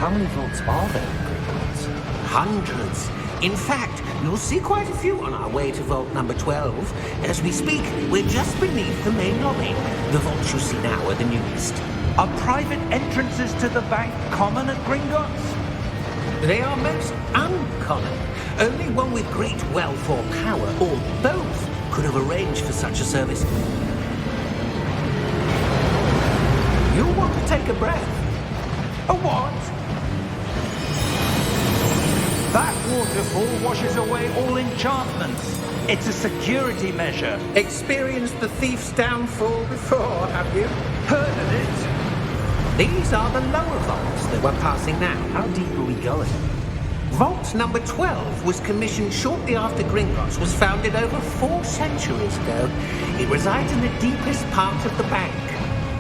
How many vaults are there in Gringotts? Hundreds. In fact, you'll see quite a few on our way to vault number 12. As we speak, we're just beneath the main lobby. The vaults you see now are the newest. Are private entrances to the bank common at Gringotts? They are most uncommon. Only one with great wealth or power, or both, could have arranged for such a service. You'll want to take a breath. A what? That waterfall washes away all enchantments. It's a security measure. Experienced the thief's downfall before, have you? Heard of it? These are the lower vaults that we're passing now. How deep are we going? Vault number 12 was commissioned shortly after Gringotts was founded over 4 centuries ago. It resides in the deepest part of the bank.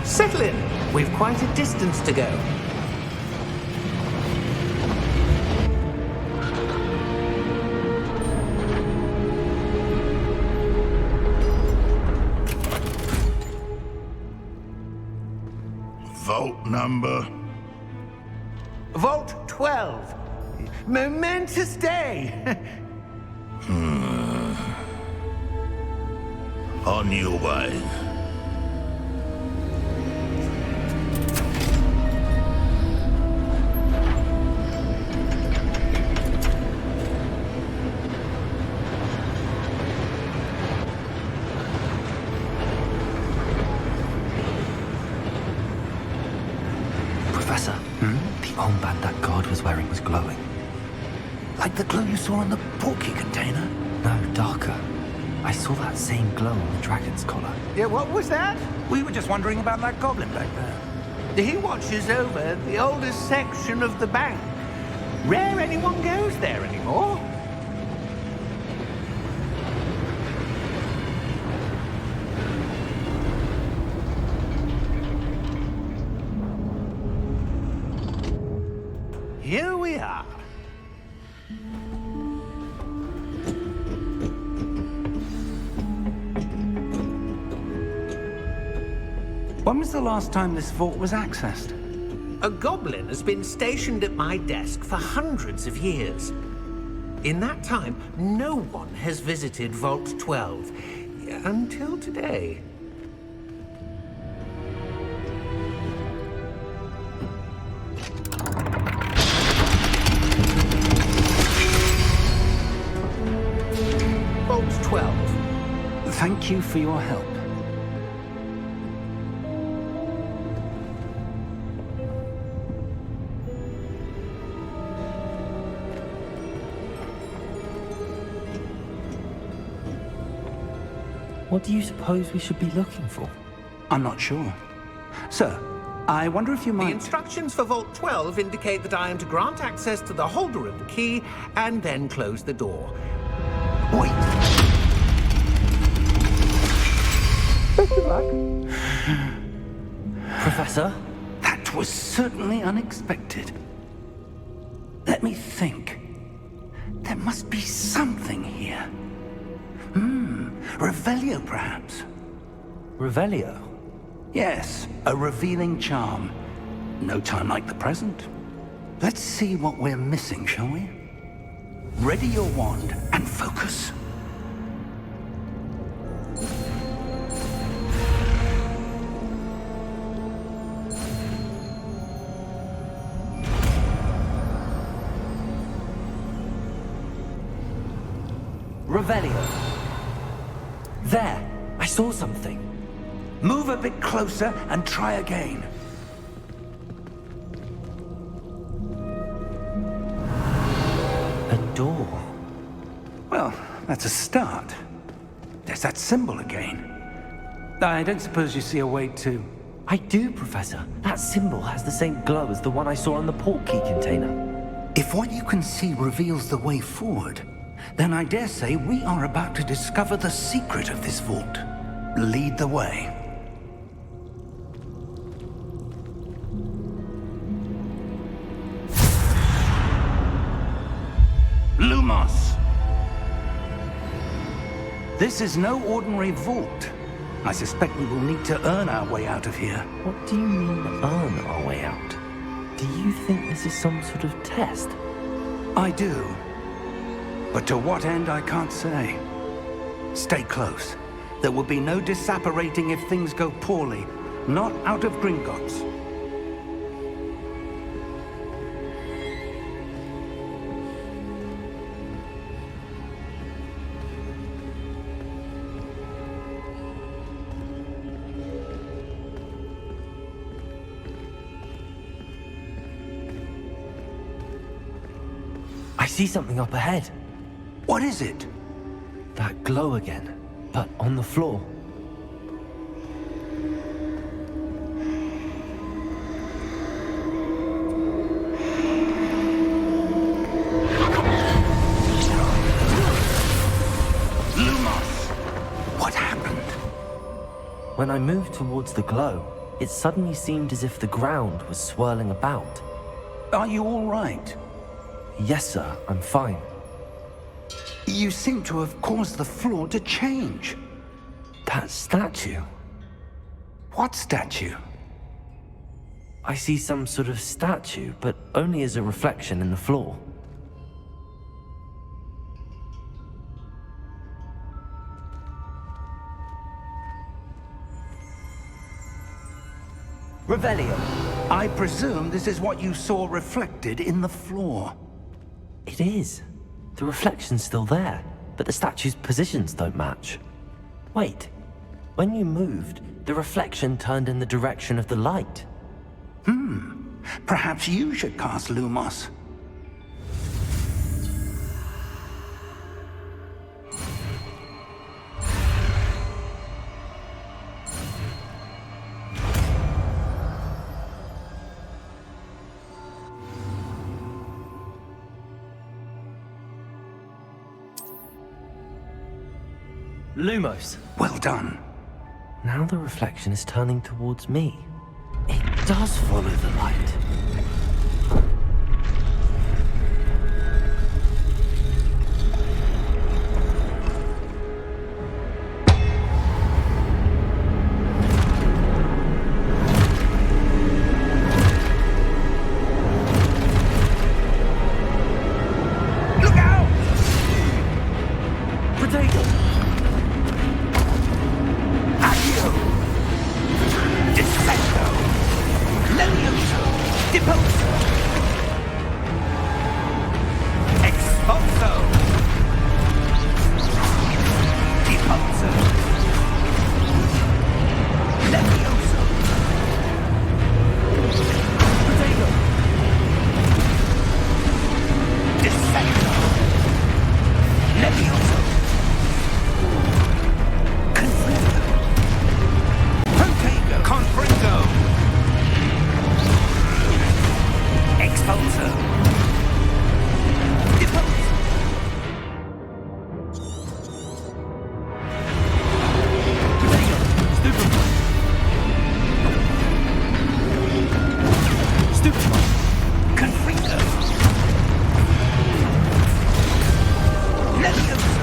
Settle in. We've quite a distance to go. Vault number? Vault 12. Momentous day. On your way. Professor, the armband that guard was wearing was glowing. Like the glow you saw on the porky container? No, darker. I saw that same glow on the dragon's collar. Yeah, what was that? We were just wondering about that goblin back there. He watches over the oldest section of the bank. Rare anyone goes there anymore. Here we are. When was the last time this vault was accessed? A goblin has been stationed at my desk for hundreds of years. In that time, no one has visited Vault 12 until today. Vault 12. Thank you for your help. What do you suppose we should be looking for? I'm not sure. Sir, I wonder if you The might... instructions for Vault 12 indicate that I am to grant access to the holder of the key and then close the door. Wait! Best of luck. Professor? That was certainly unexpected. Let me think. There must be something here. Revelio, perhaps? Revelio? Yes, a revealing charm. No time like the present. Let's see what we're missing, shall we? Ready your wand and focus. Revelio. There! I saw something. Move a bit closer and try again. A door. Well, that's a start. There's that symbol again. I don't suppose you see a way to... I do, Professor. That symbol has the same glow as the one I saw on the port key container. If what you can see reveals the way forward, then I dare say we are about to discover the secret of this vault. Lead the way. Lumos! This is no ordinary vault. I suspect we will need to earn our way out of here. What do you mean, earn our way out? Do you think this is some sort of test? I do. But to what end, I can't say. Stay close. There will be no disapparating if things go poorly. Not out of Gringotts. I see something up ahead. What is it? That glow again, but on the floor. What happened? When I moved towards the glow, it suddenly seemed as if the ground was swirling about. Are you all right? Yes, sir, I'm fine. You seem to have caused the floor to change. That statue. What statue? I see some sort of statue, but only as a reflection in the floor. Revelio. I presume this is what you saw reflected in the floor. It is. The reflection's still there, but the statue's positions don't match. Wait. When you moved, the reflection turned in the direction of the light. Perhaps you should cast Lumos. Lumos. Well done. Now the reflection is turning towards me. It does follow the light. Look out! Potato! Accio! Descendo! Levioso! Deposo! Expulso! Deposo! Levioso! Potato! Descendo! Levioso! Confringo! Protego! Confringo! Expulso! Deposo! Potato! Stupefy! Stupefy! Confringo! Levioso!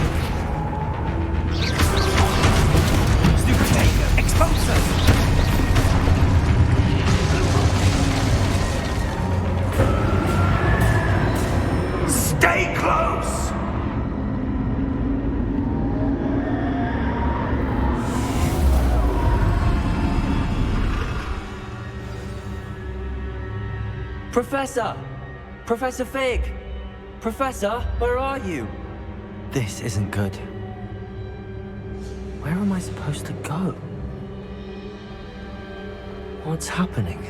Stupefy! Expulso! Stay close! Professor! Professor Fig! Professor, where are you? This isn't good. Where am I supposed to go? What's happening?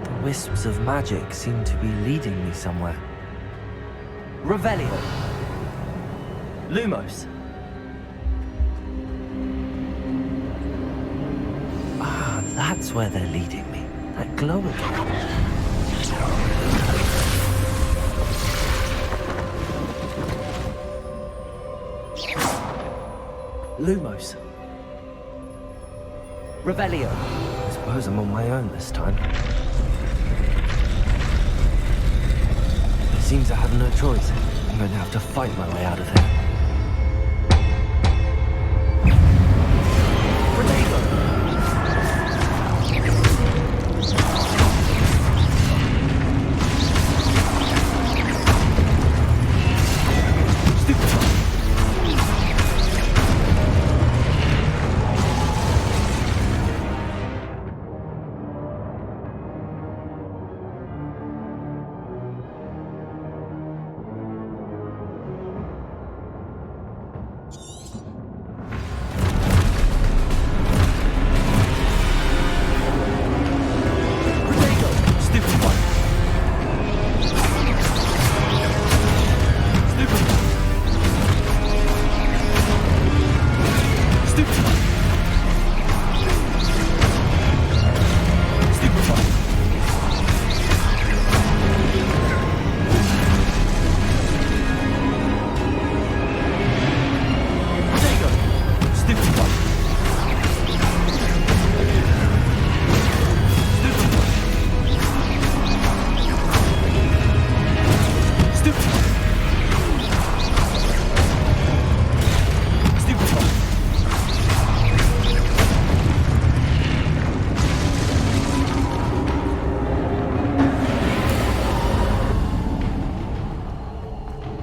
The wisps of magic seem to be leading me somewhere. Revelio! Lumos! Ah, that's where they're leading me. That glow again. Lumos. Revelio. I suppose I'm on my own this time. It seems I have no choice. I'm going to have to fight my way out of here. Revelio.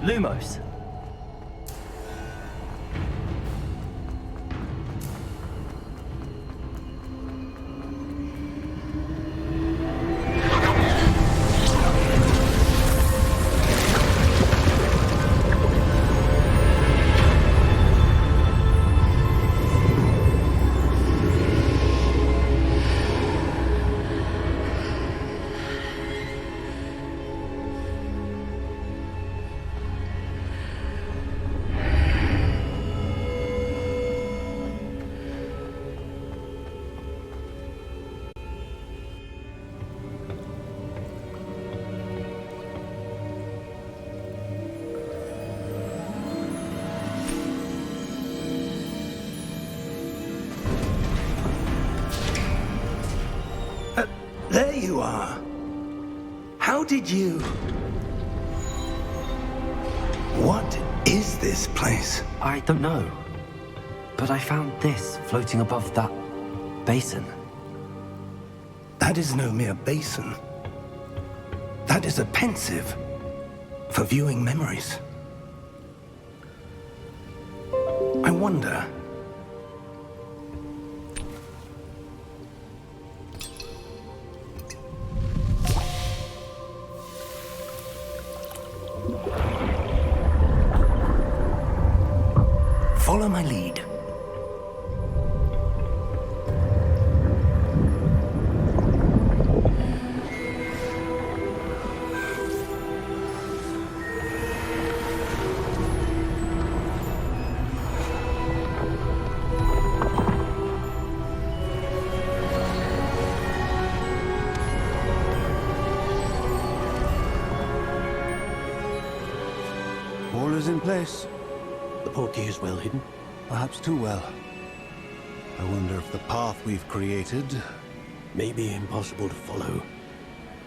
Lumos. There you are. How did you... What is this place? I don't know. But I found this floating above that basin. That is no mere basin. That is a pensive for viewing memories. I wonder... Follow my lead. All is in place. The portkey is well hidden. Perhaps too well. I wonder if the path we've created... May be impossible to follow.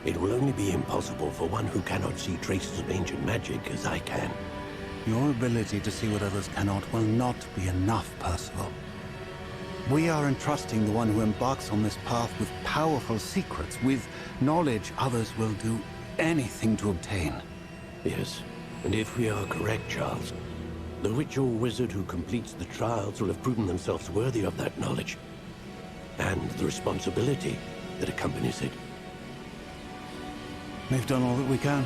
It will only be impossible for one who cannot see traces of ancient magic as I can. Your ability to see what others cannot will not be enough, Percival. We are entrusting the one who embarks on this path with powerful secrets, with knowledge others will do anything to obtain. Yes, and if we are correct, Charles, the witch or wizard who completes the trials will have proven themselves worthy of that knowledge, and the responsibility that accompanies it. We've done all that we can.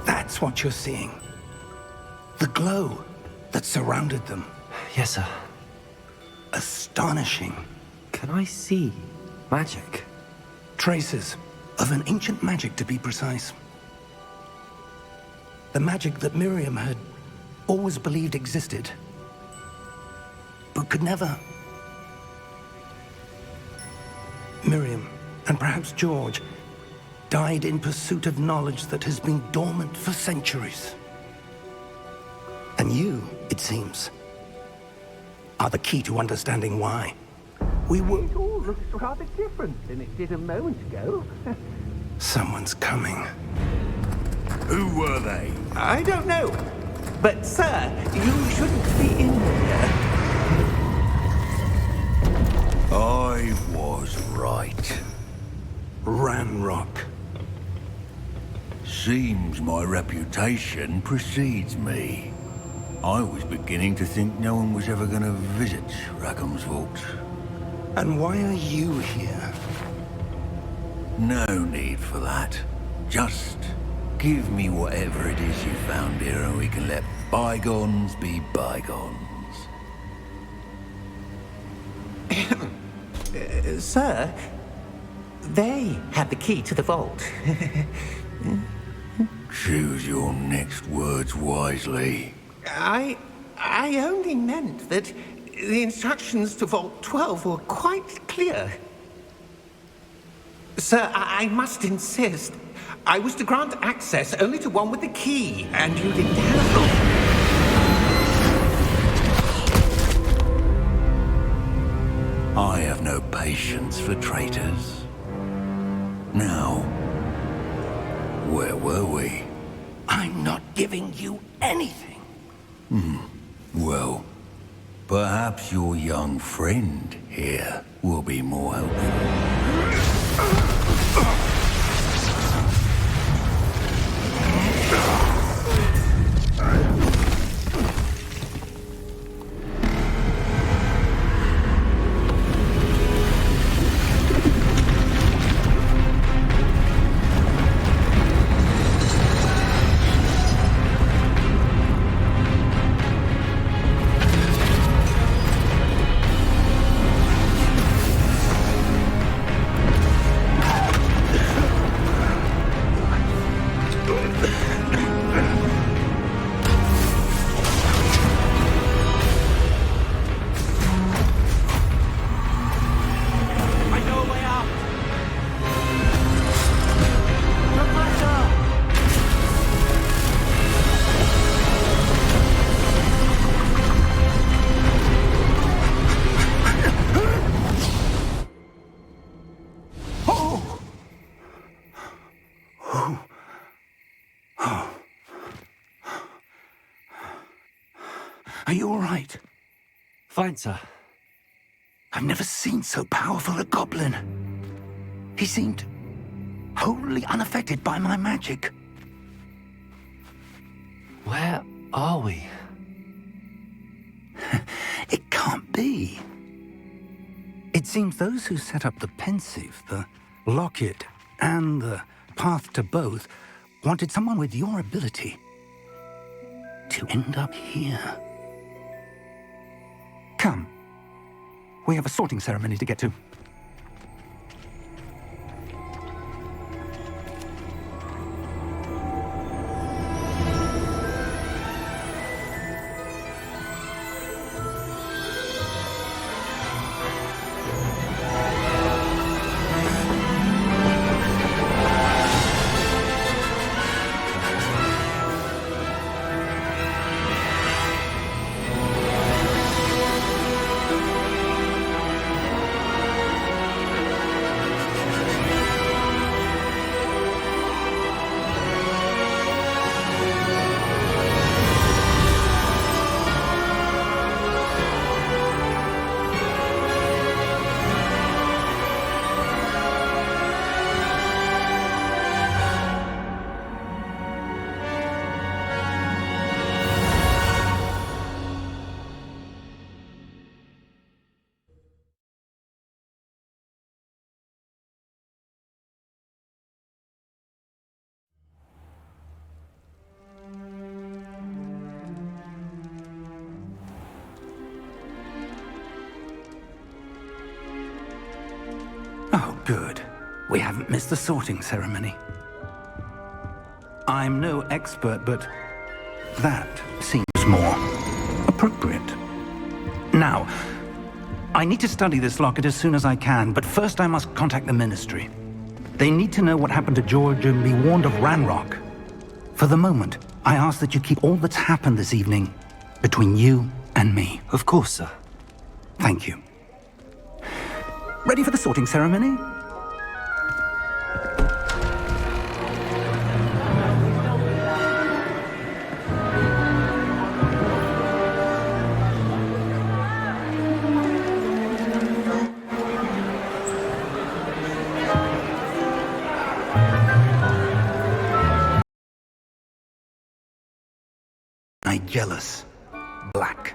That's what you're seeing. The glow that surrounded them. Yes, sir. Astonishing. Can I see magic? Traces of an ancient magic, to be precise. The magic that Miriam had always believed existed, but could never. Miriam, and perhaps George, died in pursuit of knowledge that has been dormant for centuries. And you, it seems, are the key to understanding why. We were... It all looks rather different than it did a moment ago. Someone's coming. Who were they? I don't know. But, sir, you shouldn't be in here. I was right. Ranrock. Seems my reputation precedes me. I was beginning to think no one was ever going to visit Rackham's vault. And why are you here? No need for that. Just give me whatever it is you found here and we can let bygones be bygones. Sir, they had the key to the vault. Choose your next words wisely. I only meant that the instructions to Vault 12 were quite clear. Sir, I must insist. I was to grant access only to one with the key, and you didn't have I have no patience for traitors. Now, where were we? I'm not giving you anything. Well, Perhaps your young friend here will be more helpful. Are you all right? Fine, sir. I've never seen so powerful a goblin. He seemed wholly unaffected by my magic. Where are we? It can't be. It seems those who set up the pensive, the locket, and the path to both wanted someone with your ability to end up here. Come. We have a sorting ceremony to get to. Oh, good. We haven't missed the sorting ceremony. I'm no expert, but that seems more appropriate. Now, I need to study this locket as soon as I can, but first I must contact the Ministry. They need to know what happened to George and be warned of Ranrock. For the moment, I ask that you keep all that's happened this evening between you and me. Of course, sir. Thank you. Ready for the sorting ceremony? Jealous. Black.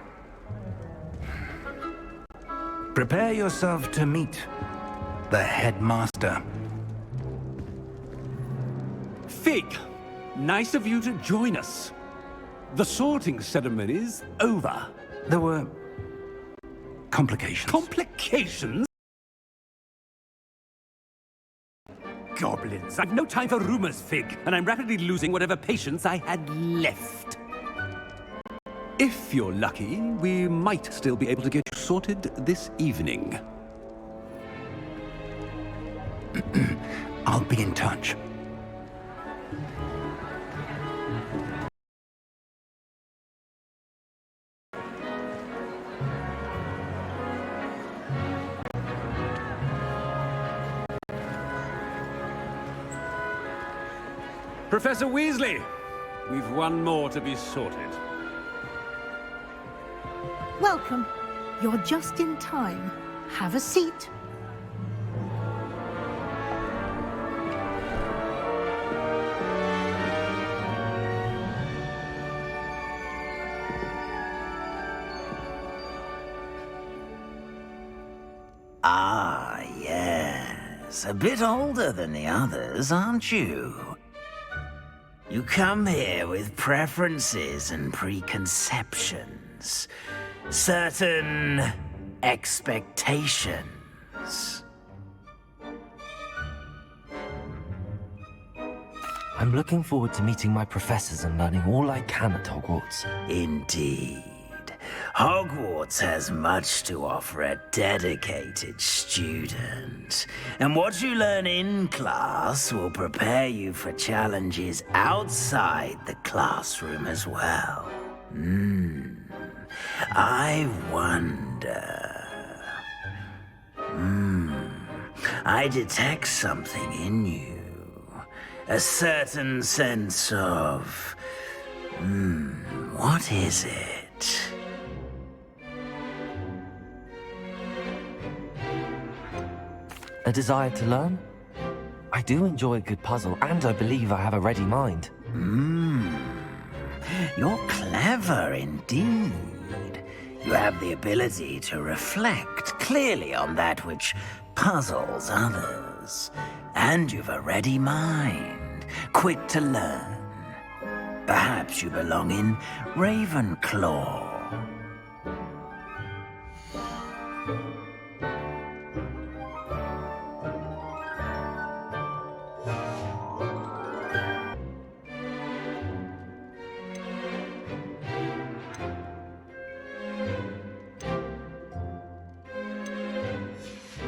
Prepare yourself to meet the headmaster. Fig, nice of you to join us. The sorting ceremony's over. There were complications. Complications? Goblins. I've no time for rumors, Fig, and I'm rapidly losing whatever patience I had left. If you're lucky, we might still be able to get you sorted this evening. I'll be in touch. Professor Weasley, we've one more to be sorted. Welcome. You're just in time. Have a seat. Ah, yes. A bit older than the others, aren't you? You come here with preferences and preconceptions. Certain expectations. I'm looking forward to meeting my professors and learning all I can at Hogwarts. Indeed. Hogwarts has much to offer a dedicated student. And what you learn in class will prepare you for challenges outside the classroom as well. I wonder... I detect something in you. A certain sense of... what is it? A desire to learn? I do enjoy a good puzzle, and I believe I have a ready mind. You're clever indeed. You have the ability to reflect clearly on that which puzzles others. And you've a ready mind, quick to learn. Perhaps you belong in Ravenclaw.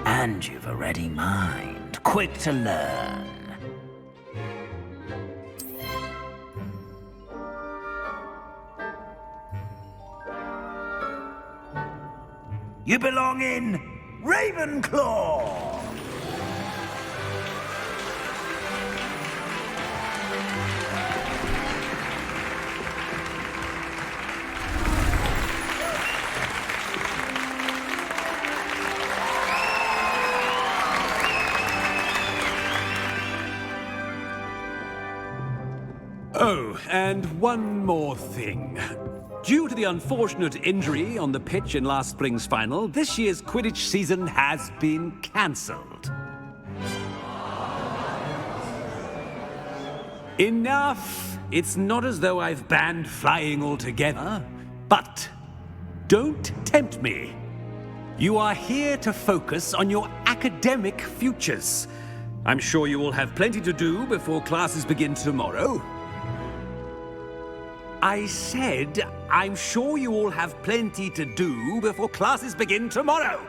And you've a ready mind, quick to learn. You belong in Ravenclaw! Oh, and one more thing. Due to the unfortunate injury on the pitch in last spring's final, this year's Quidditch season has been cancelled. Enough! It's not as though I've banned flying altogether, but don't tempt me. You are here to focus on your academic futures. I'm sure you will have plenty to do before classes begin tomorrow. I said, I'm sure you all have plenty to do before classes begin tomorrow.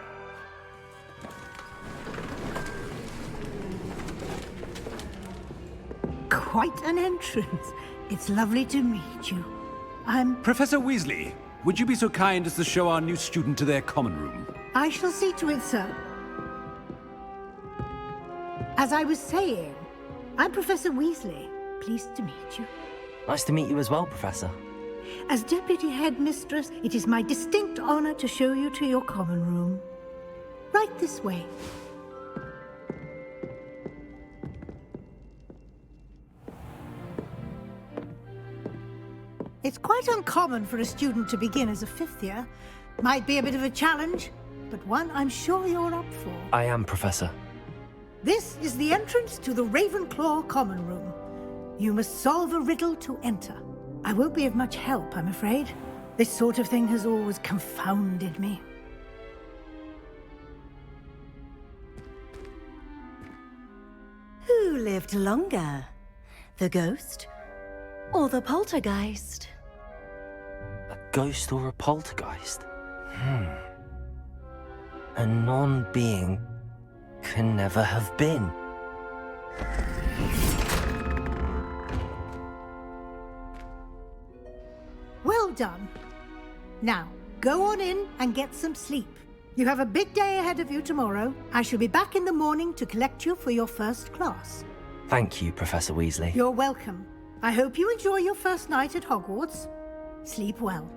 Quite an entrance. It's lovely to meet you. I'm... Professor Weasley, would you be so kind as to show our new student to their common room? I shall see to it, sir. As I was saying, I'm Professor Weasley. Pleased to meet you. Nice to meet you as well, Professor. As Deputy Headmistress, it is my distinct honor to show you to your common room. Right this way. It's quite uncommon for a student to begin as a fifth year. Might be a bit of a challenge, but one I'm sure you're up for. I am, Professor. This is the entrance to the Ravenclaw common room. You must solve a riddle to enter. I won't be of much help, I'm afraid. This sort of thing has always confounded me. Who lived longer? The ghost or the poltergeist? A ghost or a poltergeist? A non-being can never have been. Well done. Now, go on in and get some sleep. You have a big day ahead of you tomorrow. I shall be back in the morning to collect you for your first class. Thank you, Professor Weasley. You're welcome. I hope you enjoy your first night at Hogwarts. Sleep well.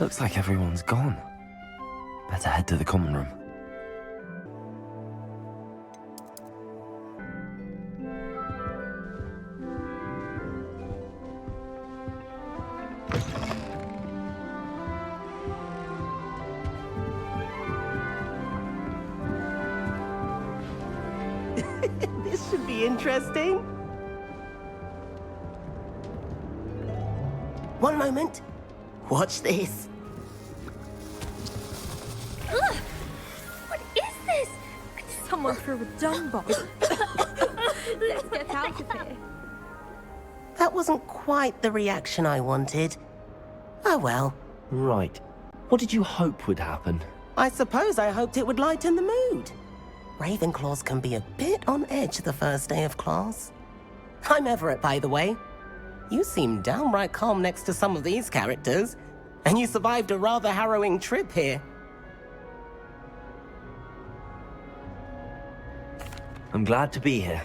Looks like everyone's gone. Better head to the common room. This should be interesting. One moment. Watch this. Ugh! What is this? Someone threw a dung bomb. Let's get out of here. That wasn't quite the reaction I wanted. Oh well. Right. What did you hope would happen? I suppose I hoped it would lighten the mood. Ravenclaws can be a bit on edge the first day of class. I'm Everett, by the way. You seem downright calm next to some of these characters, and you survived a rather harrowing trip here. I'm glad to be here.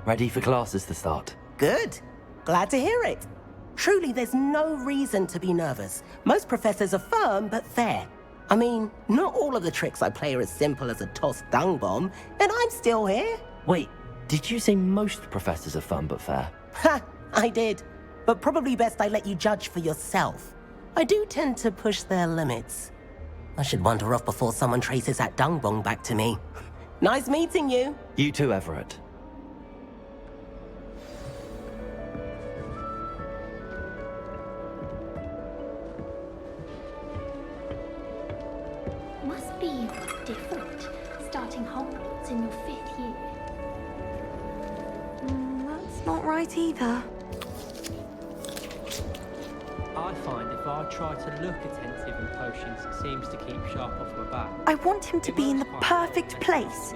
Ready for classes to start. Good. Glad to hear it. Truly, there's no reason to be nervous. Most professors are firm but fair. I mean, not all of the tricks I play are as simple as a tossed dung bomb, and I'm still here. Wait, did you say most professors are fun but fair? Ha! I did. But probably best I let you judge for yourself. I do tend to push their limits. I should wander off before someone traces that dung bomb back to me. Nice meeting you. You too, Everett. Must be different, starting Hogwarts in your 5th year. That's not right either. I find if I try to look attentive in potions, it seems to keep sharp off my back. I want him to be in the perfect place.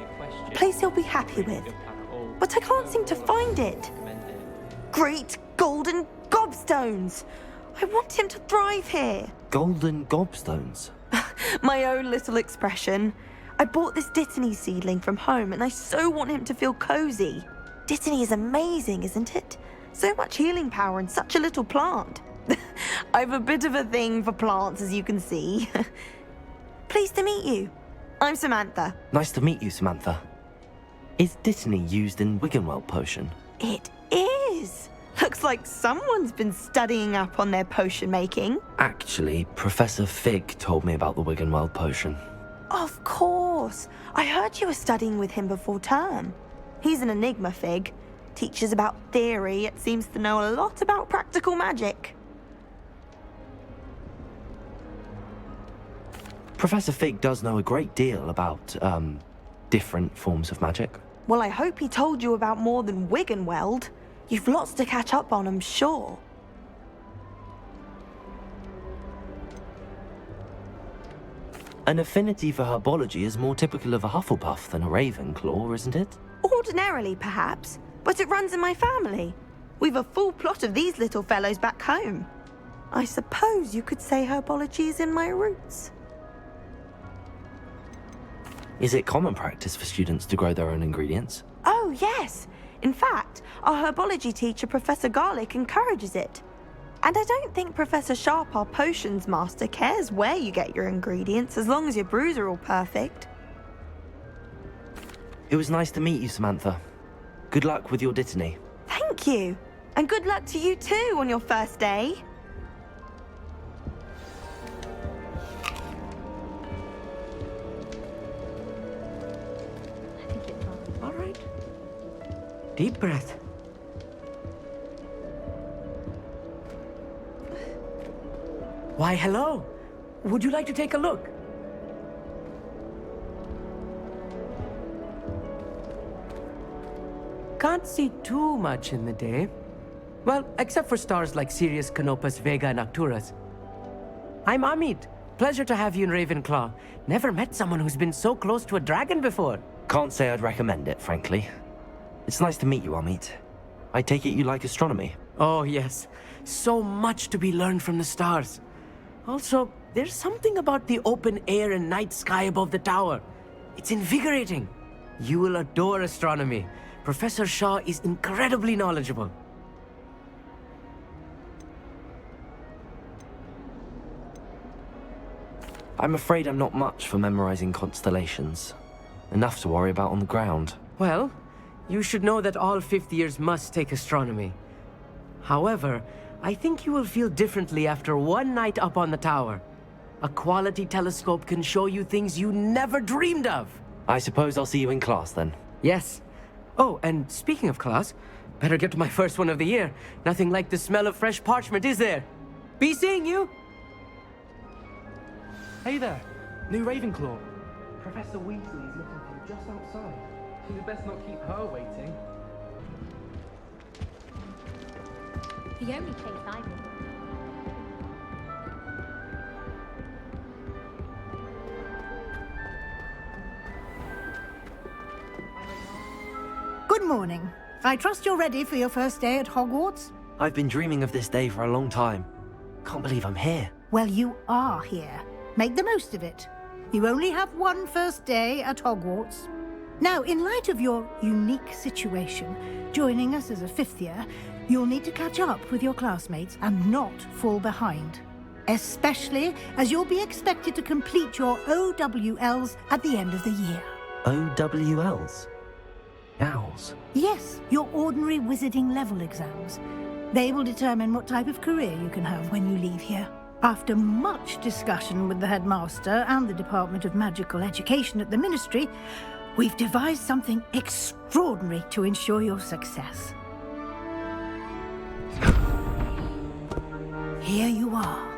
A place he'll be happy with. But I can't seem to find it. Great golden gobstones! I want him to thrive here. Golden gobstones? My own little expression. I bought this Dittany seedling from home and I so want him to feel cozy. Dittany is amazing, isn't it? So much healing power in such a little plant. I've a bit of a thing for plants, as you can see. Pleased to meet you. I'm Samantha. Nice to meet you, Samantha. Is Dittany used in Wiggenweld potion? It is. Looks like someone's been studying up on their potion making. Actually, Professor Fig told me about the Wiggenweld potion. Of course. I heard you were studying with him before term. He's an enigma, Fig. Teaches about theory, yet seems to know a lot about practical magic. Professor Fig does know a great deal about, different forms of magic. Well, I hope he told you about more than Wiggenweld. You've lots to catch up on, I'm sure. An affinity for herbology is more typical of a Hufflepuff than a Ravenclaw, isn't it? Ordinarily, perhaps, but it runs in my family. We've a full plot of these little fellows back home. I suppose you could say herbology is in my roots. Is it common practice for students to grow their own ingredients? Oh, yes. In fact, our herbology teacher, Professor Garlick, encourages it. And I don't think Professor Sharp, our potions master, cares where you get your ingredients, as long as your brews are all perfect. It was nice to meet you, Samantha. Good luck with your Dittany. Thank you. And good luck to you too on your first day. All right. Deep breath. Why, hello. Would you like to take a look? Can't see too much in the day. Well, except for stars like Sirius, Canopus, Vega, and Arcturus. I'm Amit. Pleasure to have you in Ravenclaw. Never met someone who's been so close to a dragon before. Can't say I'd recommend it, frankly. It's nice to meet you, Amit. I take it you like astronomy? Oh, yes. So much to be learned from the stars. Also, there's something about the open air and night sky above the tower. It's invigorating. You will adore astronomy. Professor Shaw is incredibly knowledgeable. I'm afraid I'm not much for memorizing constellations. Enough to worry about on the ground. Well, you should know that all fifth years must take astronomy. However, I think you will feel differently after one night up on the tower. A quality telescope can show you things you never dreamed of. I suppose I'll see you in class then. Yes. Oh, and speaking of class, better get to my first one of the year. Nothing like the smell of fresh parchment, is there? Be seeing you! Hey there, new Ravenclaw. Professor Weasley is looking for you just outside. You'd best not keep her waiting. The only case I know. Good morning. I trust you're ready for your first day at Hogwarts? I've been dreaming of this day for a long time. Can't believe I'm here. Well, you are here. Make the most of it. You only have one first day at Hogwarts. Now, in light of your unique situation, joining us as a fifth year, you'll need to catch up with your classmates and not fall behind. Especially as you'll be expected to complete your OWLs at the end of the year. OWLs? Owls? Yes, your ordinary wizarding level exams. They will determine what type of career you can have when you leave here. After much discussion with the headmaster and the Department of Magical Education at the Ministry, we've devised something extraordinary to ensure your success. Here you are.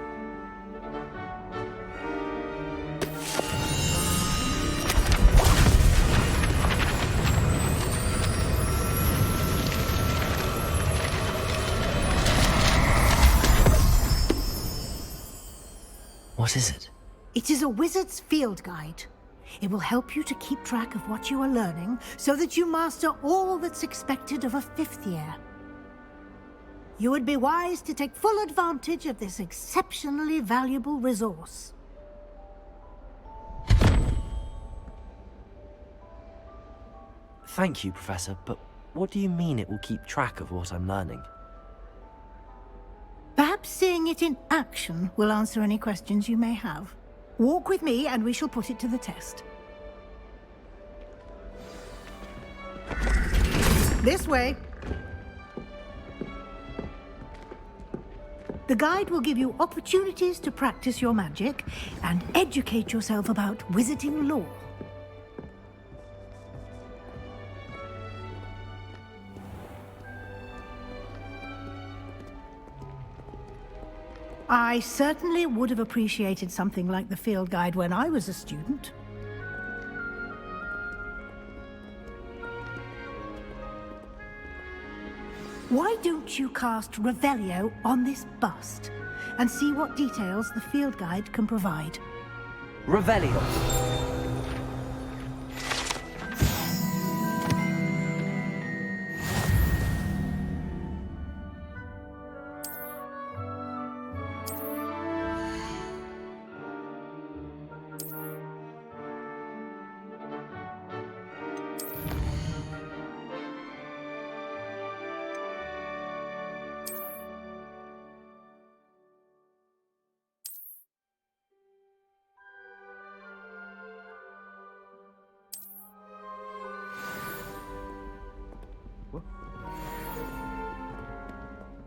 What is it? It is a wizard's field guide. It will help you to keep track of what you are learning so that you master all that's expected of a fifth year. You would be wise to take full advantage of this exceptionally valuable resource. Thank you, Professor, but what do you mean it will keep track of what I'm learning? Perhaps seeing it in action will answer any questions you may have. Walk with me and we shall put it to the test. This way. The guide will give you opportunities to practice your magic and educate yourself about wizarding lore. I certainly would have appreciated something like the field guide when I was a student. Why don't you cast Revelio on this bust and see what details the field guide can provide? Revelio.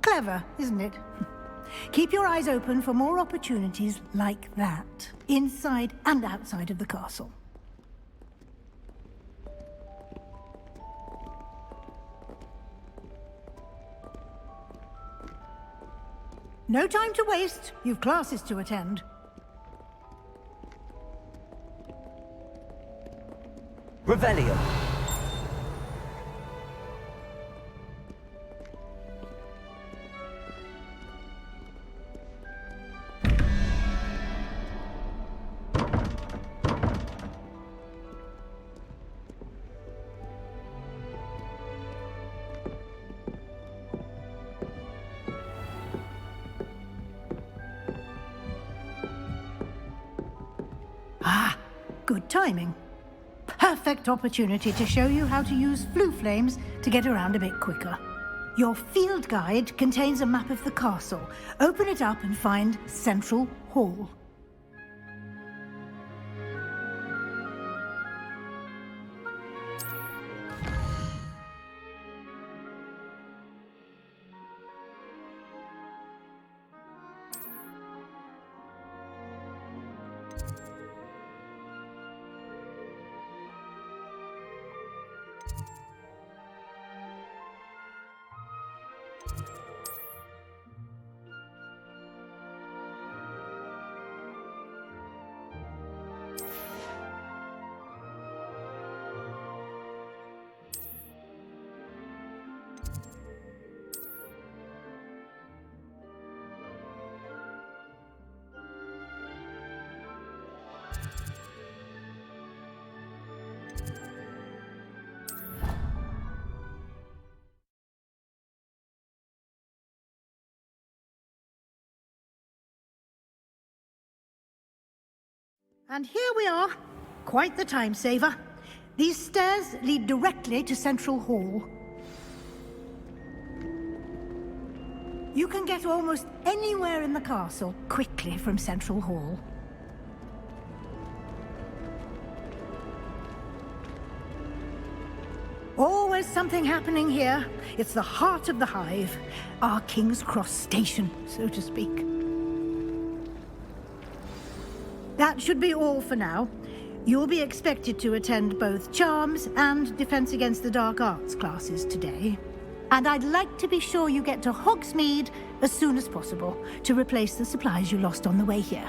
Clever, isn't it? Keep your eyes open for more opportunities like that, inside and outside of the castle. No time to waste. You've classes to attend. Revelio. Good timing. Perfect opportunity to show you how to use flue flames to get around a bit quicker. Your field guide contains a map of the castle. Open it up and find Central Hall. And here we are. Quite the time saver. These stairs lead directly to Central Hall. You can get almost anywhere in the castle quickly from Central Hall. Always something happening here. It's the heart of the hive. Our King's Cross station, so to speak. That should be all for now. You'll be expected to attend both Charms and Defense Against the Dark Arts classes today. And I'd like to be sure you get to Hogsmeade as soon as possible to replace the supplies you lost on the way here.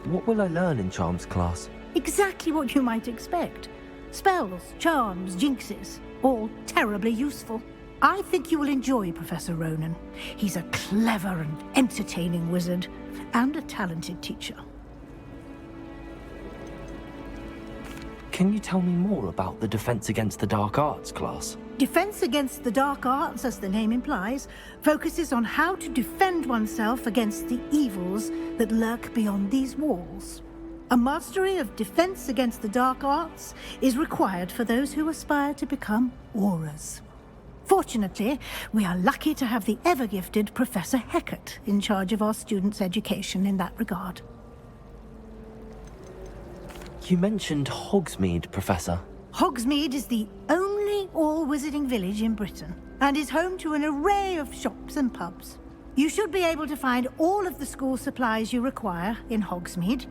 What will I learn in Charms class? Exactly what you might expect. Spells, charms, jinxes, all terribly useful. I think you will enjoy Professor Ronan. He's a clever and entertaining wizard, and a talented teacher. Can you tell me more about the Defense Against the Dark Arts class? Defense Against the Dark Arts, as the name implies, focuses on how to defend oneself against the evils that lurk beyond these walls. A mastery of Defense Against the Dark Arts is required for those who aspire to become Aurors. Fortunately, we are lucky to have the ever-gifted Professor Hecat in charge of our students' education in that regard. You mentioned Hogsmeade, Professor. Hogsmeade is the only all-wizarding village in Britain, and is home to an array of shops and pubs. You should be able to find all of the school supplies you require in Hogsmeade.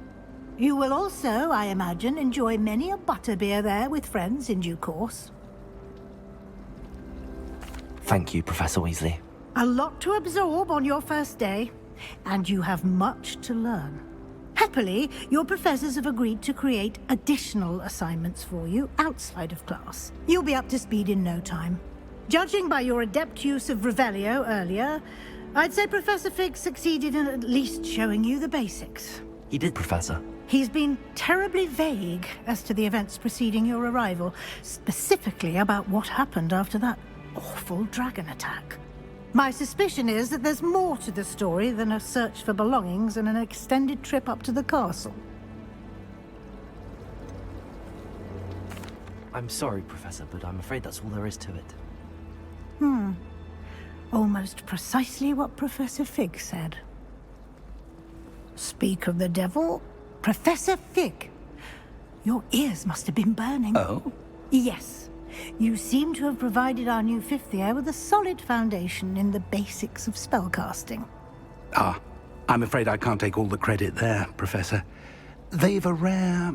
You will also, I imagine, enjoy many a butterbeer there with friends in due course. Thank you, Professor Weasley. A lot to absorb on your first day, and you have much to learn. Happily, your professors have agreed to create additional assignments for you outside of class. You'll be up to speed in no time. Judging by your adept use of Revelio earlier, I'd say Professor Fig succeeded in at least showing you the basics. He did, Professor. He's been terribly vague as to the events preceding your arrival, specifically about what happened after that awful dragon attack. My suspicion is that there's more to the story than a search for belongings and an extended trip up to the castle. I'm sorry, Professor, but I'm afraid that's all there is to it. Almost precisely what Professor Fig said. Speak of the devil, Professor Fig. Your ears must have been burning. Oh? Yes. You seem to have provided our new fifth year with a solid foundation in the basics of spellcasting. Ah, I'm afraid I can't take all the credit there, Professor. They've a rare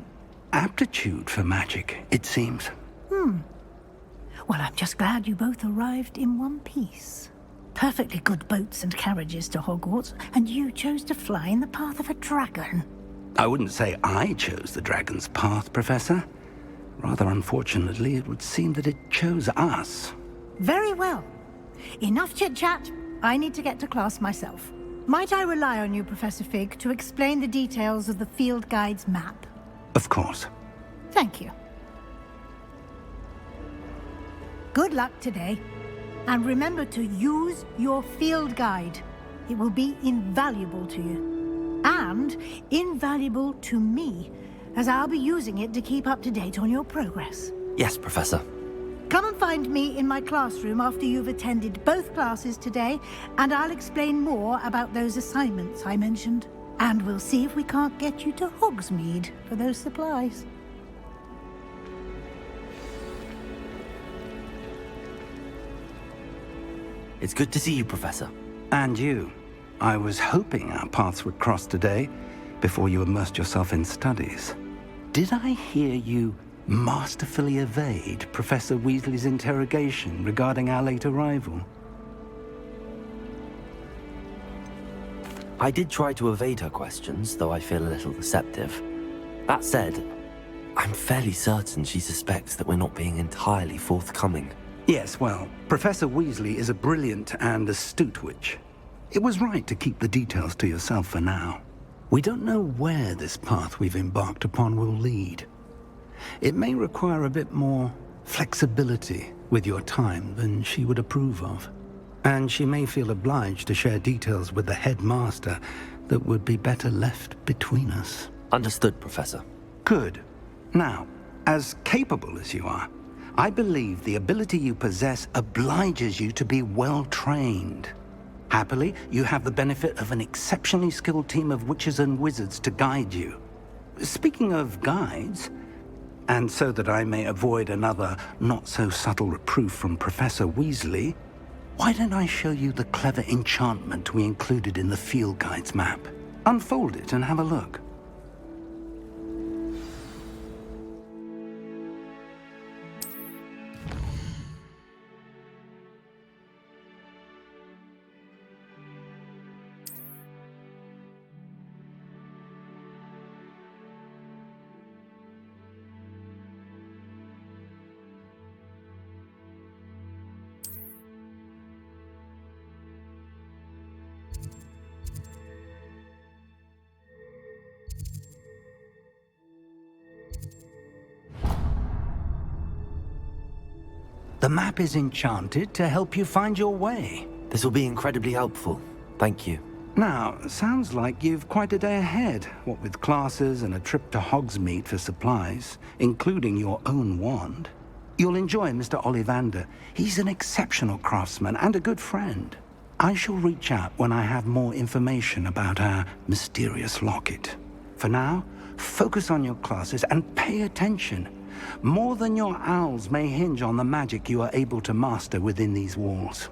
aptitude for magic, it seems. Well, I'm just glad you both arrived in one piece. Perfectly good boats and carriages to Hogwarts, and you chose to fly in the path of a dragon. I wouldn't say I chose the dragon's path, Professor. Rather unfortunately, it would seem that it chose us. Very well. Enough chit-chat. I need to get to class myself. Might I rely on you, Professor Fig, to explain the details of the field guide's map? Of course. Thank you. Good luck today. And remember to use your field guide. It will be invaluable to you. And invaluable to me, as I'll be using it to keep up to date on your progress. Yes, Professor. Come and find me in my classroom after you've attended both classes today, and I'll explain more about those assignments I mentioned. And we'll see if we can't get you to Hogsmeade for those supplies. It's good to see you, Professor. And you. I was hoping our paths would cross today, before you immersed yourself in studies. Did I hear you masterfully evade Professor Weasley's interrogation regarding our late arrival? I did try to evade her questions, though I feel a little deceptive. That said, I'm fairly certain she suspects that we're not being entirely forthcoming. Yes, well, Professor Weasley is a brilliant and astute witch. It was right to keep the details to yourself for now. We don't know where this path we've embarked upon will lead. It may require a bit more flexibility with your time than she would approve of. And she may feel obliged to share details with the headmaster that would be better left between us. Understood, Professor. Good. Now, as capable as you are, I believe the ability you possess obliges you to be well trained. Happily, you have the benefit of an exceptionally skilled team of witches and wizards to guide you. Speaking of guides, and so that I may avoid another not-so-subtle reproof from Professor Weasley, why don't I show you the clever enchantment we included in the field guide's map? Unfold it and have a look. The map is enchanted to help you find your way. This will be incredibly helpful. Thank you. Now, sounds like you've quite a day ahead, what with classes and a trip to Hogsmeade for supplies, including your own wand. You'll enjoy Mr. Ollivander. He's an exceptional craftsman and a good friend. I shall reach out when I have more information about our mysterious locket. For now, focus on your classes and pay attention. More than your owls may hinge on the magic you are able to master within these walls.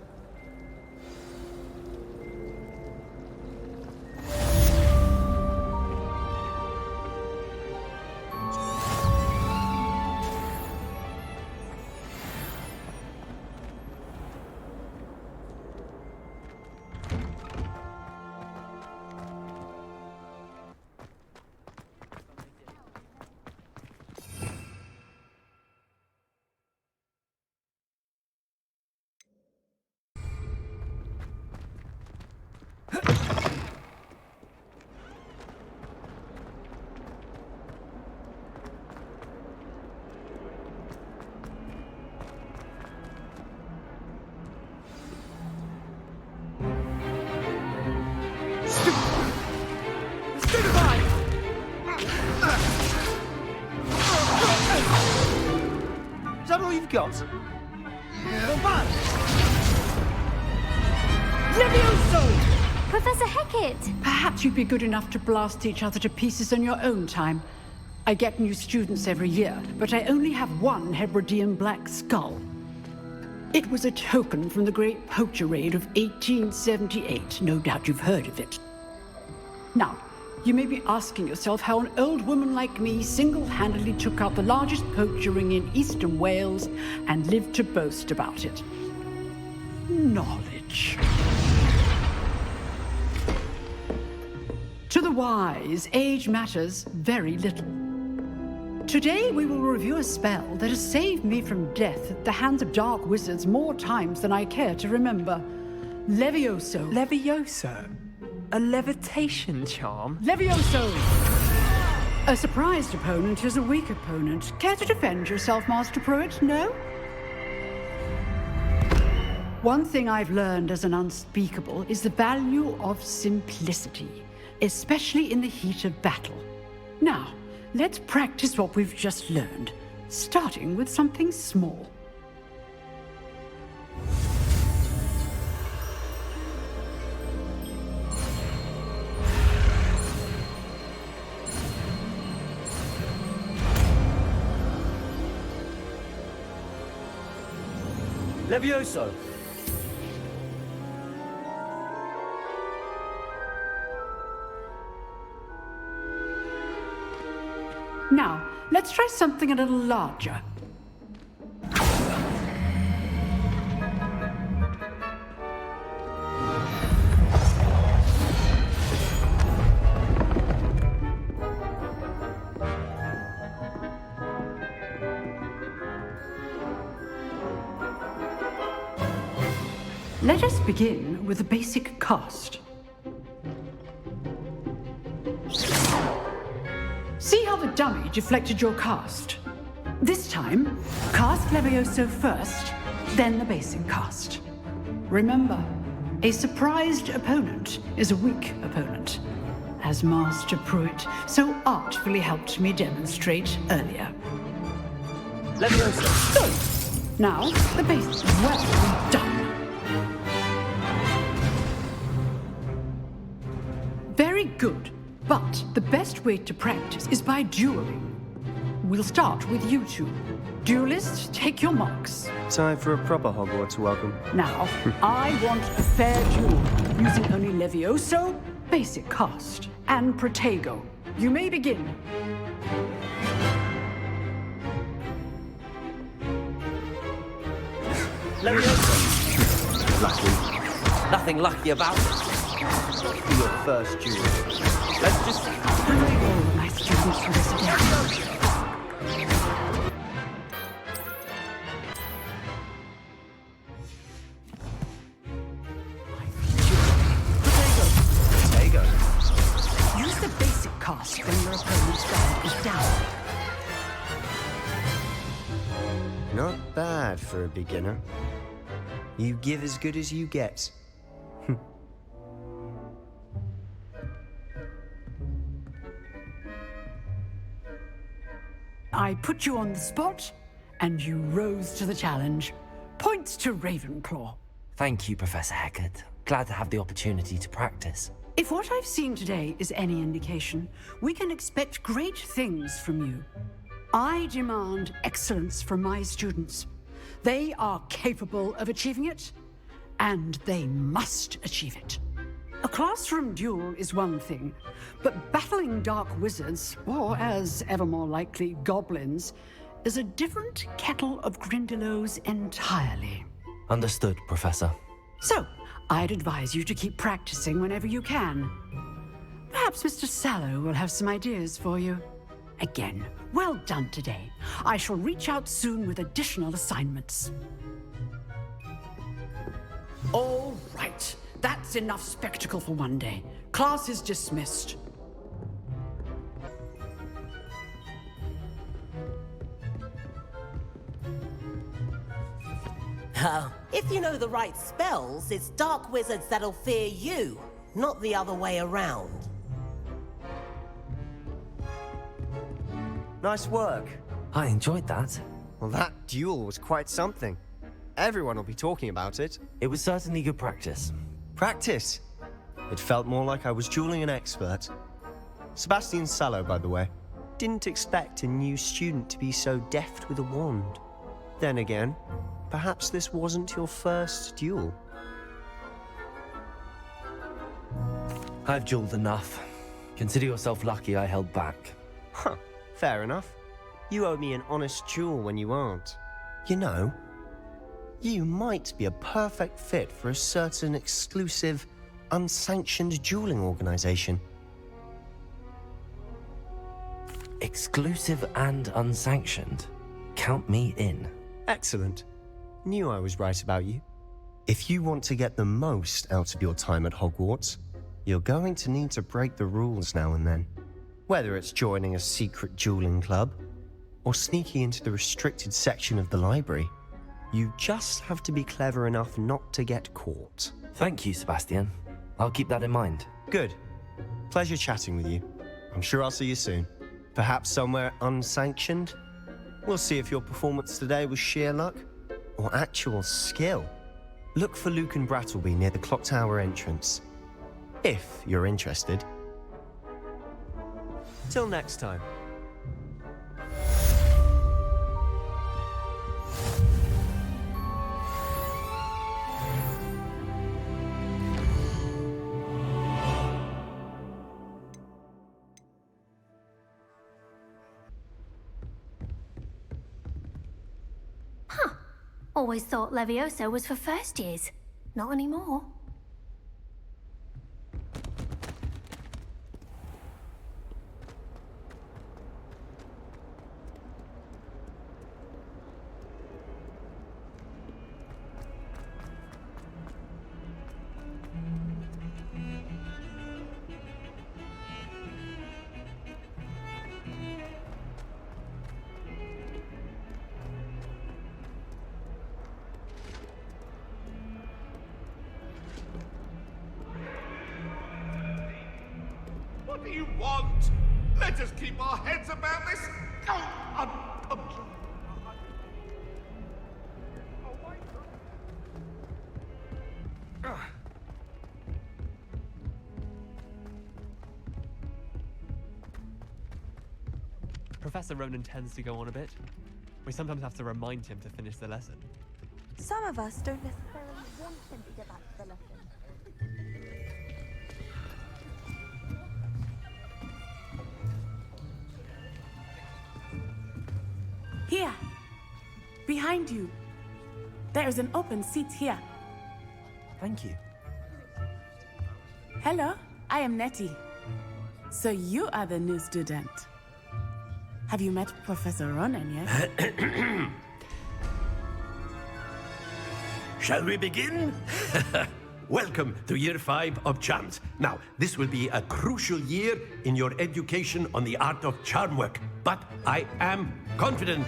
Is that all you've got? Yeah. Levioso! Professor Hecat! Perhaps you'd be good enough to blast each other to pieces on your own time. I get new students every year, but I only have one Hebridean black skull. It was a token from the Great Poacher Raid of 1878. No doubt you've heard of it. Now, you may be asking yourself how an old woman like me single-handedly took out the largest poacher ring in eastern Wales and lived to boast about it. Knowledge. To the wise, age matters very little. Today we will review a spell that has saved me from death at the hands of dark wizards more times than I care to remember. Levioso. Levioso? A levitation charm? Levioso! A surprised opponent is a weak opponent. Care to defend yourself, Master Pruitt? No? One thing I've learned as an unspeakable is the value of simplicity, especially in the heat of battle. Now, let's practice what we've just learned, starting with something small. Levioso! Now, let's try something a little larger. Let us begin with a basic cast. See how the dummy deflected your cast? This time, cast Levioso first, then the basic cast. Remember, a surprised opponent is a weak opponent. as Master Pruitt so artfully helped me demonstrate earlier. Leviosa. Now, the basics. Well done. Very good. But the best way to practice is by dueling. We'll start with you two. Duelists, take your marks. Time for a proper Hogwarts welcome. Now, I want a fair duel, using only Levioso, basic cast, and Protego. You may begin. Leviosa. Lucky. Nothing lucky about it. For your first duel. Let's just... Hooray all my students for this day. Use the basic cast when your opponent's guard is down. Not bad for a beginner. You give as good as you get. I put you on the spot, and you rose to the challenge. Points to Ravenclaw. Thank you, Professor Hecat. Glad to have the opportunity to practice. If what I've seen today is any indication, we can expect great things from you. I demand excellence from my students. They are capable of achieving it, and they must achieve it. A classroom duel is one thing, but battling dark wizards, or as ever more likely, goblins, is a different kettle of Grindylows entirely. Understood, Professor. So, I'd advise you to keep practicing whenever you can. Perhaps Mr. Sallow will have some ideas for you. Again, well done today. I shall reach out soon with additional assignments. All right. That's enough spectacle for one day. Class is dismissed. If you know the right spells, it's dark wizards that'll fear you, not the other way around. Nice work. I enjoyed that. Well, that duel was quite something. Everyone will be talking about it. It was certainly good practice. Practice? It felt more like I was dueling an expert. Sebastian Sallow, by the way. Didn't expect a new student to be so deft with a wand. Then again, perhaps this wasn't your first duel. I've dueled enough. Consider yourself lucky I held back. Huh, fair enough. You owe me an honest duel when you aren't. You know, you might be a perfect fit for a certain exclusive, unsanctioned dueling organization. Exclusive and unsanctioned? Count me in. Excellent. Knew I was right about you. If you want to get the most out of your time at Hogwarts, you're going to need to break the rules now and then. Whether it's joining a secret dueling club, or sneaking into the restricted section of the library, you just have to be clever enough not to get caught. Thank you, Sebastian. I'll keep that in mind. Good. Pleasure chatting with you. I'm sure I'll see you soon. Perhaps somewhere unsanctioned? We'll see if your performance today was sheer luck or actual skill. Look for Luke and Brattleby near the clock tower entrance, if you're interested. Till next time. Always thought Levioso was for first years. Not anymore. do you want? Let us keep our heads about this. Professor Ronan tends to go on a bit. We sometimes have to remind him to finish the lesson. Some of us don't necessarily want him to get back to the lesson. Here! Behind you! There is an open seat here. Thank you. Hello, I am Nettie. So you are the new student. Have you met Professor Ronan yet? Shall we begin? Welcome to Year 5 of Charms. Now, this will be a crucial year in your education on the art of charm work, but I am confident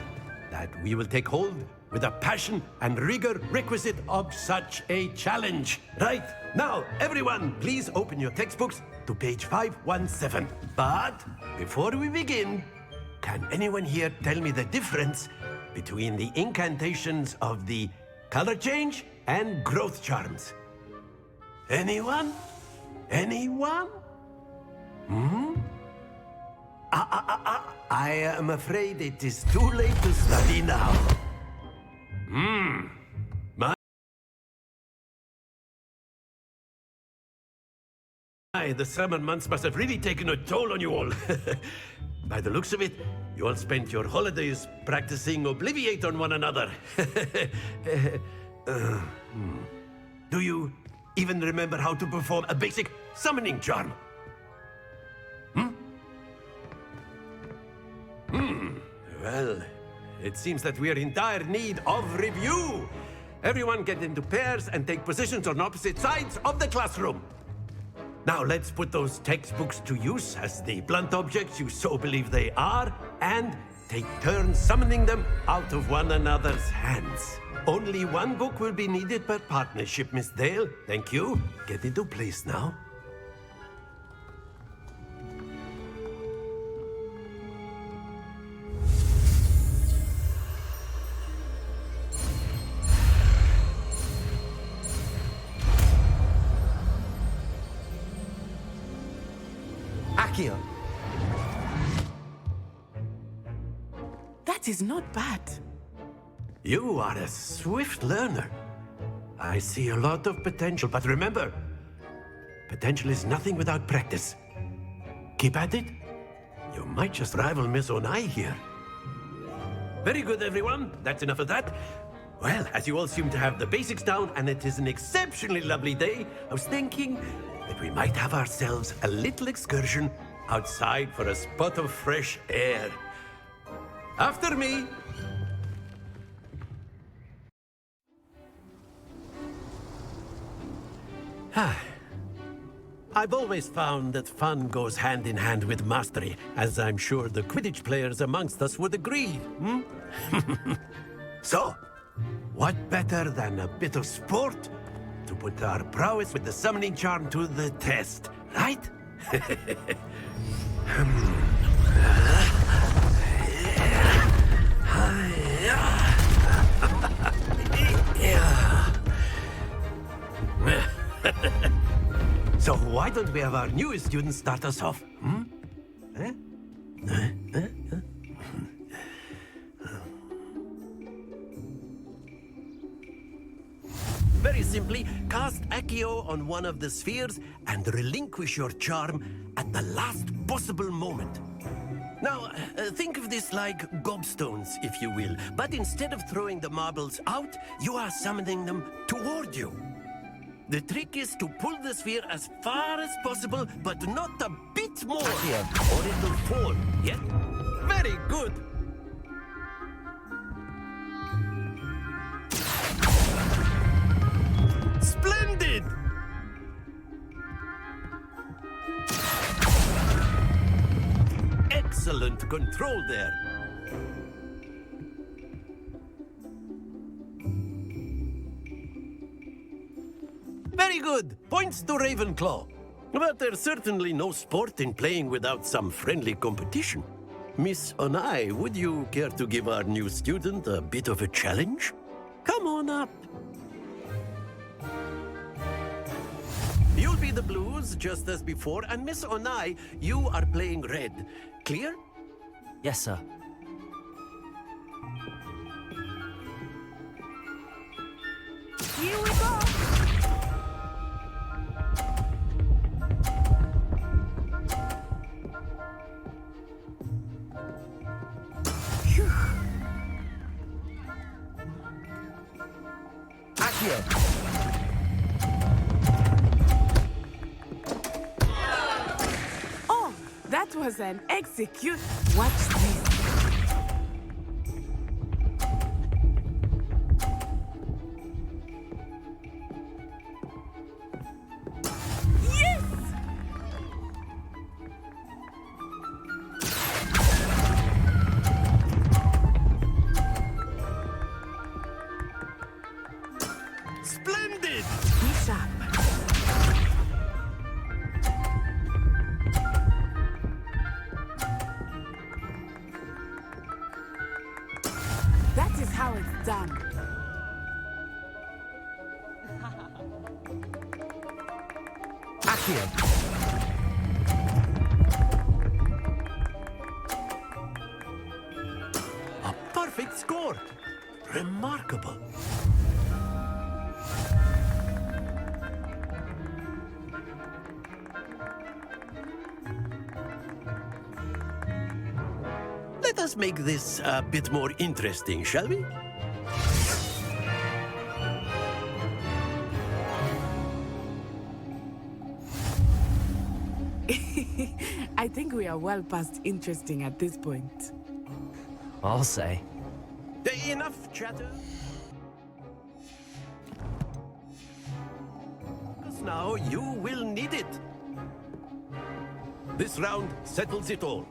that we will take hold with the passion and rigor requisite of such a challenge. Right, now, everyone, please open your textbooks to page 517. But before we begin, can anyone here tell me the difference between the incantations of the color change and growth charms? Anyone? Anyone? I am afraid it is too late to study now. The summer months must have really taken a toll on you all. By the looks of it, you all spent your holidays practicing Obliviate on one another. Do you even remember how to perform a basic summoning charm? Well, it seems that we are in dire need of review. Everyone get into pairs and take positions on opposite sides of the classroom. Now let's put those textbooks to use as the blunt objects you so believe they are, and take turns summoning them out of one another's hands. Only one book will be needed per partnership, Miss Dale. Thank you. Get into place now. Akio. That is not bad. You are a swift learner. I see a lot of potential, but remember, potential is nothing without practice. Keep at it. You might just rival Miss Onai here. Very good, everyone. That's enough of that. Well, as you all seem to have the basics down, and it is an exceptionally lovely day, I was thinking that we might have ourselves a little excursion outside for a spot of fresh air. After me! I've always found that fun goes hand in hand with mastery, as I'm sure the Quidditch players amongst us would agree. So, what better than a bit of sport to put our prowess with the summoning charm to the test, right? So why don't we have our newest student start us off? Very simply, cast Accio on one of the spheres and relinquish your charm at the last possible moment. Now, think of this like gobstones, if you will, but instead of throwing the marbles out, you are summoning them toward you. The trick is to pull the sphere as far as possible, but not a bit more, or it will fall, yeah? Very good! Splendid! Excellent control there. Very good. Points to Ravenclaw. But there's certainly no sport in playing without some friendly competition. Miss Onai, would you care to give our new student a bit of a challenge? Come on up. You'll be the blues, just as before, and Miss Onai, you are playing red. Clear? Yes, sir. Here we go! Accio! Oh, that was an execute. Watch this. Yes! Splendid! Be sharp. That is how it's done. Accio! A perfect score! Remarkable. Let us make this a bit more interesting, shall we? I think we are well past interesting at this point. I'll say. Enough chatter. Because now you will need it. This round settles it all.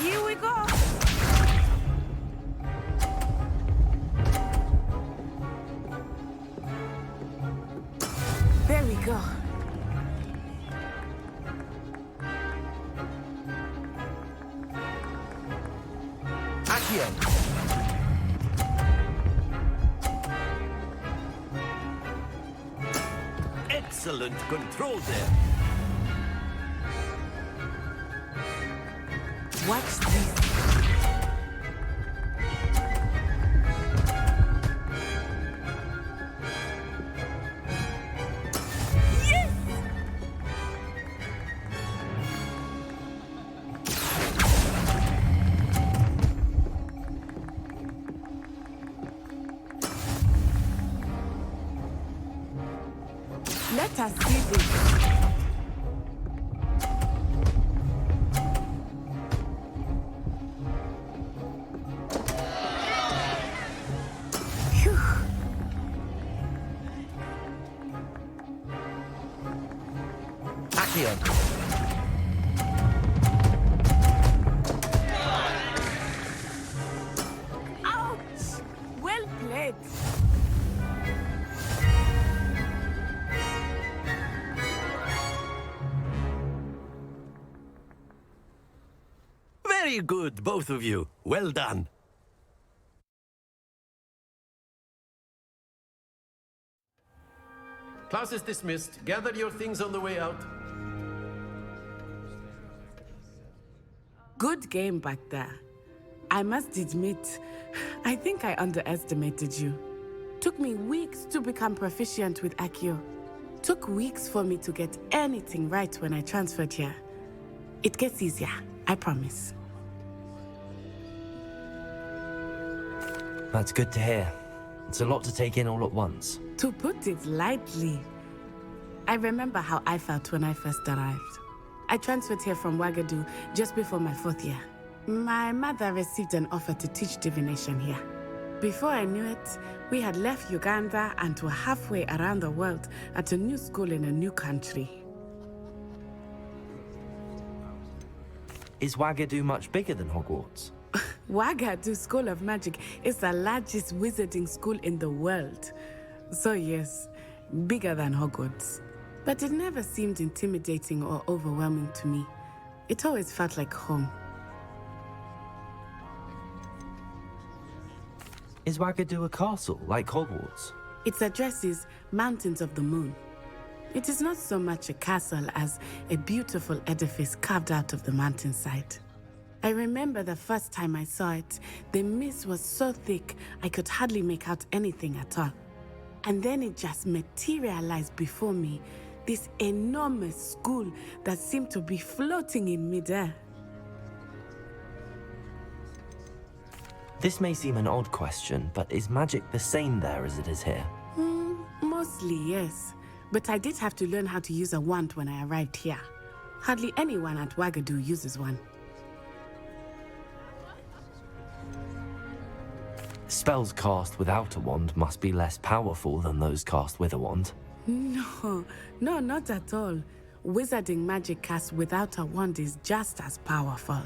Here we go! There we go. Accio! Excellent control there. Watch this. Yes! Let us see this. Accio! Ouch! Well played. Very good, both of you. Well done. Class is dismissed. Gather your things on the way out. Good game back there. I must admit, I think I underestimated you. Took me weeks to become proficient with Accio. Took weeks for me to get anything right when I transferred here. It gets easier, I promise. That's good to hear. It's a lot to take in all at once. To put it lightly, I remember how I felt when I first arrived. I transferred here from Ouagadougou just before my 4th year. My mother received an offer to teach divination here. Before I knew it, we had left Uganda and were halfway around the world at a new school in a new country. Is Ouagadougou much bigger than Hogwarts? Ouagadougou School of Magic is the largest wizarding school in the world. So yes, bigger than Hogwarts. But it never seemed intimidating or overwhelming to me. It always felt like home. Is Wagadu a castle, like Hogwarts? Its address is Mountains of the Moon. It is not so much a castle as a beautiful edifice carved out of the mountainside. I remember the first time I saw it, the mist was so thick I could hardly make out anything at all. And then it just materialized before me, this enormous school that seemed to be floating in midair. This may seem an odd question, but is magic the same there as it is here? Mostly, yes. But I did have to learn how to use a wand when I arrived here. Hardly anyone at Wagadu uses one. Spells cast without a wand must be less powerful than those cast with a wand. No, not at all. Wizarding magic cast without a wand is just as powerful.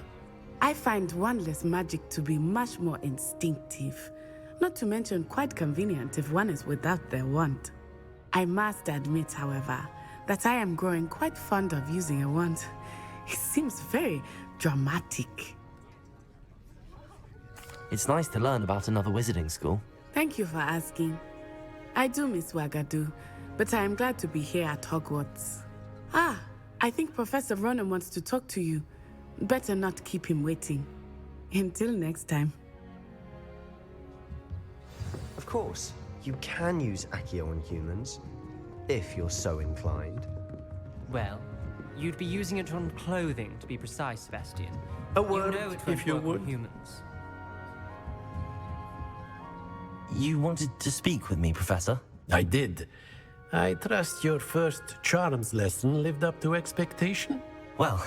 I find wandless magic to be much more instinctive. Not to mention quite convenient if one is without their wand. I must admit, however, that I am growing quite fond of using a wand. It seems very dramatic. It's nice to learn about another wizarding school. Thank you for asking. I do miss Wagadu, but I am glad to be here at Hogwarts. I think Professor Ronan wants to talk to you. Better not keep him waiting. Until next time. Of course, you can use Accio on humans, if you're so inclined. Well, you'd be using it on clothing, to be precise, Sebastian. A word, you know it if you won't work would. on humans. You wanted to speak with me, Professor? I did. I trust your first charms lesson lived up to expectation? Well,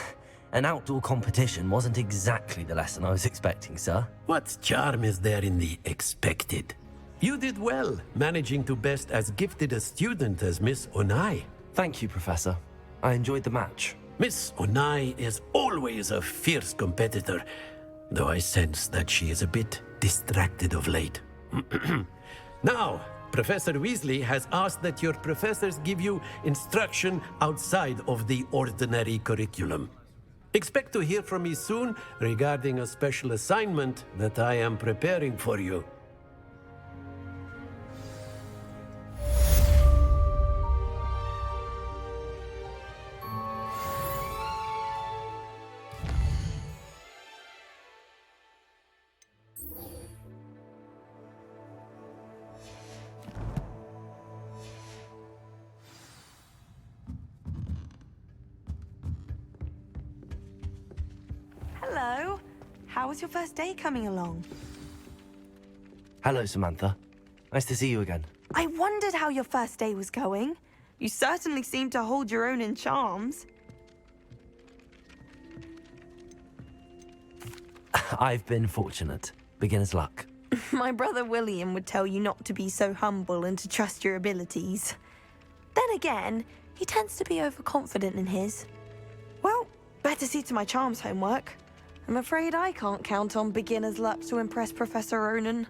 an outdoor competition wasn't exactly the lesson I was expecting, sir. What charm is there in the expected? You did well, managing to best as gifted a student as Miss Onai. Thank you, Professor. I enjoyed the match. Miss Onai is always a fierce competitor, though I sense that she is a bit distracted of late. Now, Professor Weasley has asked that your professors give you instruction outside of the ordinary curriculum. Expect to hear from me soon regarding a special assignment that I am preparing for you. Hello. How was your first day coming along? Hello, Samantha. Nice to see you again. I wondered how your first day was going. You certainly seem to hold your own in charms. I've been fortunate. Beginner's luck. My brother William would tell you not to be so humble and to trust your abilities. Then again, he tends to be overconfident in his. Well, better see to my charms homework. I'm afraid I can't count on beginner's luck to impress Professor Ronan.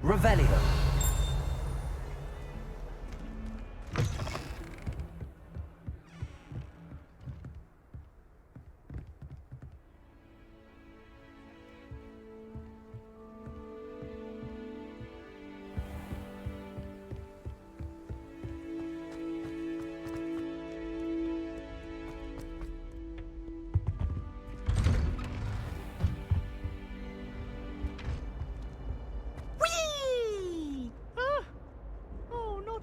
Revelio.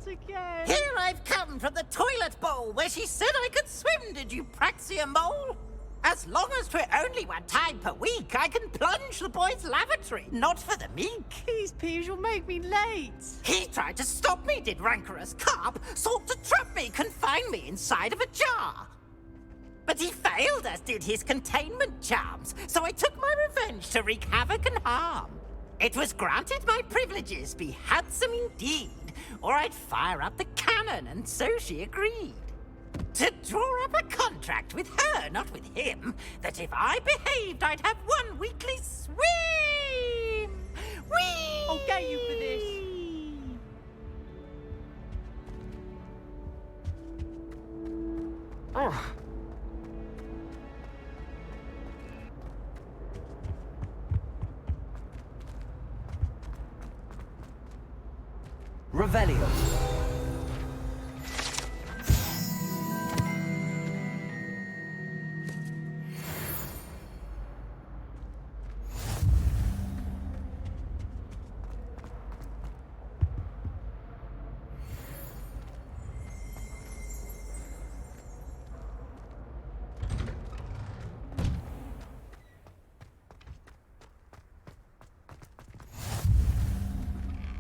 Again. Here I've come from the toilet bowl where she said I could swim, did you praxia mole? As long as 'twere only one time per week, I can plunge the boys' lavatory, not for the meek. These peas will make me late. He tried to stop me, did rancorous carp, sought to trap me, confine me inside of a jar. But he failed, as did his containment charms, so I took my revenge to wreak havoc and harm. It was granted my privileges be handsome indeed, or I'd fire up the cannon, and so she agreed. To draw up a contract with her, not with him, that if I behaved, I'd have one weekly swim! Whee! I'll get you for this. Oh. Revelio.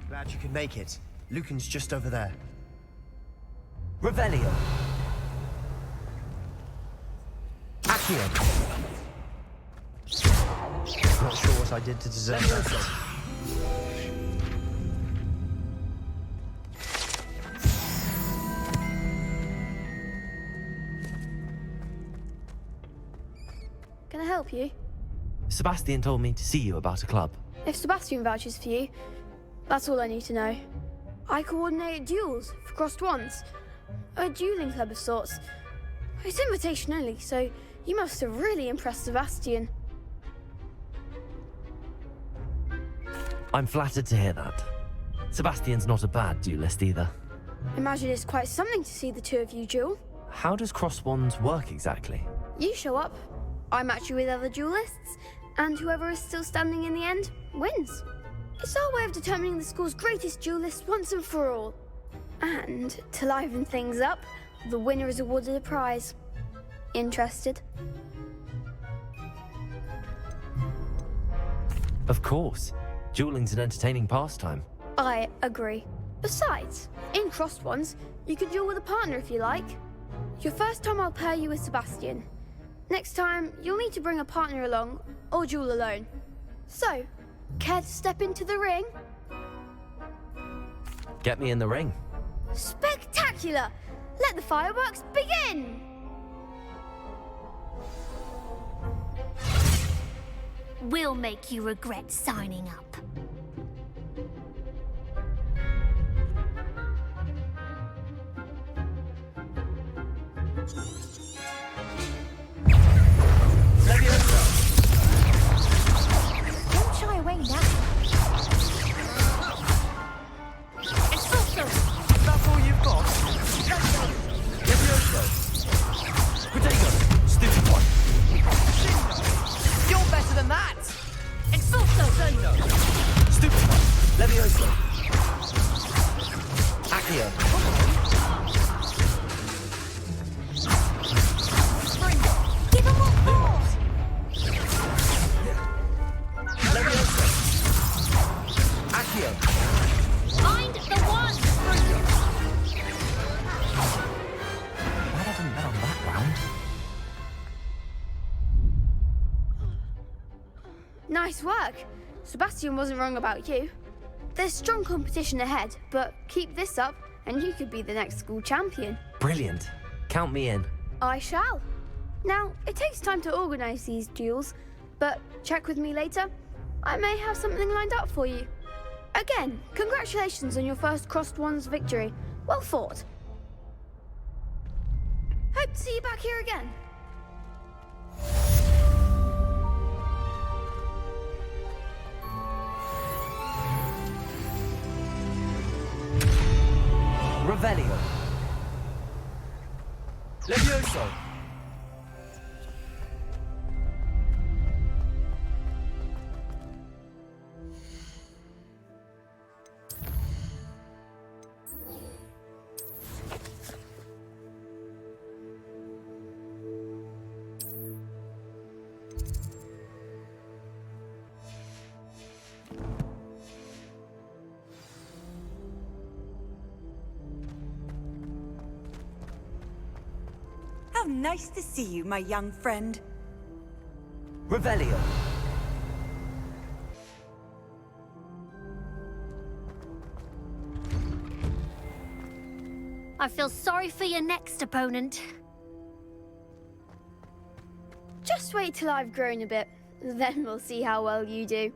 Glad you could make it. Lucan's just over there. Revelio. Accio. Not sure what I did to deserve that. Can I help you? Sebastian told me to see you about a club. If Sebastian vouches for you, that's all I need to know. I coordinate duels for crossed wands. A dueling club of sorts. It's invitation only, so you must have really impressed Sebastian. I'm flattered to hear that. Sebastian's not a bad duelist either. Imagine it's quite something to see the two of you duel. How does cross wands work exactly? You show up, I match you with other duelists, and whoever is still standing in the end wins. It's our way of determining the school's greatest duelist once and for all. And to liven things up, the winner is awarded a prize. Interested? Of course. Dueling's an entertaining pastime. I agree. Besides, in crossed ones, you could duel with a partner if you like. Your first time I'll pair you with Sebastian. Next time, you'll need to bring a partner along, or duel alone. So, care to step into the ring? Get me in the ring. Spectacular! Let the fireworks begin! We'll make you regret signing up. Don't shy away now. That's all you've got? Levioso. Potato. Stupid one. You're better than that. Expulso. Stupid one. Levioso. Accio. Give him what for! Levioso. Accio. Find the one! Glad I didn't bet on that round. Nice work. Sebastian wasn't wrong about you. There's strong competition ahead, but keep this up and you could be the next school champion. Brilliant. Count me in. I shall. Now, it takes time to organise these duels, but check with me later. I may have something lined up for you. Again, congratulations on your first crossed wands victory. Well fought. Hope to see you back here again. Revelio. Levioso. How nice to see you, my young friend. Revelio. I feel sorry for your next opponent. Just wait till I've grown a bit, then we'll see how well you do.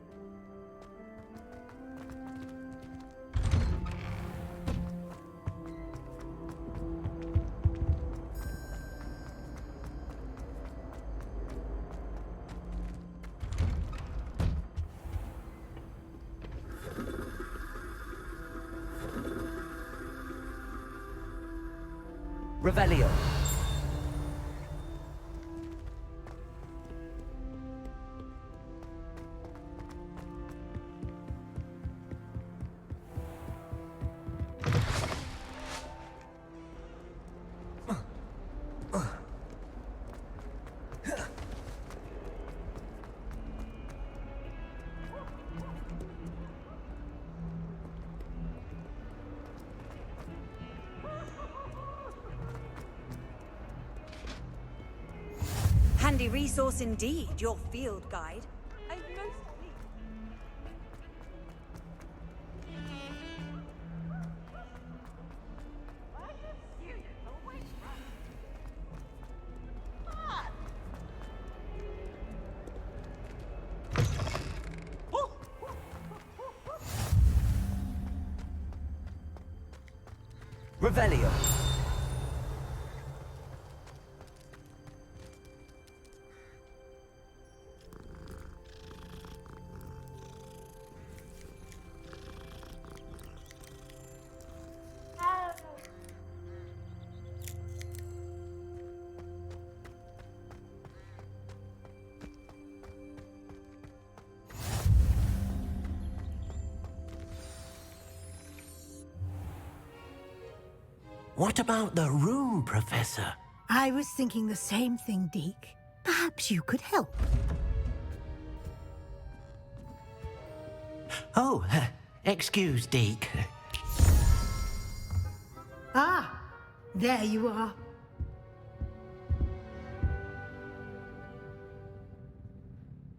Revelio. Handy resource indeed, your field guide. Revelio. What about the room, Professor? I was thinking the same thing, Deke. Perhaps you could help. Oh, excuse, Deke. Ah, there you are.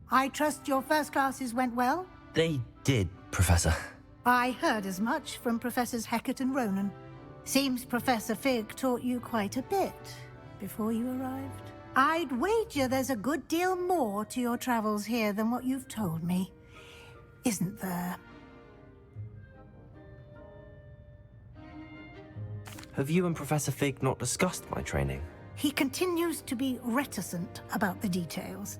I trust your first classes went well? They did, Professor. I heard as much from Professors Hecat and Ronan. Seems Professor Fig taught you quite a bit before you arrived. I'd wager there's a good deal more to your travels here than what you've told me, isn't there? Have you and Professor Fig not discussed my training? He continues to be reticent about the details,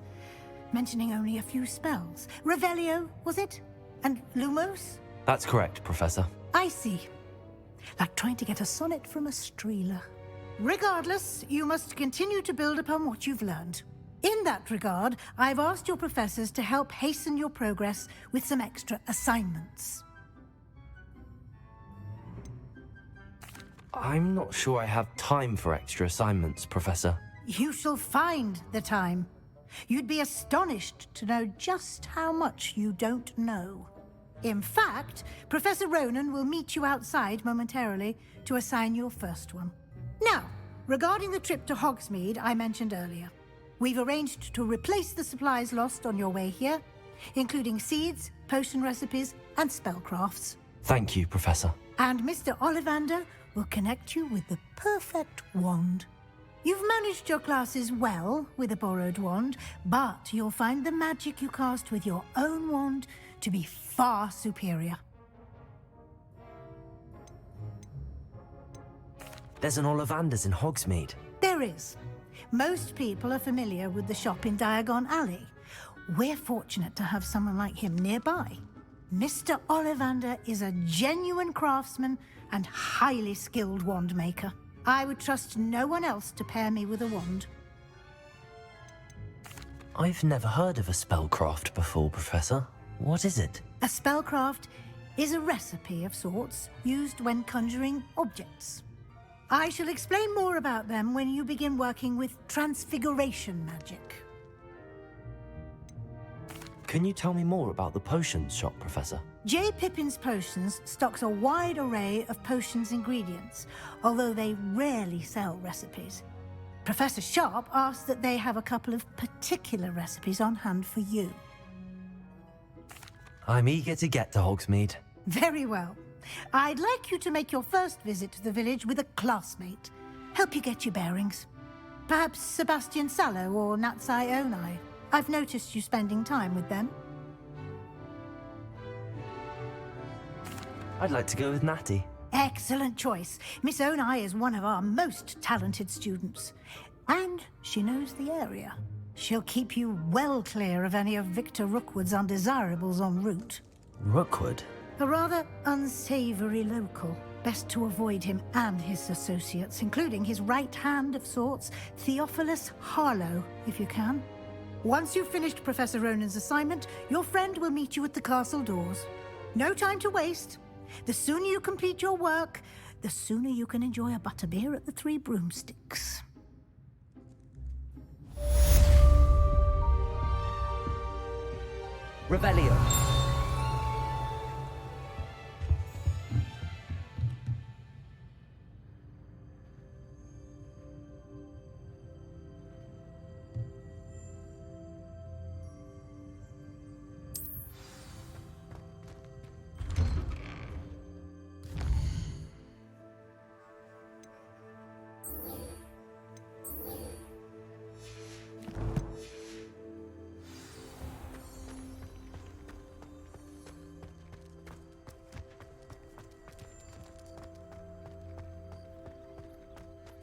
mentioning only a few spells. Revelio, was it? And Lumos? That's correct, Professor. I see. Like trying to get a sonnet from a streeler. Regardless, you must continue to build upon what you've learned. In that regard, I've asked your professors to help hasten your progress with some extra assignments. I'm not sure I have time for extra assignments, Professor. You shall find the time. You'd be astonished to know just how much you don't know. In fact, Professor Ronan will meet you outside momentarily to assign your first one. Now, regarding the trip to Hogsmeade I mentioned earlier, we've arranged to replace the supplies lost on your way here, including seeds, potion recipes, and spellcrafts. Thank you, Professor. And Mr. Ollivander will connect you with the perfect wand. You've managed your classes well with a borrowed wand, but you'll find the magic you cast with your own wand to be far superior. There's an Ollivander's in Hogsmeade. There is. Most people are familiar with the shop in Diagon Alley. We're fortunate to have someone like him nearby. Mr. Ollivander is a genuine craftsman and highly skilled wand maker. I would trust no one else to pair me with a wand. I've never heard of a spellcraft before, Professor. What is it? A spellcraft is a recipe of sorts used when conjuring objects. I shall explain more about them when you begin working with transfiguration magic. Can you tell me more about the potions shop, Professor? J. Pippin's Potions stocks a wide array of potions ingredients, although they rarely sell recipes. Professor Sharp asked that they have a couple of particular recipes on hand for you. I'm eager to get to Hogsmeade. Very well. I'd like you to make your first visit to the village with a classmate. Help you get your bearings. Perhaps Sebastian Sallow or Natsai Onai. I've noticed you spending time with them. I'd like to go with Natty. Excellent choice. Miss Onai is one of our most talented students. And she knows the area. She'll keep you well clear of any of Victor Rookwood's undesirables en route. Rookwood? A rather unsavory local. Best to avoid him and his associates, including his right hand of sorts, Theophilus Harlow, if you can. Once you've finished Professor Ronan's assignment, your friend will meet you at the castle doors. No time to waste. The sooner you complete your work, the sooner you can enjoy a butterbeer at the Three Broomsticks. Revelio.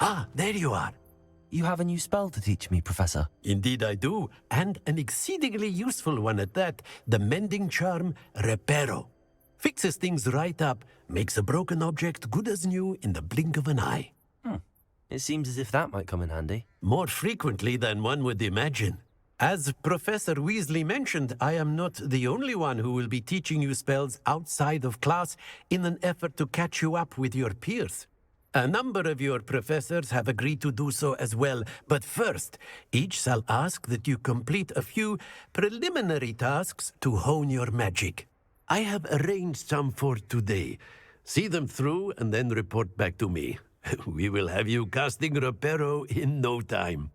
Ah, there you are. You have a new spell to teach me, Professor. Indeed I do, and an exceedingly useful one at that. The mending charm, Reparo. Fixes things right up, makes a broken object good as new in the blink of an eye. It seems as if that might come in handy. More frequently than one would imagine. As Professor Weasley mentioned, I am not the only one who will be teaching you spells outside of class in an effort to catch you up with your peers. A number of your professors have agreed to do so as well, but first, each shall ask that you complete a few preliminary tasks to hone your magic. I have arranged some for today. See them through and then report back to me. We will have you casting Reparo in no time.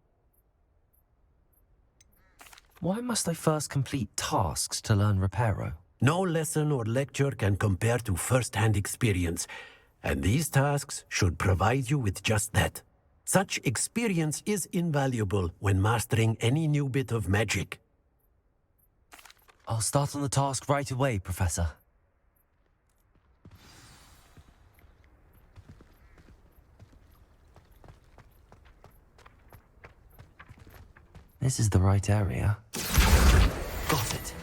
Why must I first complete tasks to learn Reparo? No lesson or lecture can compare to first-hand experience. And these tasks should provide you with just that. Such experience is invaluable when mastering any new bit of magic. I'll start on the task right away, Professor. This is the right area. Got it.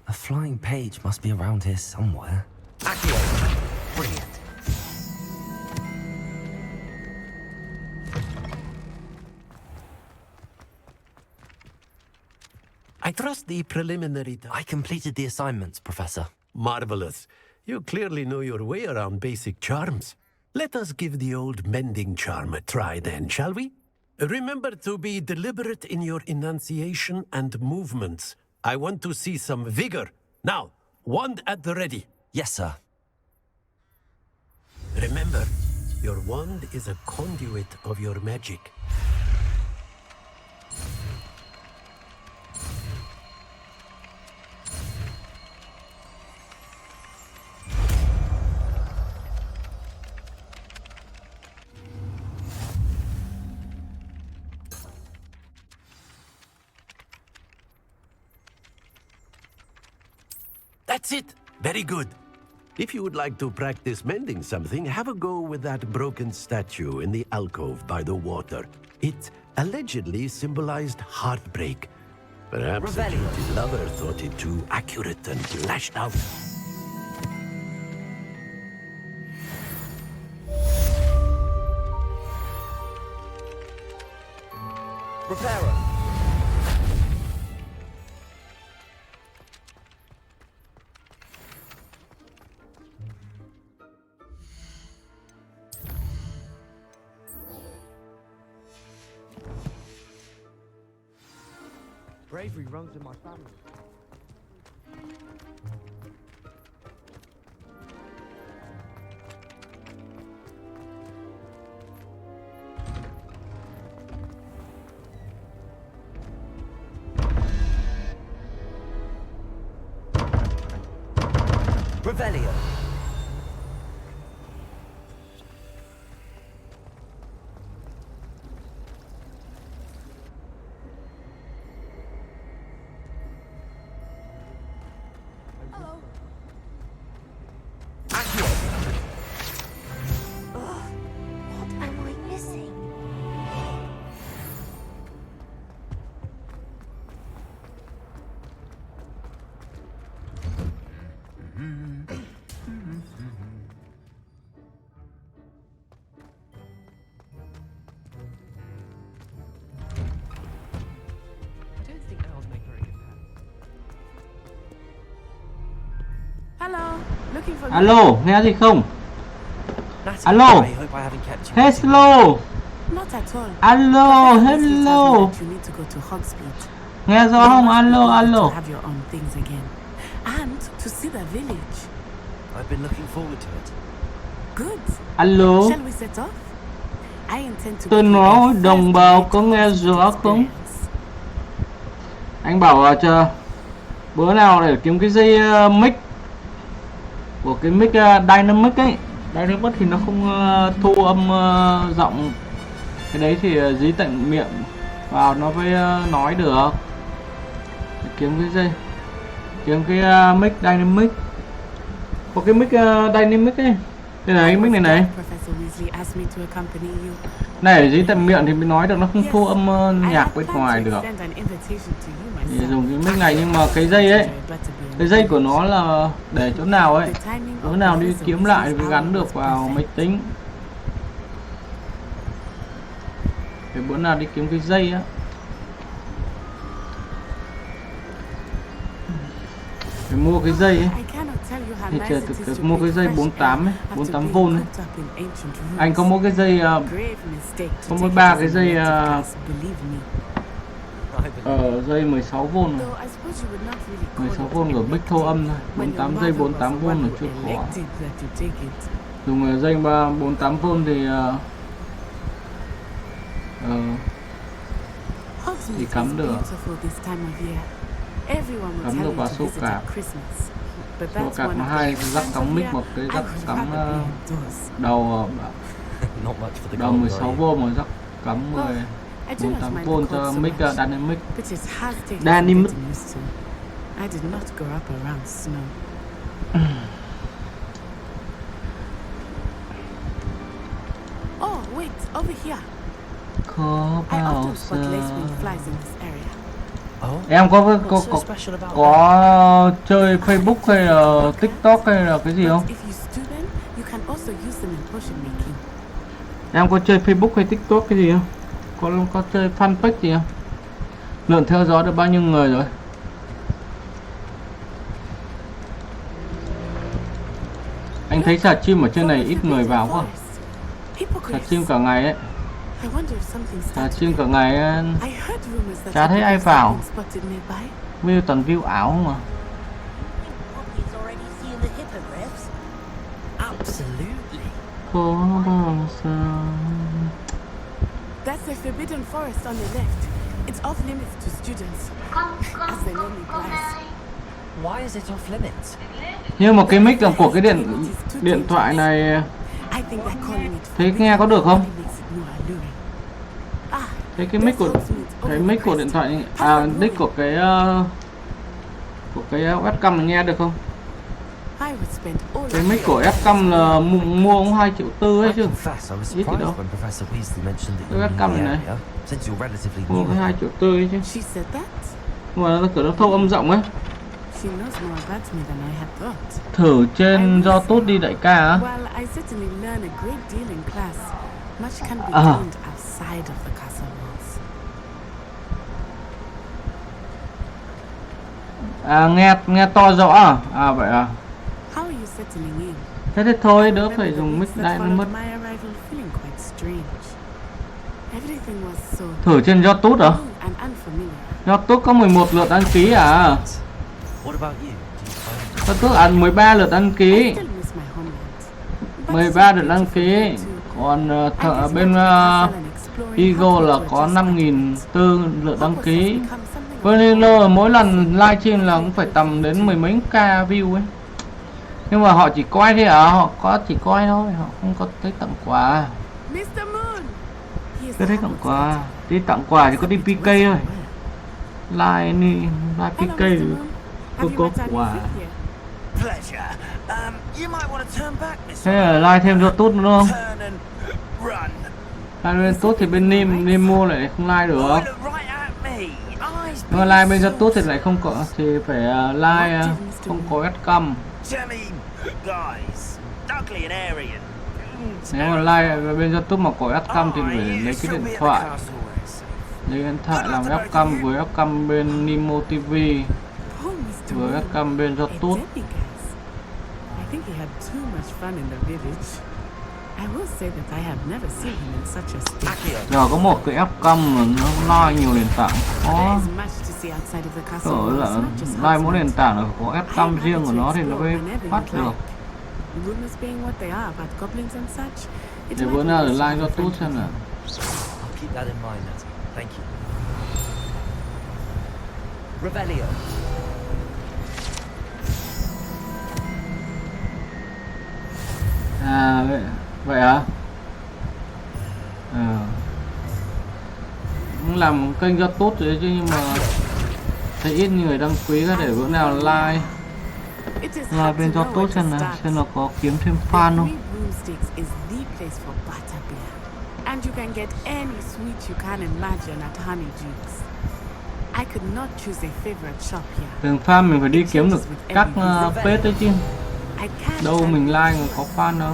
A flying page must be around here somewhere. Accio! Brilliant. I trust the preliminary... I completed the assignments, Professor. Marvelous. You clearly know your way around basic charms. Let us give the old mending charm a try then, shall we? Remember to be deliberate in your enunciation and movements. I want to see some vigor. Now, wand at the ready. Yes, sir. Remember, your wand is a conduit of your magic. That's it. Very good. If you would like to practice mending something, have a go with that broken statue in the alcove by the water. It allegedly symbolized heartbreak. Perhaps the guilty lover thought it too accurate and lashed out. Reparo. Bravery runs in my family. Revelio. Alo, nghe gì không? Alo. Hello. Alo, hello. Nghe rõ không? Alo, alo. Alo. Tôi nói đồng bào có nghe rõ không? Anh bảo chờ bữa nào để kiếm cái dây mic của cái mic Dynamic ấy. Dynamic thì nó không thu âm giọng. Cái đấy thì dí tận miệng vào nó mới nói được. Kiếm cái dây, kiếm cái mic Dynamic. Có cái mic Dynamic ấy. Đây này, cái mic này này. Này dí tận miệng thì mới nói được, nó không thu âm nhạc bên ngoài được. Thì dùng cái mic này, nhưng mà cái dây ấy, cái dây của nó là để chỗ nào ấy, chỗ nào đi kiếm lại mới gắn được vào máy tính. Để bữa nào đi kiếm cái dây á. Phải mua cái dây ấy. Thì chờ mua cái dây 48 ấy, 48V ấy. Anh có mỗi cái dây có mỗi 3 cái dây dây 16V rồi. 16V của mic thu âm thôi. 48 dây 48V là chưa khó. Dùng dây 48V thì cắm được. Cắm được vào số card. Số card nó hai rắc cắm mic, một cái rắc cắm đầu 16V, một rắc cắm 48V cho mic Dynamic. Dynamic. I did not grow up around snow. Oh, wait, over here. Có bao giờ Oh. em có chơi Facebook hay là TikTok hay là cái gì không? Em có chơi Facebook hay TikTok cái gì không? Có chơi fanpage gì không? Lượng theo dõi được bao nhiêu người rồi? Anh thấy xà chim ở trên này ít người vào quá. Xà chim cả ngày ấy. Xà chim cả ngày ấy. Chả thấy ai vào. View toàn view ảo không mà. Có bao giờ. That's the forbidden forest on the left. It's off limits to students. As the name implies. Why is it off limits? Nhưng mà cái mic là của cái điện thoại này, thấy nghe có được không? Thấy cái mic của điện thoại, mic của cái webcam này nghe được không? Cái mic của webcam là mua cũng 2,4 triệu ấy chứ. Ít gì đâu. Cái webcam này mua cái 2,4 triệu ấy chứ. Nhưng mà nó kiểu nó thu âm giọng ấy. Thử trên do tốt đi đại ca á. Nghe to rõ à? À vậy à. Thế thì thôi, đỡ phải dùng mic đại nó mất. Thử trên YouTube à? YouTube có 11 lượt đăng ký à? YouTube 13 lượt đăng ký. 13 lượt đăng ký. Còn bên Diagon là có 5.400 lượt đăng ký. Với nên mỗi lần livestream là cũng phải tầm đến mười mấy k view ấy. Nhưng mà họ chỉ coi thôi à, họ có chỉ coi thôi, họ không có tới tặng quà. Cứ thấy tặng quà, đi tặng quà thì có đi PK thôi. Like PK không có quà. Thế là like thêm cho tốt nữa không? Like bên tốt thì bên Nemo lại không like được. Nhưng mà like bên cho tốt thì lại không có, thì phải like không có webcam. Nếu mà like bên YouTube mà có webcam thì phải lấy cái điện thoại. Lấy điện thoại làm webcam với webcam bên Nemo TV. Với webcam bên YouTube. Giờ có một cái webcam mà nó like nhiều nền tảng. Có là like mỗi nền tảng là có webcam riêng của nó thì nó mới phát được. Để bữa nào để like cho tốt xem nào. À vậy hả? Cũng làm kênh cho tốt rồi chứ, nhưng mà thấy ít người đăng ký ra, để bữa nào like bên cho tốt xem nó có kiếm thêm fan không. And you can get any sweet you can imagine at Honeydews. I could not choose a favorite shop here. Đường fan mình phải đi kiếm được các page đấy chứ. Đâu mình like mà có fan đâu.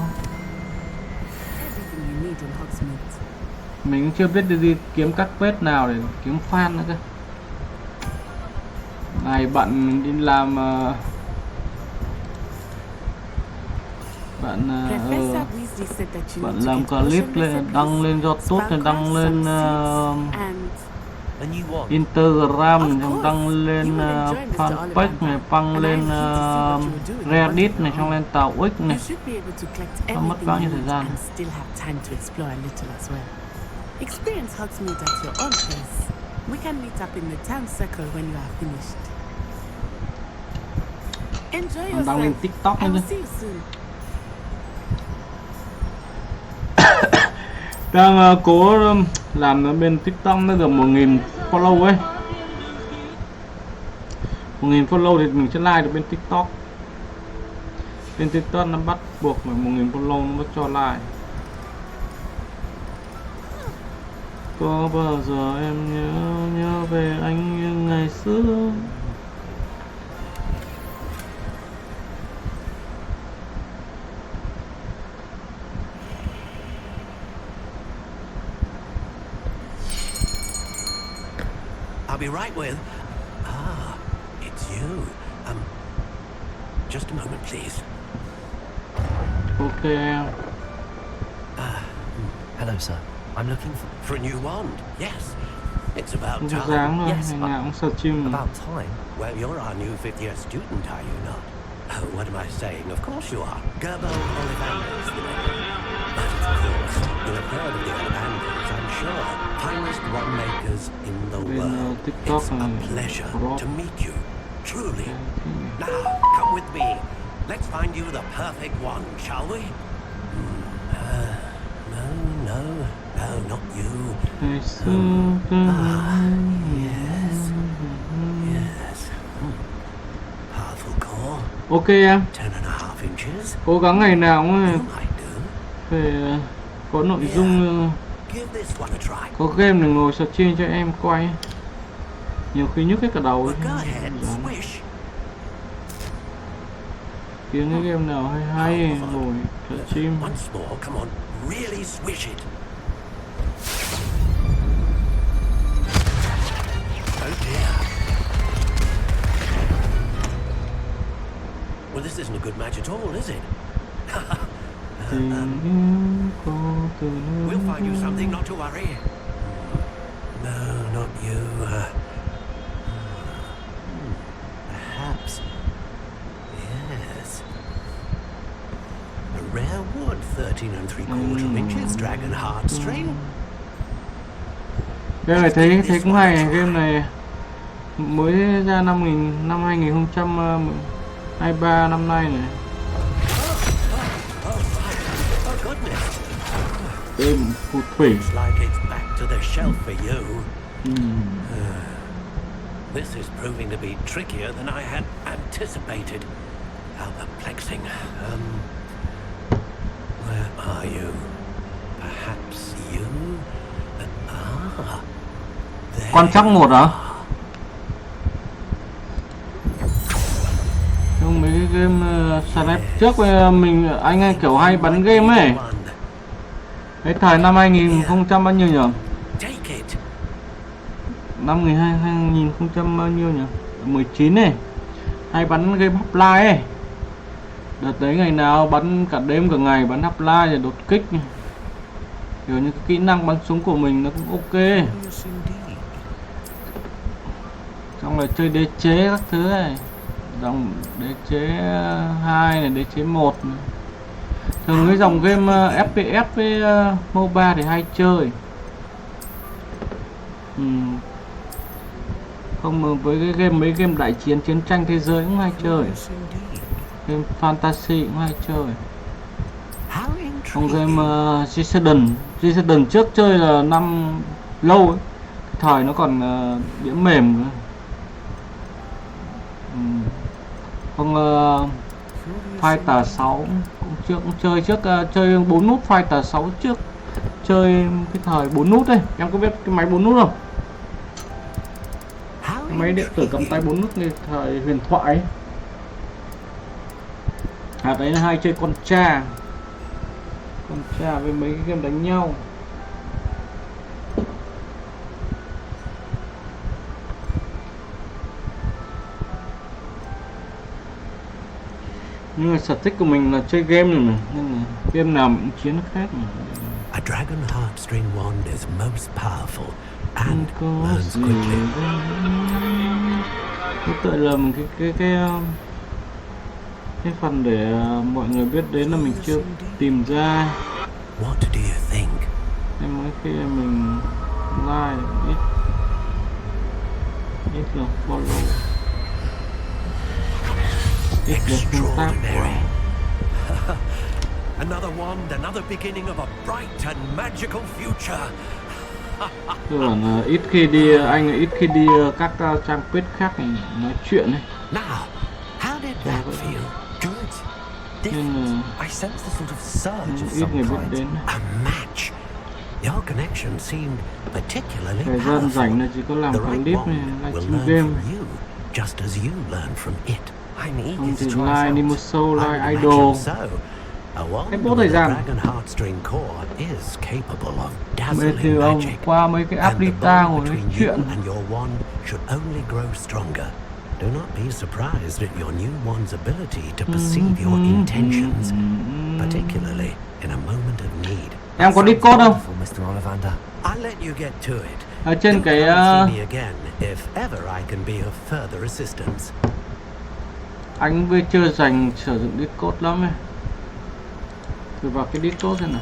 Mình cũng chưa biết đi kiếm các page nào để kiếm fan nữa cơ. Này bạn mình đi làm bạn làm clip lên, đăng lên cho tốt, đăng lên Instagram, đăng lên fanpage này, đăng lên Reddit này, xong lên tàu X này. Nó mất bao nhiêu thời gian. Đăng lên TikTok nữa chứ. Đang cố làm bên TikTok nó được 1000 follow ấy. 1000 follow thì mình sẽ like được bên TikTok. Bên TikTok nó bắt buộc phải 1000 follow nó mới cho like. Có bao giờ em nhớ về anh như ngày xưa. I'll be right with. Ah, it's you. Just a moment, please. Okay. Hello, sir. I'm looking for a new wand. Yes, it's about time. Yes, about time. Well, you're our new 5th year student, are you not? Oh, what am I saying? Of course you are. Gerbo Ollivanders, the name. But of course, you'll have heard of the Ollivanders, I'm sure. Finest wand makers in the world. It's a pleasure to meet you, truly. Now, come with me. Let's find you the perfect wand, shall we? No, not you. Yes. Powerful core. Ok em. 10.5 inches. Cố gắng ngày nào cũng phải có nội dung, có game để ngồi stream cho em quay. Nhiều khi nhức hết cả đầu ấy. Kiếm cái game nào hay ngồi stream. Really swish it. Oh dear. Well, this isn't a good match at all, is it? We'll find you something, not to worry. No, not you. Perhaps. Yes. A rare wood, 13 3/4 inches, dragon heartstring. Game này thấy cũng hay. Game này mới ra năm 2023 năm nay này. goodness. Đêm phù thủy. Looks like it's back to the shelf for you. This is proving to be trickier than I had anticipated. How perplexing. Where are you? Perhaps you? Quan trắc 1 hả? Trong mấy cái game Snap trước mình anh kiểu hay bắn game ấy. Cái thời năm 2000 bao nhiêu nhỉ? Năm 2000 bao nhiêu nhỉ? 19 này. Hay bắn game Half-Life ấy. Đợt đấy ngày nào bắn cả đêm cả ngày, bắn Half-Life rồi đột kích. Kiểu như cái kỹ năng bắn súng của mình nó cũng ok. Xong rồi chơi đế chế các thứ này. Dòng đế chế 2 này, đế chế 1 này. Thường cái dòng game FPS với MOBA thì hay chơi. Không với cái game mấy game đại chiến chiến tranh thế giới cũng hay chơi. Game fantasy cũng hay chơi. Trong game Diagon trước chơi là năm lâu ấy. Cái thời nó còn đĩa mềm nữa. Không Fighter 6 cũng chơi trước, chơi 4 nút Fighter 6 trước. Chơi cái thời 4 nút đây. Em có biết cái máy 4 nút không? Máy điện tử cầm tay 4 nút như thời huyền thoại ấy. Đấy là hay chơi con cha với mấy cái game đánh nhau. Nhưng mà sở thích của mình là chơi game rồi mà, nên là game nào cũng chiến khác mà. A dragon heartstring wand is most powerful and learns quickly. Cái tội lầm cái phần để mọi người biết đến là mình chưa tìm ra. What do you think? Em mới khi mình like ít là follow. Extraordinary. Another wand, another beginning of a bright and magical future. Tôi bảo là ít khi đi các trang web khác này nói chuyện này. Now, how did that feel? Good. Nên I sense the sort of surge of ít some người biết kind. đến. A match. Your connection seemed particularly Thời gian rảnh là chỉ có làm clip này, livestream game. Just as you learn from it. Không thì like đi một show like idol. Hết bố thời gian. Mệt thì ông qua mấy cái app Lita ngồi nói chuyện. Do not be surprised at your new one's ability to perceive your intentions, particularly in a moment of need. Em có Discord không? I'll let you get to it. Ở trên cái if ever I can be of further assistance. Anh bây chưa dành sử dụng Discord lắm ấy. Thử vào cái Discord xem nào.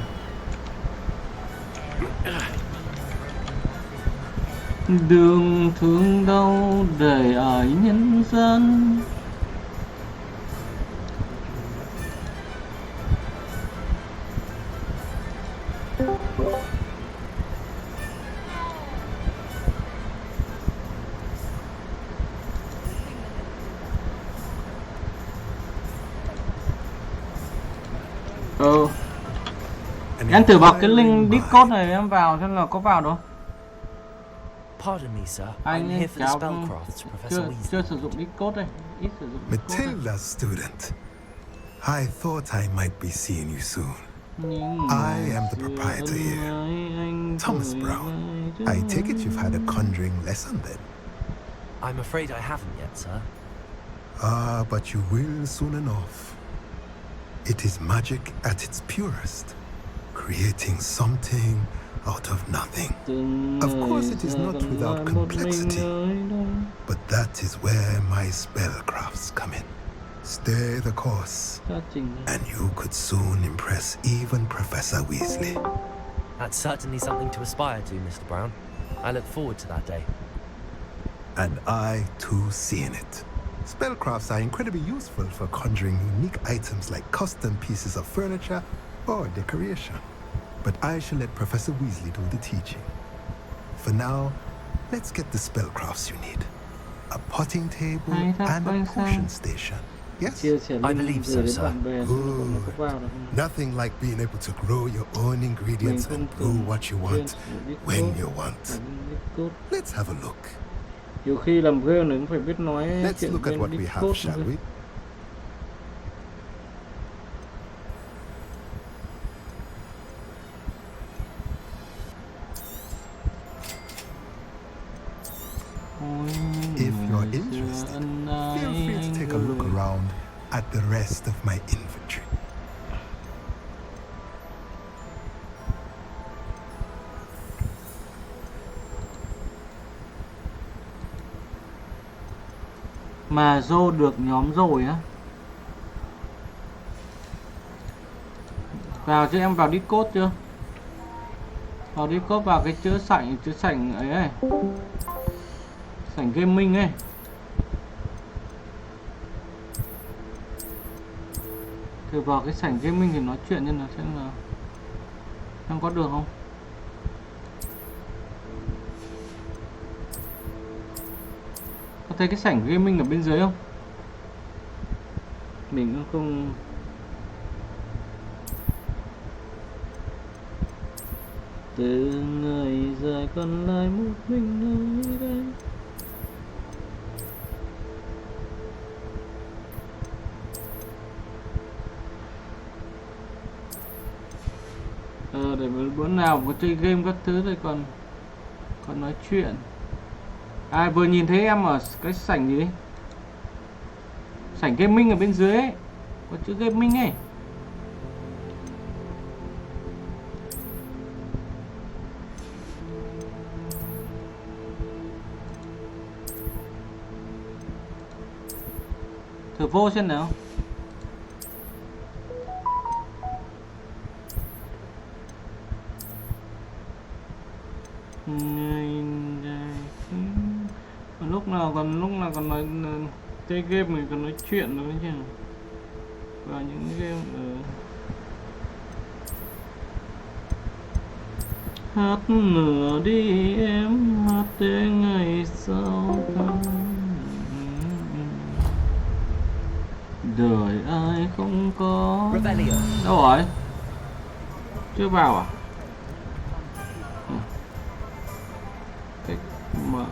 Đường thương đâu để ở nhân dân. Em thử vào cái link Discord này em vào xem là có vào đâu. Pardon me, sir. Anh I'm here for the cháu spellcrafts, Professor chưa Weasley. sử dụng Discord đây, ít sử dụng Discord. Matilda's student. I thought I might be seeing you soon. I am the proprietor here, Thomas Brown. I take it you've had a conjuring lesson then? I'm afraid I haven't yet, sir. But you will soon enough. It is magic at its purest, creating something out of nothing. Of course, it is not without complexity, but that is where my spellcrafts come in. Stay the course, and you could soon impress even Professor Weasley. That's certainly something to aspire to, Mr. Brown. I look forward to that day. And I, too, see in it. Spellcrafts are incredibly useful for conjuring unique items like custom pieces of furniture or decoration. But I shall let Professor Weasley do the teaching. For now, let's get the spellcrafts you need. A potting table and a potion station. Yes? I believe so, sir. Good. Nothing like being able to grow your own ingredients and brew what you want, when you want. Let's have a look. Nhiều khi làm game này cũng phải biết nói. Let's look at what we have, shall we? If you're interested, feel free to take a look around at the rest of my inventory. Mà Joe được nhóm rồi á. Vào chứ em vào Discord chưa? Vào Discord vào cái chữ sảnh ấy ấy. Sảnh gaming ấy. Thử vào cái sảnh gaming thì nói chuyện nên là xem là em có được không? Có thấy cái sảnh gaming ở bên dưới không? Mình cũng không. Từ ngày dài còn lại một mình nơi đây. Để bữa nào có chơi game các thứ rồi còn nói chuyện. À vừa nhìn thấy em ở cái sảnh gì đấy. Sảnh gaming ở bên dưới ấy. Có chữ gaming ấy. Thử vô xem nào. Lúc nào còn nói chơi game mình còn nói chuyện nữa chứ. Và những game hát nữa đi em, hát đến ngày sau đời ai không có. Đâu rồi? Chưa vào à? Cách mở.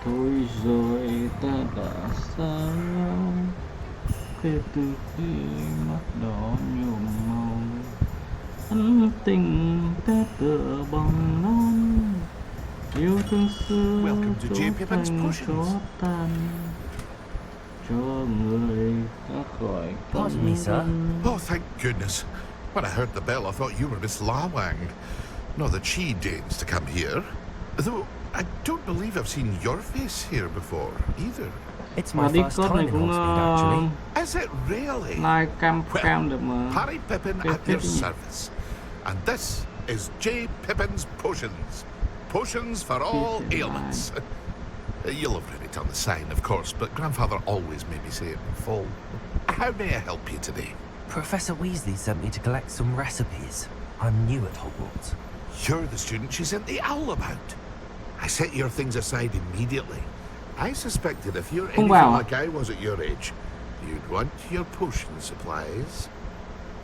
Thôi rồi ta đã xa nhau, kể từ khi mắt đỏ nhuộm màu, ân tình ta tựa bằng non, yêu thương xưa trở thành chó tan, cho người ta khỏi. Pardon me, sir. Oh, thank goodness. When I heard the bell, I thought you were Miss Lawang. Not that she deigns to come here. Though I don't believe I've seen your face here before, either. It's my first time in Hogsmeade, actually. Is it really? Well, Harry Pippin at your service. And this is J. Pippin's Potions. Potions for all ailments. You'll have read it on the sign, of course, but Grandfather always made me say it in full. How may I help you today? Professor Weasley sent me to collect some recipes. I'm new at Hogwarts. You're the student she sent the owl about. I set your things aside immediately. I suspected if you're anything like I was at your age, you'd want your potion supplies.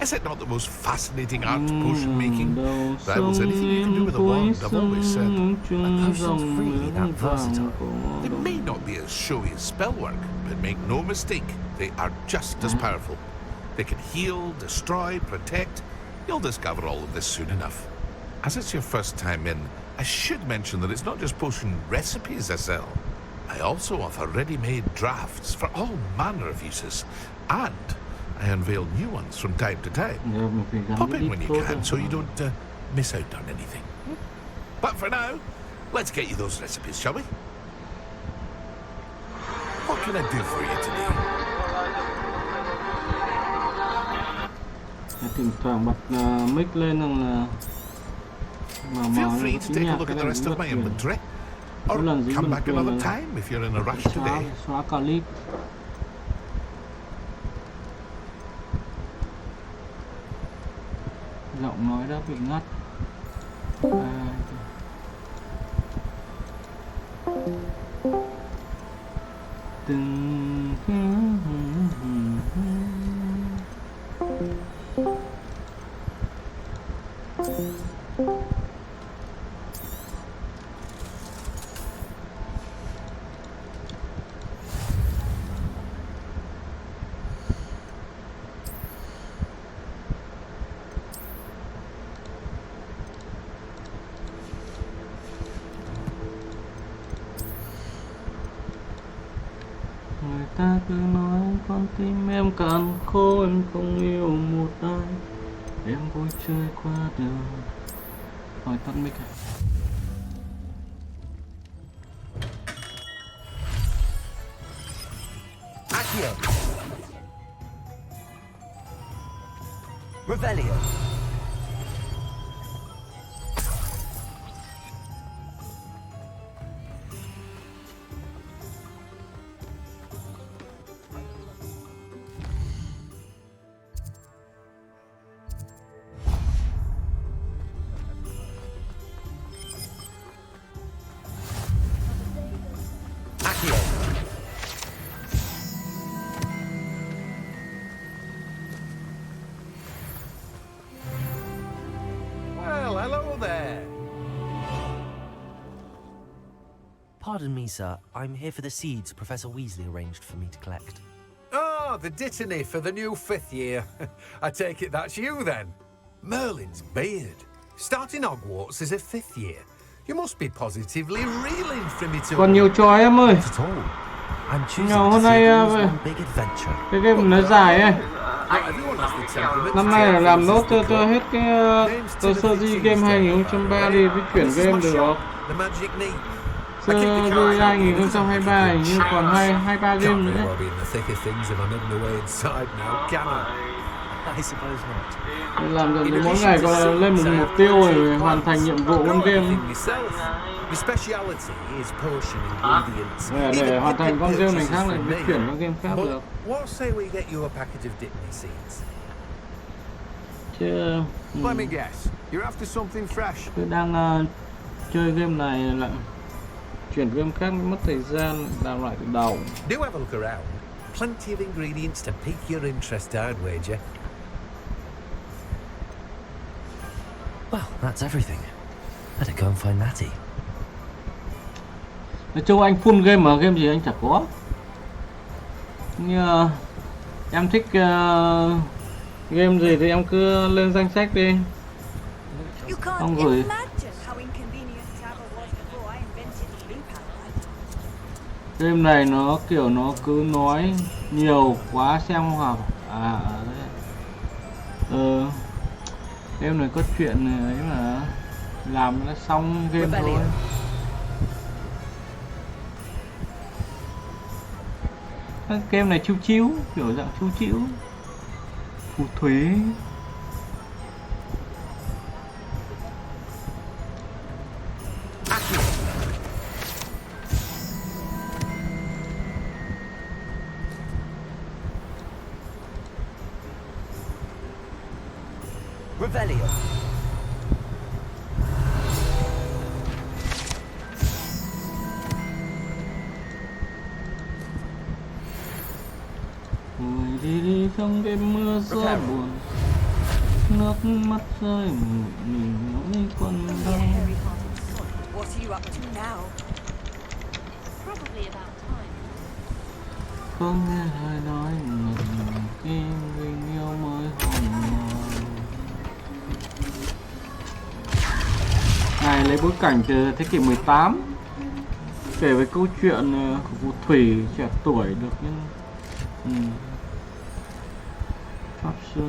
Is it not the most fascinating art, potion making? Rivals anything you can do with a wand, I've always said. Potions really that versatile. They may not be as showy as spellwork, but make no mistake, they are just as powerful. They can heal, destroy, protect. You'll discover all of this soon enough. As it's your first time in, I should mention that it's not just potion recipes I sell. I also offer ready-made drafts for all manner of uses, and I unveil new ones from time to time. Pop in when you can so you don't miss out on anything. But for now, let's get you those recipes, shall we? What can I do for you today? Thỉnh thoảng bật mic lên rằng là Feel free to take a look at the rest of my inventory. Or Mỗi lần dính come bản back quyền another là time if you're in a rush today. xóa clip. Giọng nói đã bị ngắt. Người ta cứ nói con tim em cạn khô, em không yêu một ai, em vui chơi qua đường. Hỏi tắt mic à? Accio. Revelio. Well, hello there. Pardon me, sir. I'm here for the seeds Professor Weasley arranged for me to collect. Oh, the dittany for the new 5th year. I take it that's you then. Merlin's beard. Starting Hogwarts as a 5th year. You must be positively reeling from it all. Còn nhiều trò em ơi. Nào hôm nay cái game nó dài ấy. Năm nay là làm nốt cho hết cái tờ sơ di game 2003 đi với chuyển game được. Sơ di 2023 hình như còn 23 game nữa. Làm dần mỗi ngày còn lên một mục tiêu rồi hoàn thành nhiệm vụ con game. Để hoàn thành con game này khác lại mới chuyển con game khác được. Chứ tôi đang chơi game này lại chuyển game khác mất thời gian, làm lại từ đầu. Do have a look around. Plenty of ingredients to pique your interest, I'd wager. Well, that's everything. Better go and find Natty. Nói chung anh full game mà game gì anh chả có. Nhưng em thích game gì thì em cứ lên danh sách đi. Xong rồi game này nó kiểu nó cứ nói nhiều quá xem không học. Game này có chuyện ấy mà làm nó xong game thôi. Game này chill chill, kiểu dạng chill chill. Phù thủy. Revelio. Người đi trong đêm mưa gió buồn, nước mắt rơi mình nỗi quần đau. What are you up to now? Probably about time. Có nghe ai nói ngần khi tình yêu mới hồn mòn. Này lấy bối cảnh từ thế kỷ 18, kể về câu chuyện của phù thủy trẻ tuổi được những pháp sư.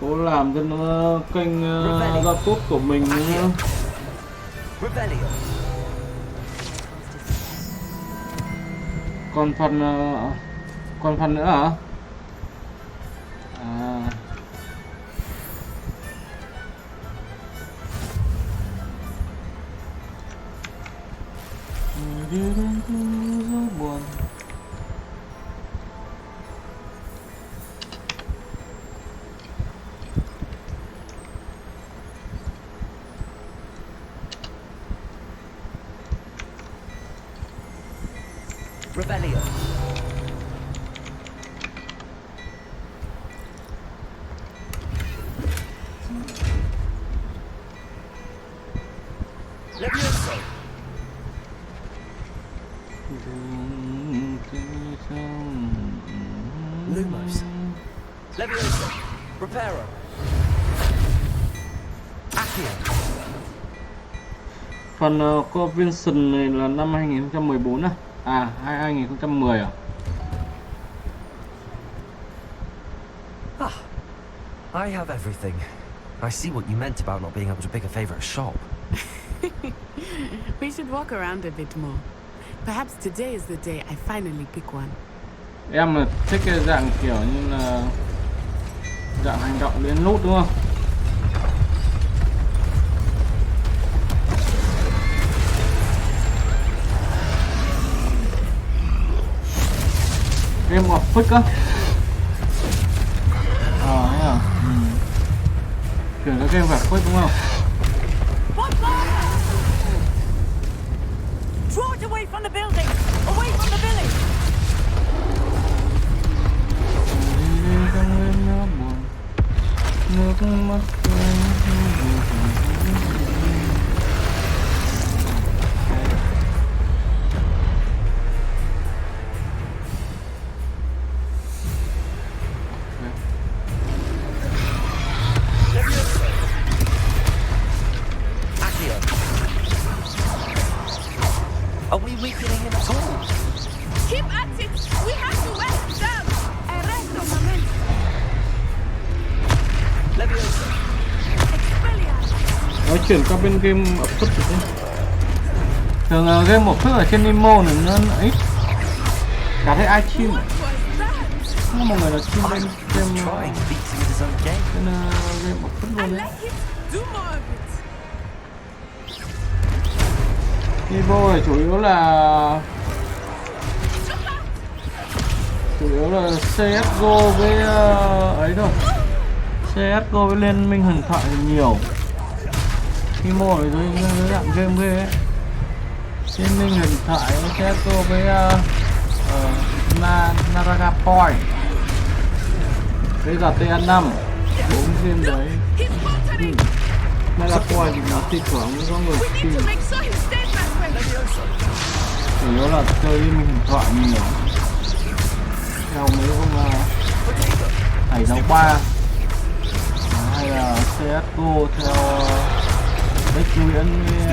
Cố làm cho nó kênh ra tốt của mình nữa. Còn phần nữa hả? Buồn. Rebellion. Levioso. Lumos. Levioso. Reparo. Accio. Phần Convention này là năm 2014 à? 2010 à? I have everything. I see what you meant about not being able to pick a favorite shop. We should walk around a bit more. Perhaps today is the day I finally pick one. Em là thích cái dạng kiểu như là dạng hành động đến nút đúng không? Game of Quick á? Thế à? Kiểu là game of Quick đúng không? Draw it away from the building! Away from the village! Nước mắt Are we weakening him at all? Keep at it! We have to wear him down! Arrest the moment! Levioso. Nói chuyển qua bên game of Foot rồi đấy. Thường game of Foot ở trên Nemo này nó ít. Cả thấy ai chim. Không có mọi người là chim bên game of Foot luôn đấy. Nemo này chủ yếu là CSGO với ấy thôi. CSGO với Liên minh huyền thoại thì nhiều. Nemo ở dưới dạng game ghê ấy. Liên minh huyền thoại CSGO với Naragapoint với cả TA5 4 game đấy. Naragapoint thì nó thi thoảng mới có người stream. Chủ yếu là chơi Liên minh huyền thoại nhiều. Theo mấy ông Hải Giáo 3 hay là CSGO theo Bích Nguyễn với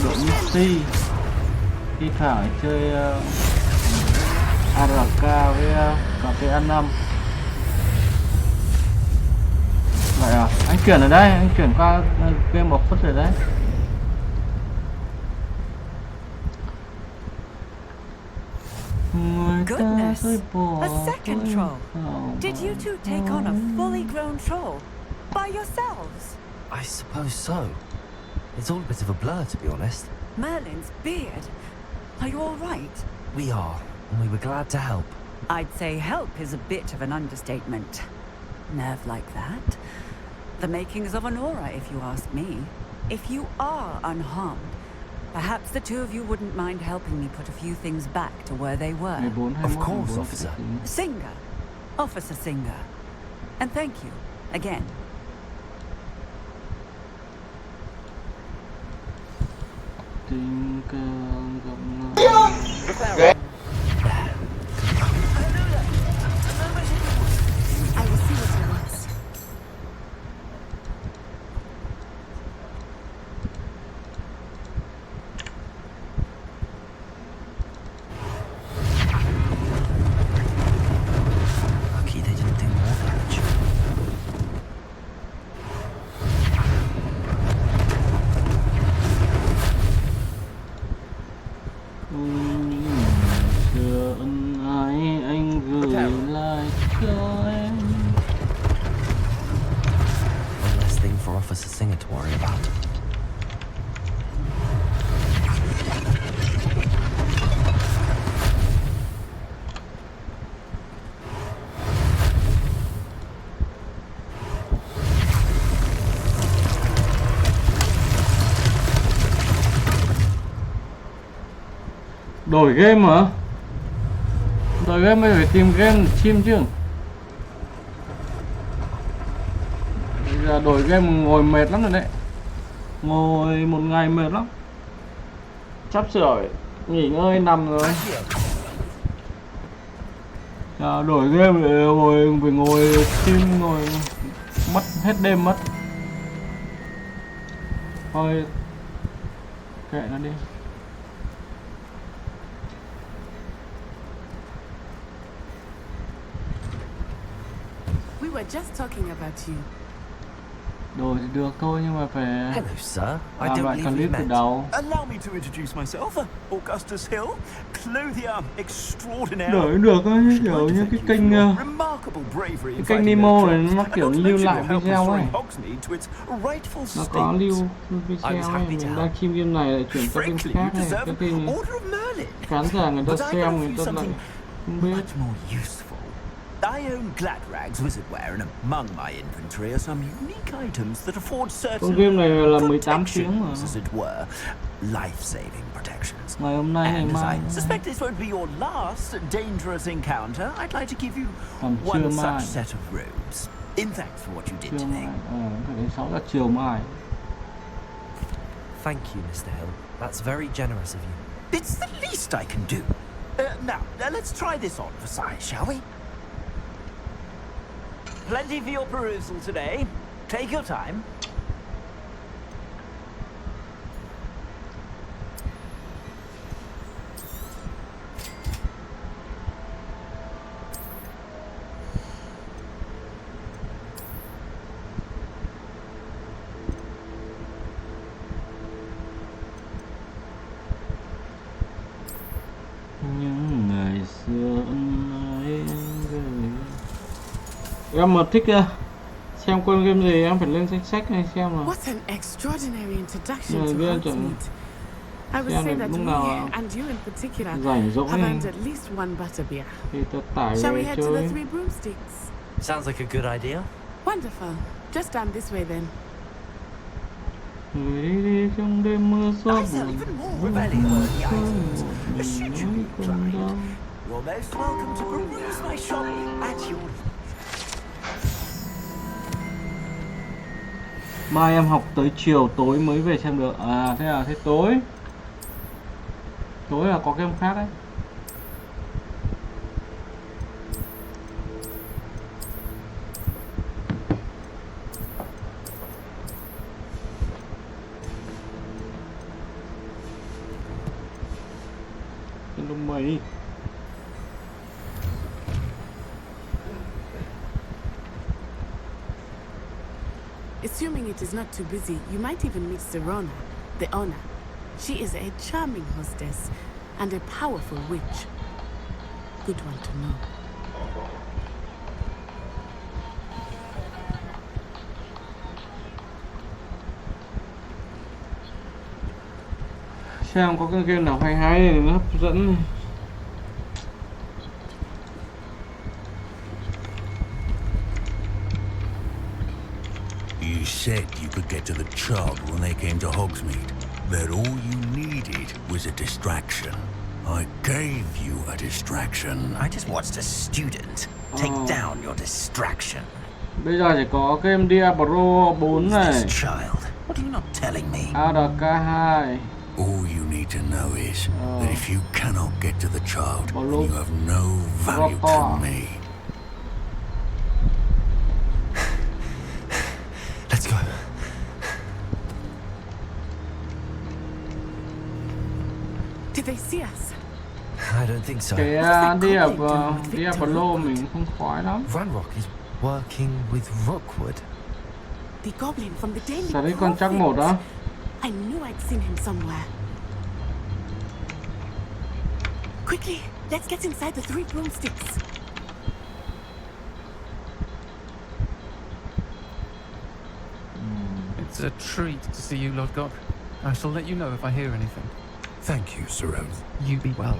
đội Mixi. Thi thoảng chơi ARK với KPA5. Vậy à, anh chuyển ở đây, anh chuyển qua game of Foot rồi đấy. Goodness, a second troll. Did you two take on a fully grown troll by yourselves? I suppose so. It's all a bit of a blur, to be honest. Merlin's beard. Are you all right? We are, and we were glad to help. I'd say help is a bit of an understatement. Nerve like that. The makings of an aura, if you ask me. If you are unharmed, perhaps the two of you wouldn't mind helping me put a few things back to where they were. Of course, officer. Singer. Officer Singer. And thank you, again. I will see what he wants. Lucky they didn't do more damage. Đổi game hả? Đổi game mới phải tìm game chim chứ. Bây giờ đổi game ngồi mệt lắm rồi đấy. Ngồi một ngày mệt lắm. Sắp sửa nghỉ ngơi nằm rồi. Đổi game để phải ngồi chim, ngồi mất hết đêm mất. Thôi kệ nó đi. We were just talking about you. Đổi thì được thôi nhưng mà phải Hello, sir. I làm don't lại believe clip we từ met. đầu. Allow me to introduce myself, Augustus Hill, clothier extraordinaire. Đổi được ấy, kiểu như cái kênh Nemo này nó kiểu lưu lại video ấy. Nó có lưu video ấy, mình đang stream game này lại chuyển sang kênh khác này, cái kênh khán giả người ta xem người ta lại không biết. I own Gladrag's wizardware, and among my inventory are some unique items that afford certain game này là 18 tiếng mà. as it were, life-saving protections. Ngày hôm nay ngày And as mai. I suspect this won't be your last dangerous encounter, I'd like to give you Trưa one mai. such set of robes in thanks for what you did Trưa today. mai, phải đến 6 giờ chiều mai. Thank you, Mr. Hill. That's very generous of you. It's the least I can do. Now, let's try this on for size, shall we? Plenty for your perusal today. Take your time. Những ngày xưa ấy em mà thích xem con game gì em phải lên danh sách này xem nào. What an extraordinary introduction to Game Hogsmeade. I would say that we, and you in particular, have earned at least one butterbeer. Shall we head to the Three Broomsticks? Sounds like a good idea. Wonderful. Just down this way then. Đi trong đêm mưa xóa buồn. You're most welcome to peruse my shop at your... Mai em học tới chiều tối mới về xem được. À thế à, thế tối là có game khác đấy. Hello mày. Assuming it is not too busy, you might even meet Serona, the owner. She is a charming hostess and a powerful witch. Good one to know. Xem có cái game nào hay hay này nó hấp dẫn này. You said you could get to the child when they came to Hogsmeade. That all you needed was a distraction. I gave you a distraction. I just watched a student take down your distraction. Bây giờ chỉ có game Diablo 4 này. Child, what are you not telling me? ADK2. All you need to know is that if you cannot get to the child, you have no value to me. Let's go. Did they see us? I don't think so. Cái Diablo mình không khoái lắm. Ranrock is working with Rookwood. The goblin from the Daily Tại đấy con chắc một đó. I knew I'd seen him somewhere. Quickly, let's get inside the Three Broomsticks. It's a treat to see you, Lord Gok. I shall let you know if I hear anything. Thank you, Serona. You be well.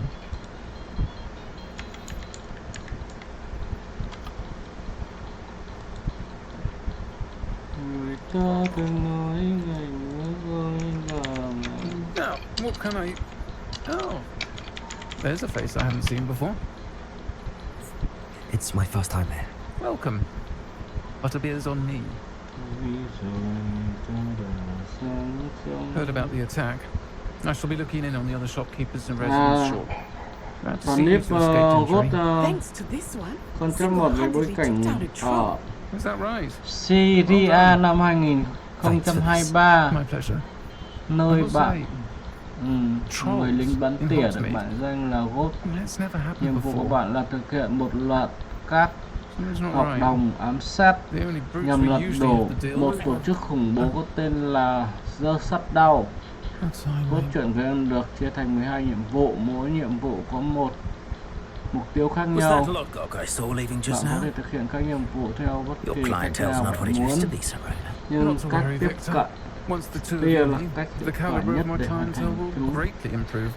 Người ta từng nói ngày nữa rồi là Now, what can I... Oh. There's a face I haven't seen before. It's my first time here. Welcome. Butterbeer's on me. Heard about the attack. I shall be looking in on the other shopkeepers and residents shortly. Còn clip gót con chấm một về bối cảnh ở Syria năm 2023, nơi bạn người lính bắn tỉa được bản danh là gót. Nhiệm vụ của bạn là thực hiện một loạt các hợp đồng ám sát nhằm lật đổ một tổ chức khủng bố có tên là Giơ Sắt Đau. Cốt truyện của em được chia thành 12 nhiệm vụ, mỗi nhiệm vụ có một mục tiêu khác nhau. Bạn có thể thực hiện các nhiệm vụ theo bất kỳ cách nào bạn muốn, nhưng cách tiếp cận đây là cách hiệu quả nhất để hoàn thành chúng.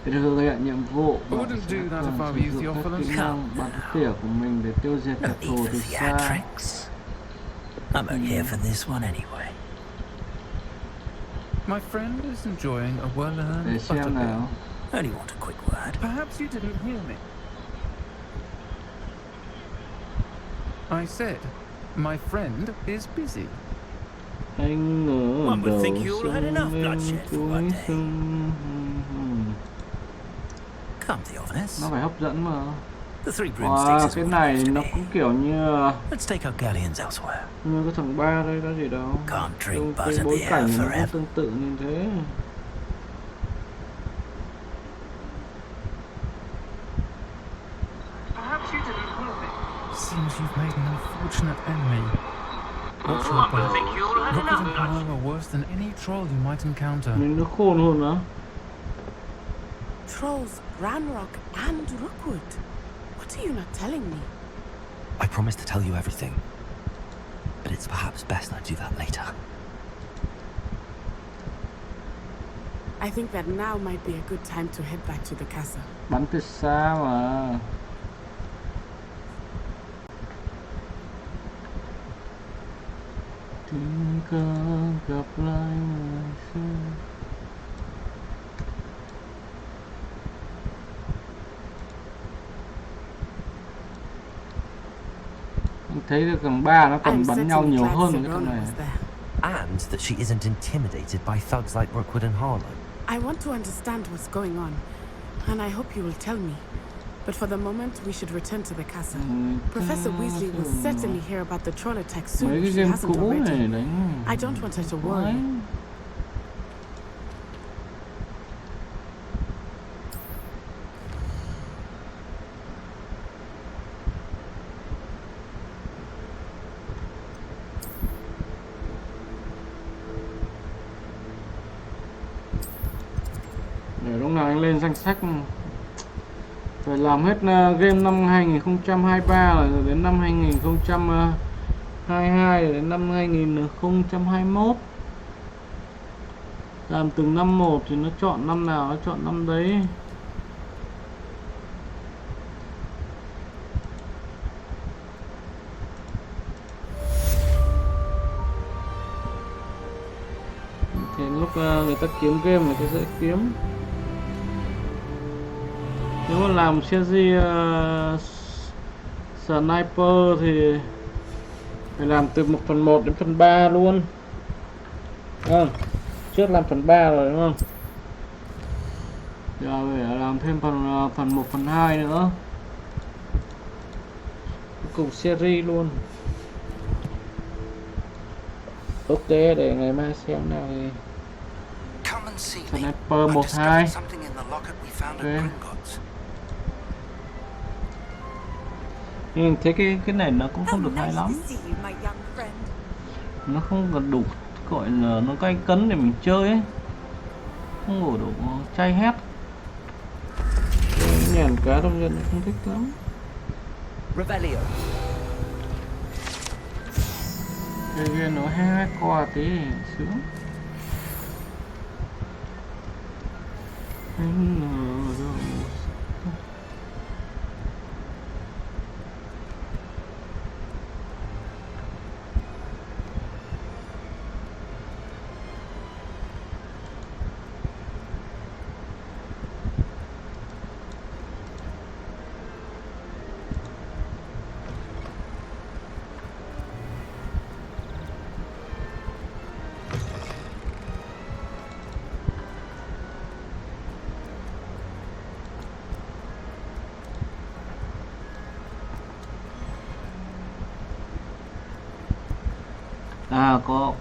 Để thực hiện nhiệm vụ, bạn sẽ cần sử dụng các kỹ năng bắn tỉa của mình để tiêu diệt kẻ thù từ xa. My friend is enjoying a well-earned butterbeer. Only want a quick word. Perhaps you didn't hear me. I said, my friend is busy. Anh ở One would đầu think you all had enough bloodshed for one day. Come, Theophilus. Nó phải hấp dẫn mà. The three broomsticks. Cái này nó cũng kiểu như Let's take our galleons elsewhere. như cái thằng ba đây có gì đâu. Can't drink Cái bối butterbeer cảnh nó cũng forever. tương tự như thế. Perhaps you didn't hear me. Seems you've made an unfortunate enemy. Watch your back. Rookwood and Harlow are worse than any troll you might encounter. Mình nó khôn hơn đó. Trolls, Ranrock, and Rookwood. What are you not telling me? I promised to tell you everything. But it's perhaps best I do that later. I think that now might be a good time to head back to the castle. Bắn từ xa mà. Tình cờ gặp lại ngày xưa. Thấy được thằng ba nó còn bắn nhau nhiều hơn cái thằng này. And that she isn't intimidated by thugs like Rookwood and Harlow. I want to understand what's going on, and I hope you will tell me. But for the moment, we should return to the castle. Professor Weasley will certainly hear about the troll attack soon if she hasn't already. I don't want her to worry. Để lúc nào anh lên danh sách phải làm hết game năm 2023 rồi đến năm 2022 rồi đến năm 2021. Làm từng năm một thì nó chọn năm nào nó chọn năm đấy. Thì lúc người ta kiếm game người ta sẽ kiếm. Nếu mà làm series sniper thì phải làm từ 1/1 đến phần 3 luôn. Trước làm phần 3 rồi đúng không? Giờ phải làm thêm phần 1, phần 2 nữa. Cùng series luôn. Ok, để ngày mai xem nào thì sniper 1, 2. Ok. Nhưng thấy cái này nó cũng không được hay lắm. Nó không còn đủ gọi là nó cay cấn để mình chơi ấy. Không đủ chay hét. Nhàn cá trong dân không thích lắm. Cái nó hét qua tí sướng. có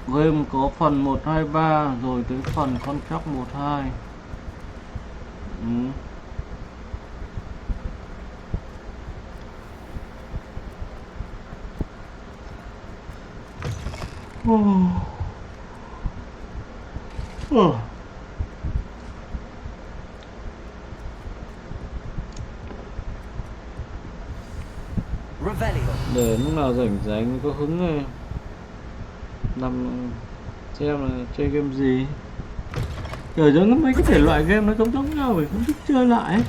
game có phần 1, 2, 3 rồi tới phần con chóc 1, 2. Để lúc nào rảnh rảnh có hứng này nằm xem là chơi game gì. Kiểu giống mấy cái thể loại game nó giống nhau mình không thích chơi lại ấy.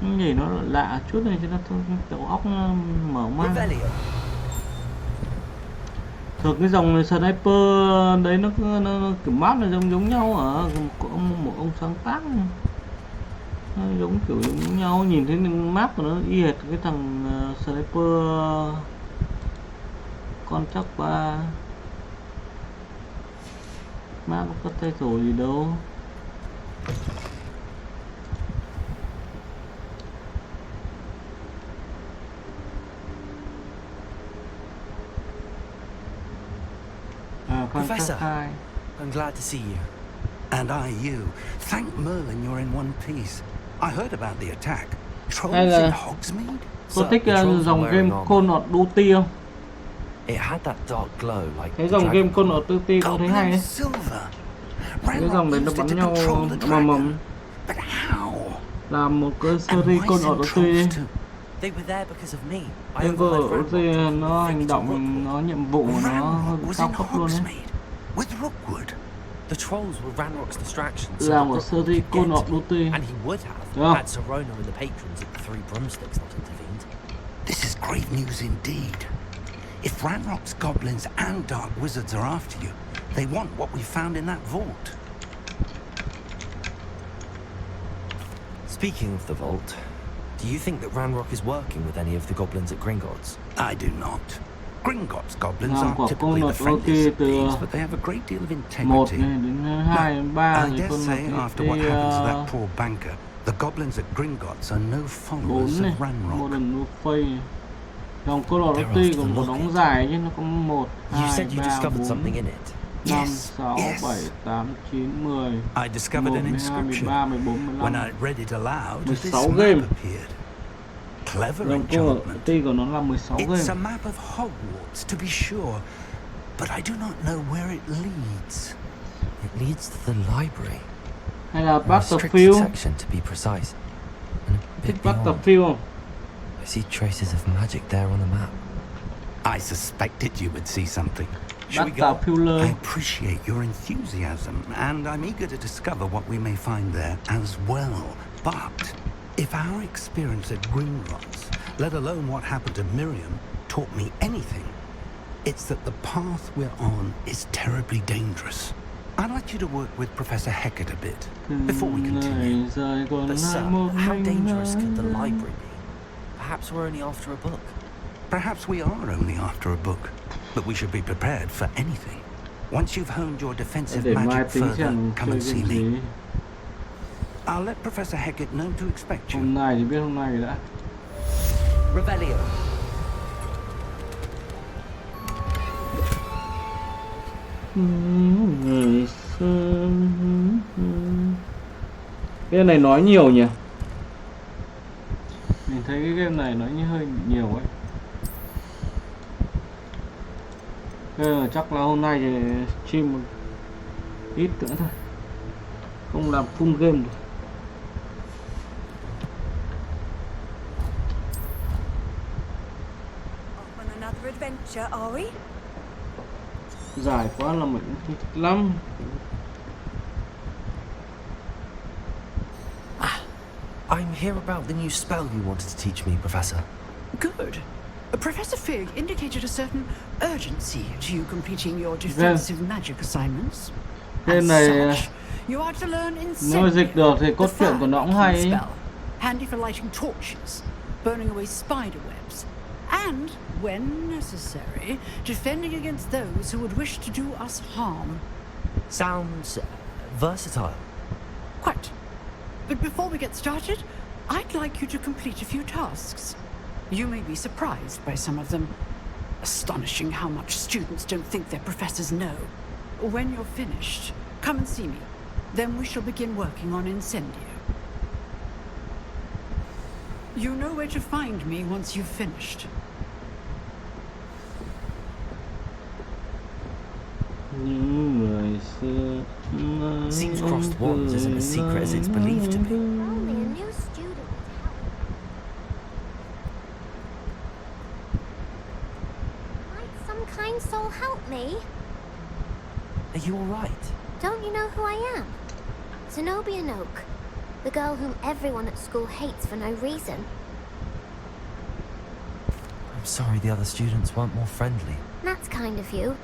Nhìn nó lạ chút này cho nó đầu óc nó mở mang. Thường cái dòng sniper đấy nó kiểu map là giống nhau ở của một ông sáng tác này. Nó giống kiểu giống nhau, nhìn thấy map của nó y hệt cái thằng sniper con chắc 3. Map có tay rồi gì đâu. Professor, I'm glad to see you. And I you. Thank Merlin you're in one piece. I heard about the attack. Trolls in Hogsmeade? Có thích dòng game Call of Duty không? It had that dark glow like cái dòng game Call of Duty con thấy hay ấy. Cái dòng đấy nó bắn nhau mầm làm một cái series Call of Duty. Game Call of Duty nó hành động, nó nhiệm vụ nó cao cấp luôn đấy. The trolls were Ranrock's distractions. Làm một series Call of Duty. And he would have had Serona and the patrons at the Three Broomsticks not intervened. This is great news indeed. If Ranrock's goblins and dark wizards are after you, they want what we found in that vault. Speaking of the vault, do you think that Ranrock is working with any of the goblins at Gringotts? I do not. Gringotts goblins aren't typically the friendliest of beings, but they have a great deal of integrity. I dare say after what happened to that poor banker, the goblins at Gringotts are no followers of Ranrock. Dòng Call of Duty còn có đóng dài chứ nó có 1, 2, 3, 4, 5, 6, 7, 8, 9, 10, 11, 12, 13, 14, 15, 16 game. Dòng Call of Duty của nó là 16 game. It's a map of Hogwarts to be sure, but I do not know where it leads. It leads to the library. Hay là Battlefield. Section to be precise. Thích Battlefield không? I see traces of magic there on the map. I suspected you would see something. Shall we go? I appreciate your enthusiasm, and I'm eager to discover what we may find there as well. But if our experience at Gringotts, let alone what happened to Miriam, taught me anything, it's that the path we're on is terribly dangerous. I'd like you to work with Professor Hecat a bit before we continue. But sir, how dangerous could the library be? Perhaps we're only after a book. Perhaps we are only after a book, but we should be prepared for anything. Once you've honed your defensive magic further, come and see me. I'll let Professor Hecat know to expect you. Hôm nay thì biết hôm nay đã. Revelio. Cái này nói nhiều nhỉ? Mình thấy cái game này nói như hơi nhiều ấy. Nên chắc là hôm nay thì stream một ít nữa thôi, không làm full game được. Dài quá là mình không thích lắm. I'm here about the new spell you wanted to teach me, Professor. Good. Professor Fig indicated a certain urgency to you completing your defensive magic assignments. Cái này you are to learn nếu dịch được thì cốt truyện của nó cũng hay ấy. Handy for lighting torches, burning away spider webs, and, when necessary, defending against those who would wish to do us harm. Sounds versatile. Quite. But before we get started, I'd like you to complete a few tasks. You may be surprised by some of them. Astonishing how much students don't think their professors know. When you're finished, come and see me. Then we shall begin working on Incendio. You know where to find me once you've finished. Seems crossed wands isn't as secret as it's believed to be. Only a new student. Might some kind soul help me? Are you alright? Don't you know who I am? Zenobia Noak, the girl whom everyone at school hates for no reason. I'm sorry the other students weren't more friendly. That's kind of you.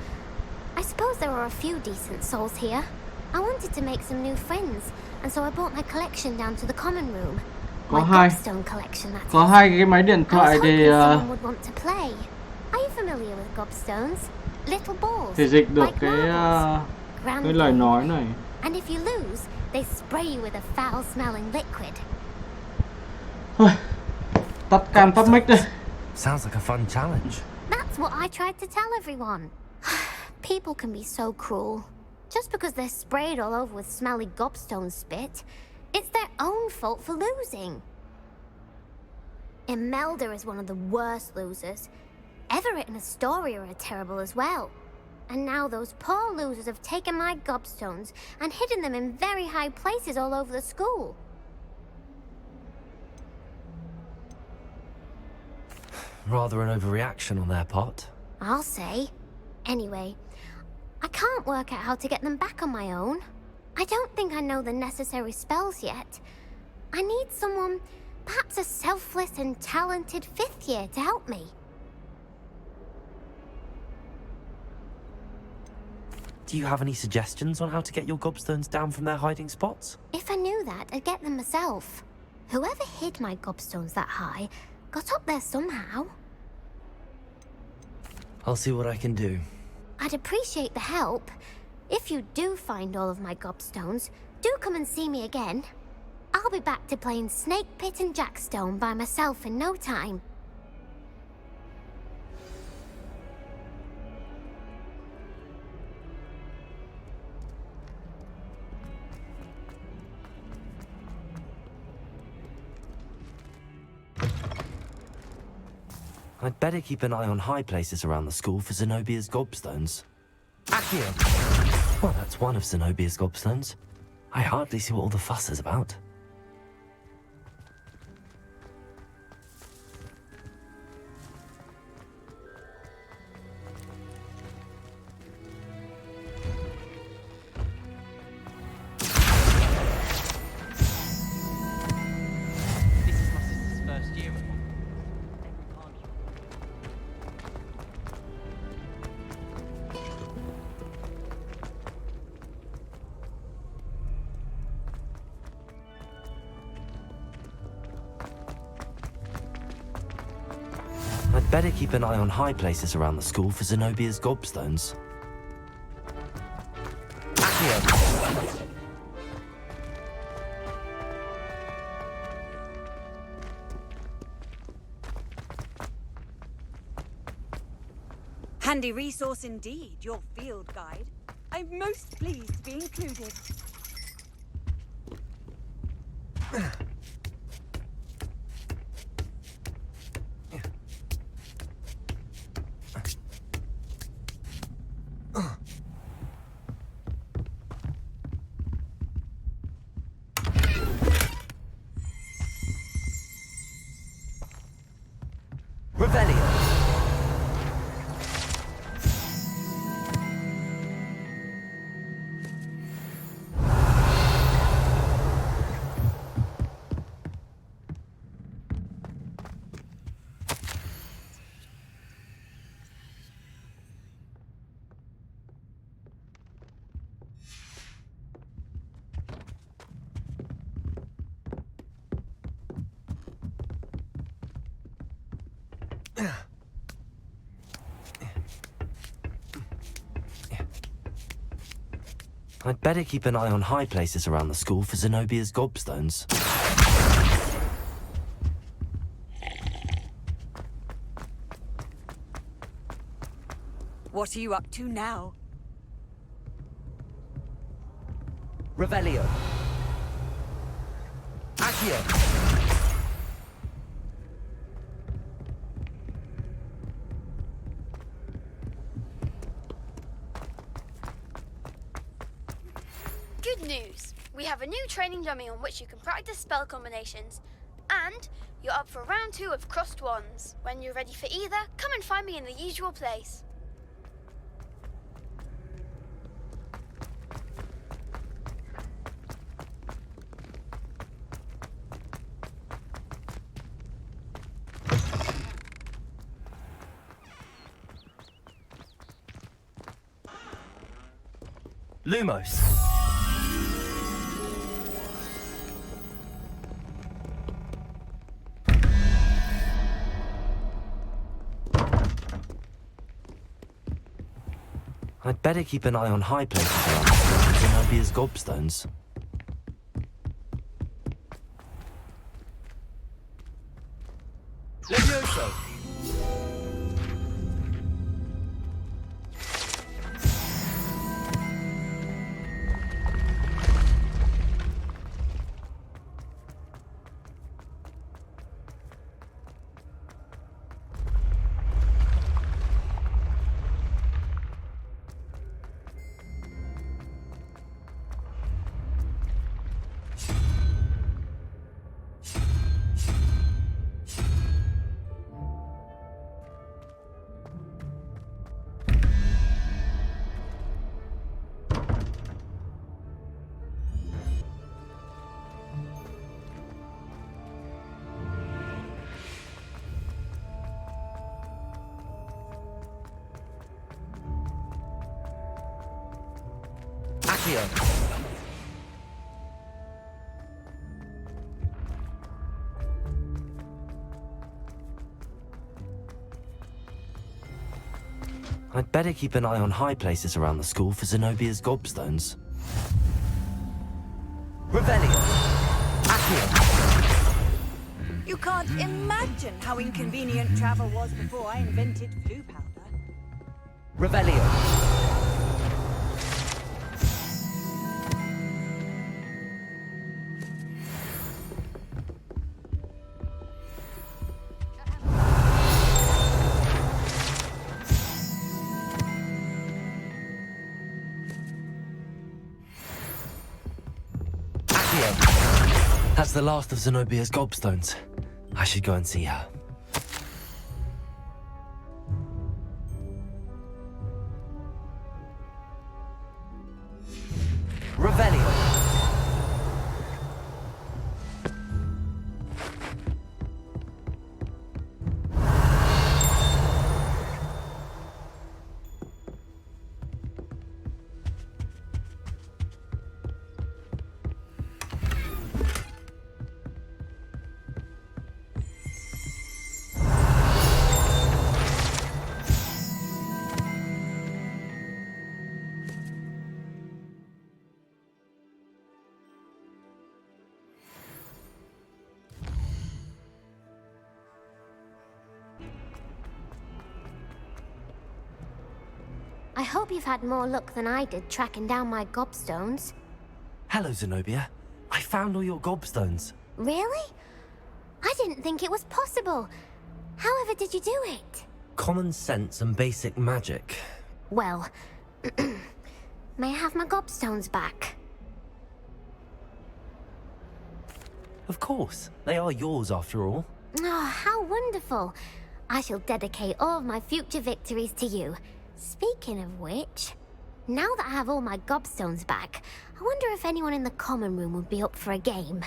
I suppose there are a few decent souls here. I wanted to make some new friends, and so I brought my collection down to the common room. My gobstone collection, that is. Có hai cái máy điện thoại thì someone would want to play. Are you familiar with gobstones? Little balls. Thì dịch được like cái lời nói này. And if you lose, they spray you with a foul-smelling liquid. Thôi, tắt cam tắt mic đi. Sounds like a fun challenge. That's what I tried to tell everyone. People can be so cruel. Just because they're sprayed all over with smelly gobstone spit, it's their own fault for losing. Imelda is one of the worst losers. Everett and Astoria are terrible as well. And now those poor losers have taken my gobstones and hidden them in very high places all over the school. Rather an overreaction on their part. I'll say. Anyway, I can't work out how to get them back on my own. I don't think I know the necessary spells yet. I need someone, perhaps a selfless and talented 5th year to help me. Do you have any suggestions on how to get your gobstones down from their hiding spots? If I knew that, I'd get them myself. Whoever hid my gobstones that high got up there somehow. I'll see what I can do. I'd appreciate the help. If you do find all of my gobstones, do come and see me again. I'll be back to playing Snake Pit and Jackstone by myself in no time. I'd better keep an eye on high places around the school for Zenobia's gobstones. Accio! Well, that's one of Zenobia's gobstones. I hardly see what all the fuss is about. I'd better keep an eye on high places around the school for Zenobia's gobstones. Accio! Handy resource indeed, your field guide. I'm most pleased to be included. I'd better keep an eye on high places around the school for Zenobia's gobstones. What are you up to now? Revelio. Accio. Good news. We have a new training dummy on which you can practice spell combinations. And you're up for round 2 of crossed wands. When you're ready for either, come and find me in the usual place. Lumos. I'd better keep an eye on high places around Zenobia's gobstones. Levioso! Accio. I'd better keep an eye on high places around the school for Zenobia's gobstones. Revelio. Accio. You can't imagine how inconvenient travel was before I invented blue powder. Revelio. That's the last of Zenobia's gobstones. I should go and see her. Revelio. I hope you've had more luck than I did tracking down my gobstones. Hello, Zenobia. I found all your gobstones. Really? I didn't think it was possible. However did you do it? Common sense and basic magic. Well, may I have my gobstones back? Of course. They are yours after all. Oh, how wonderful. I shall dedicate all of my future victories to you. Speaking of which, now that I have all my gobstones back, I wonder if anyone in the common room would be up for a game.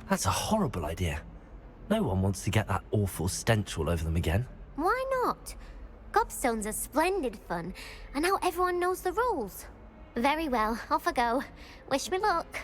That's a horrible idea. No one wants to get that awful stench all over them again. Why not? Gobstones are splendid fun, and now everyone knows the rules. Very well, off I go. Wish me luck.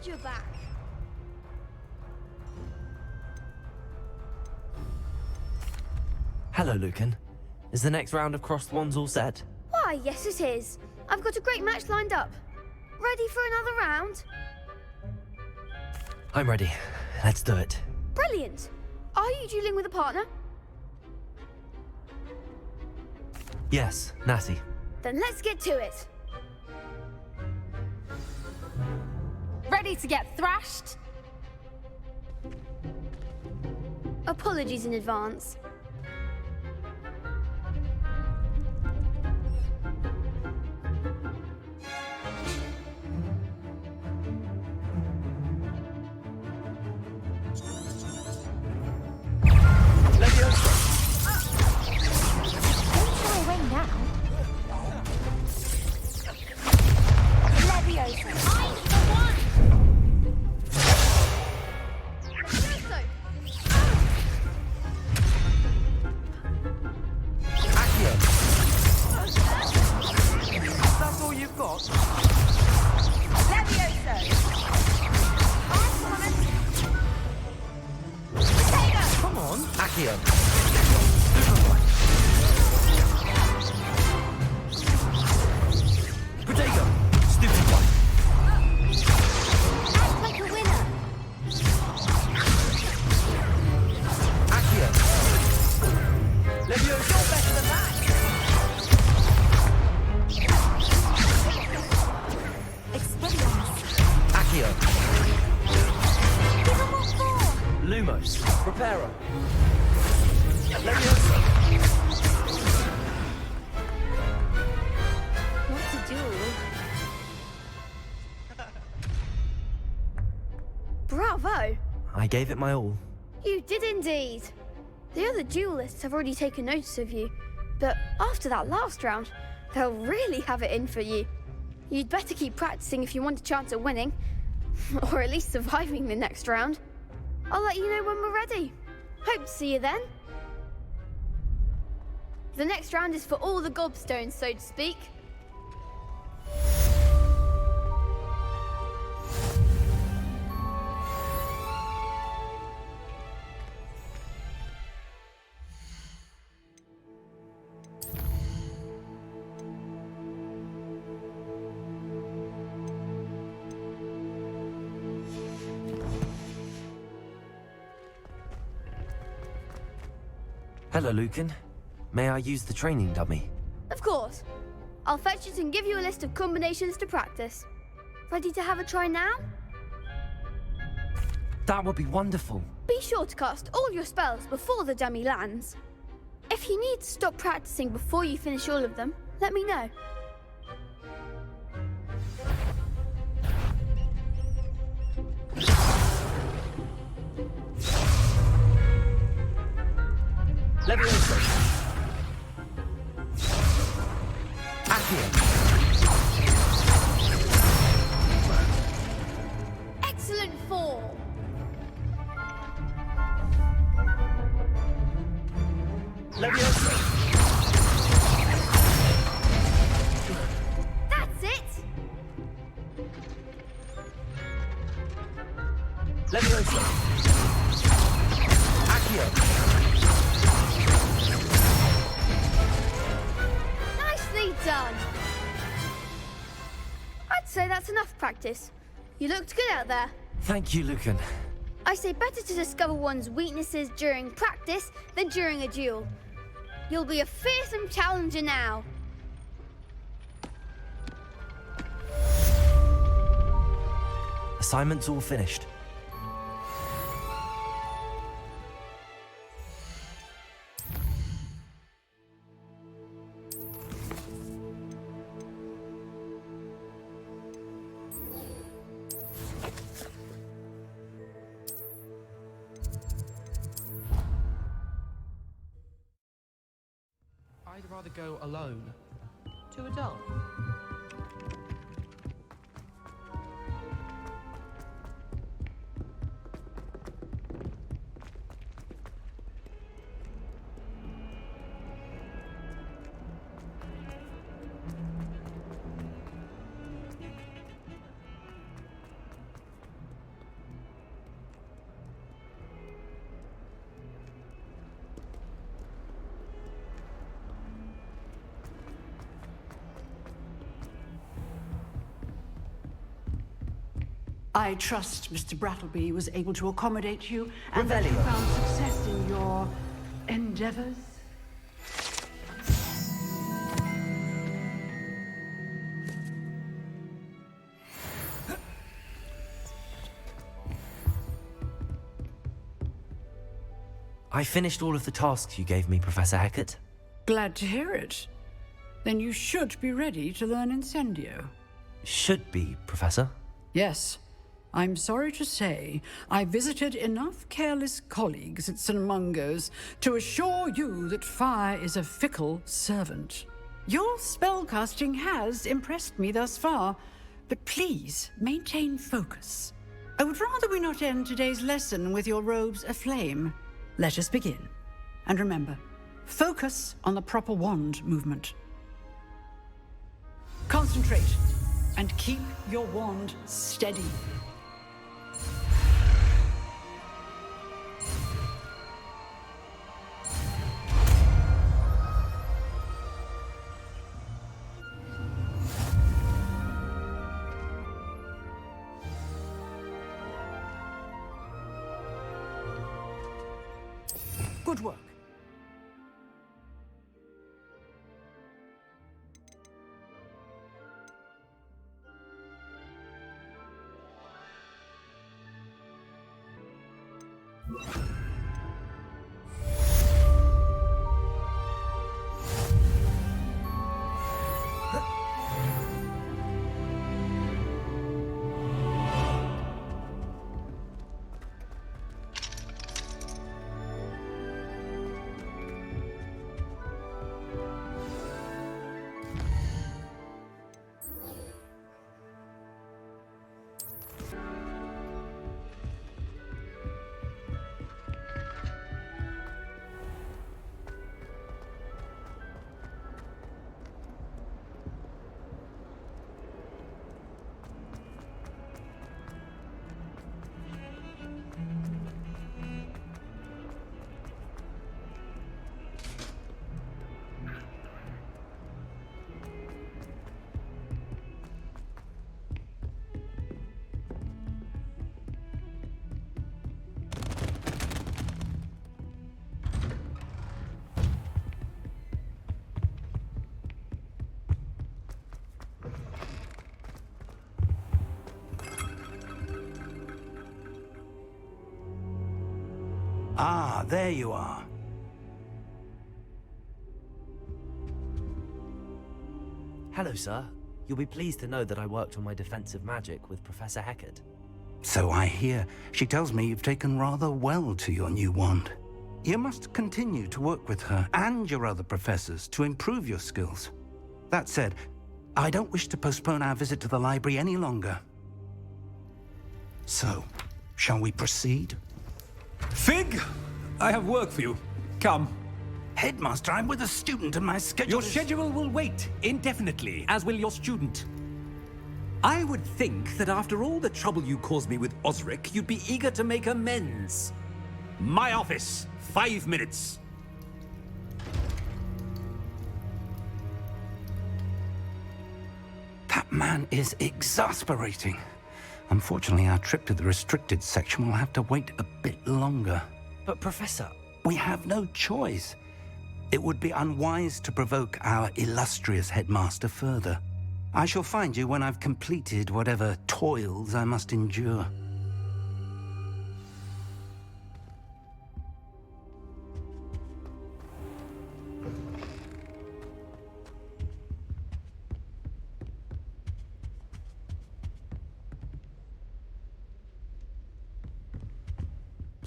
Glad you're back. Hello, Lucan. Is the next round of crossed wands all set? Why, yes it is. I've got a great match lined up. Ready for another round? I'm ready. Let's do it. Brilliant. Are you dueling with a partner? Yes, Natty. Then let's get to it. Ready to get thrashed? Apologies in advance. Bravo! I gave it my all. You did indeed. The other duelists have already taken notice of you, but after that last round, they'll really have it in for you. You'd better keep practicing if you want a chance at winning, or at least surviving the next round. I'll let you know when we're ready. Hope to see you then. The next round is for all the gobstones, so to speak. Hello, Lucan. May I use the training dummy? Of course. I'll fetch it and give you a list of combinations to practice. Ready to have a try now? That would be wonderful. Be sure to cast all your spells before the dummy lands. If you need to stop practicing before you finish all of them, let me know. Levioso. Accio. Excellent form. Levioso. That's it. Levioso. Accio. Done. I'd say that's enough practice. You looked good out there. Thank you, Lucan. I say better to discover one's weaknesses during practice than during a duel. You'll be a fearsome challenger now. Assignment's all finished. I'd rather go alone. Too adult. I trust Mr. Brattleby was able to accommodate you and that you found success in your endeavors. I finished all of the tasks you gave me, Professor Hecat. Glad to hear it. Then you should be ready to learn Incendio. Should be, Professor. Yes. I'm sorry to say, I visited enough careless colleagues at St. Mungo's to assure you that fire is a fickle servant. Your spellcasting has impressed me thus far, but please maintain focus. I would rather we not end today's lesson with your robes aflame. Let us begin. And remember, focus on the proper wand movement. Concentrate and keep your wand steady. Good work. Ah, there you are. Hello, sir. You'll be pleased to know that I worked on my defensive magic with Professor Hecat. So I hear. She tells me you've taken rather well to your new wand. You must continue to work with her and your other professors to improve your skills. That said, I don't wish to postpone our visit to the library any longer. So, shall we proceed? Fig! I have work for you. Come. Headmaster, I'm with a student and my schedule Your schedule will wait indefinitely, as will your student. I would think that after all the trouble you caused me with Osric, you'd be eager to make amends. My office, 5 minutes. That man is exasperating. Unfortunately, our trip to the restricted section will have to wait a bit longer. But, Professor... We have no choice. It would be unwise to provoke our illustrious headmaster further. I shall find you when I've completed whatever toils I must endure.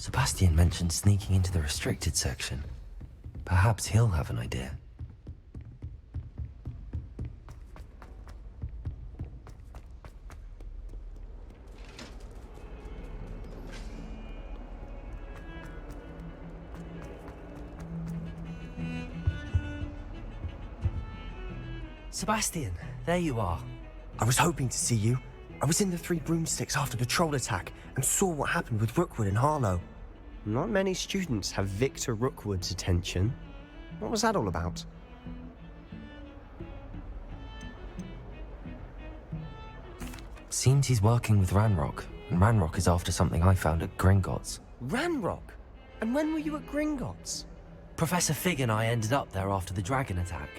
Sebastian mentioned sneaking into the restricted section. Perhaps he'll have an idea. Sebastian, there you are. I was hoping to see you. I was in the Three Broomsticks after the troll attack and saw what happened with Rookwood and Harlow. Not many students have Victor Rookwood's attention. What was that all about? Seems he's working with Ranrock. Ranrock is after something I found at Gringotts. Ranrock? And when were you at Gringotts? Professor Fig and I ended up there after the dragon attack.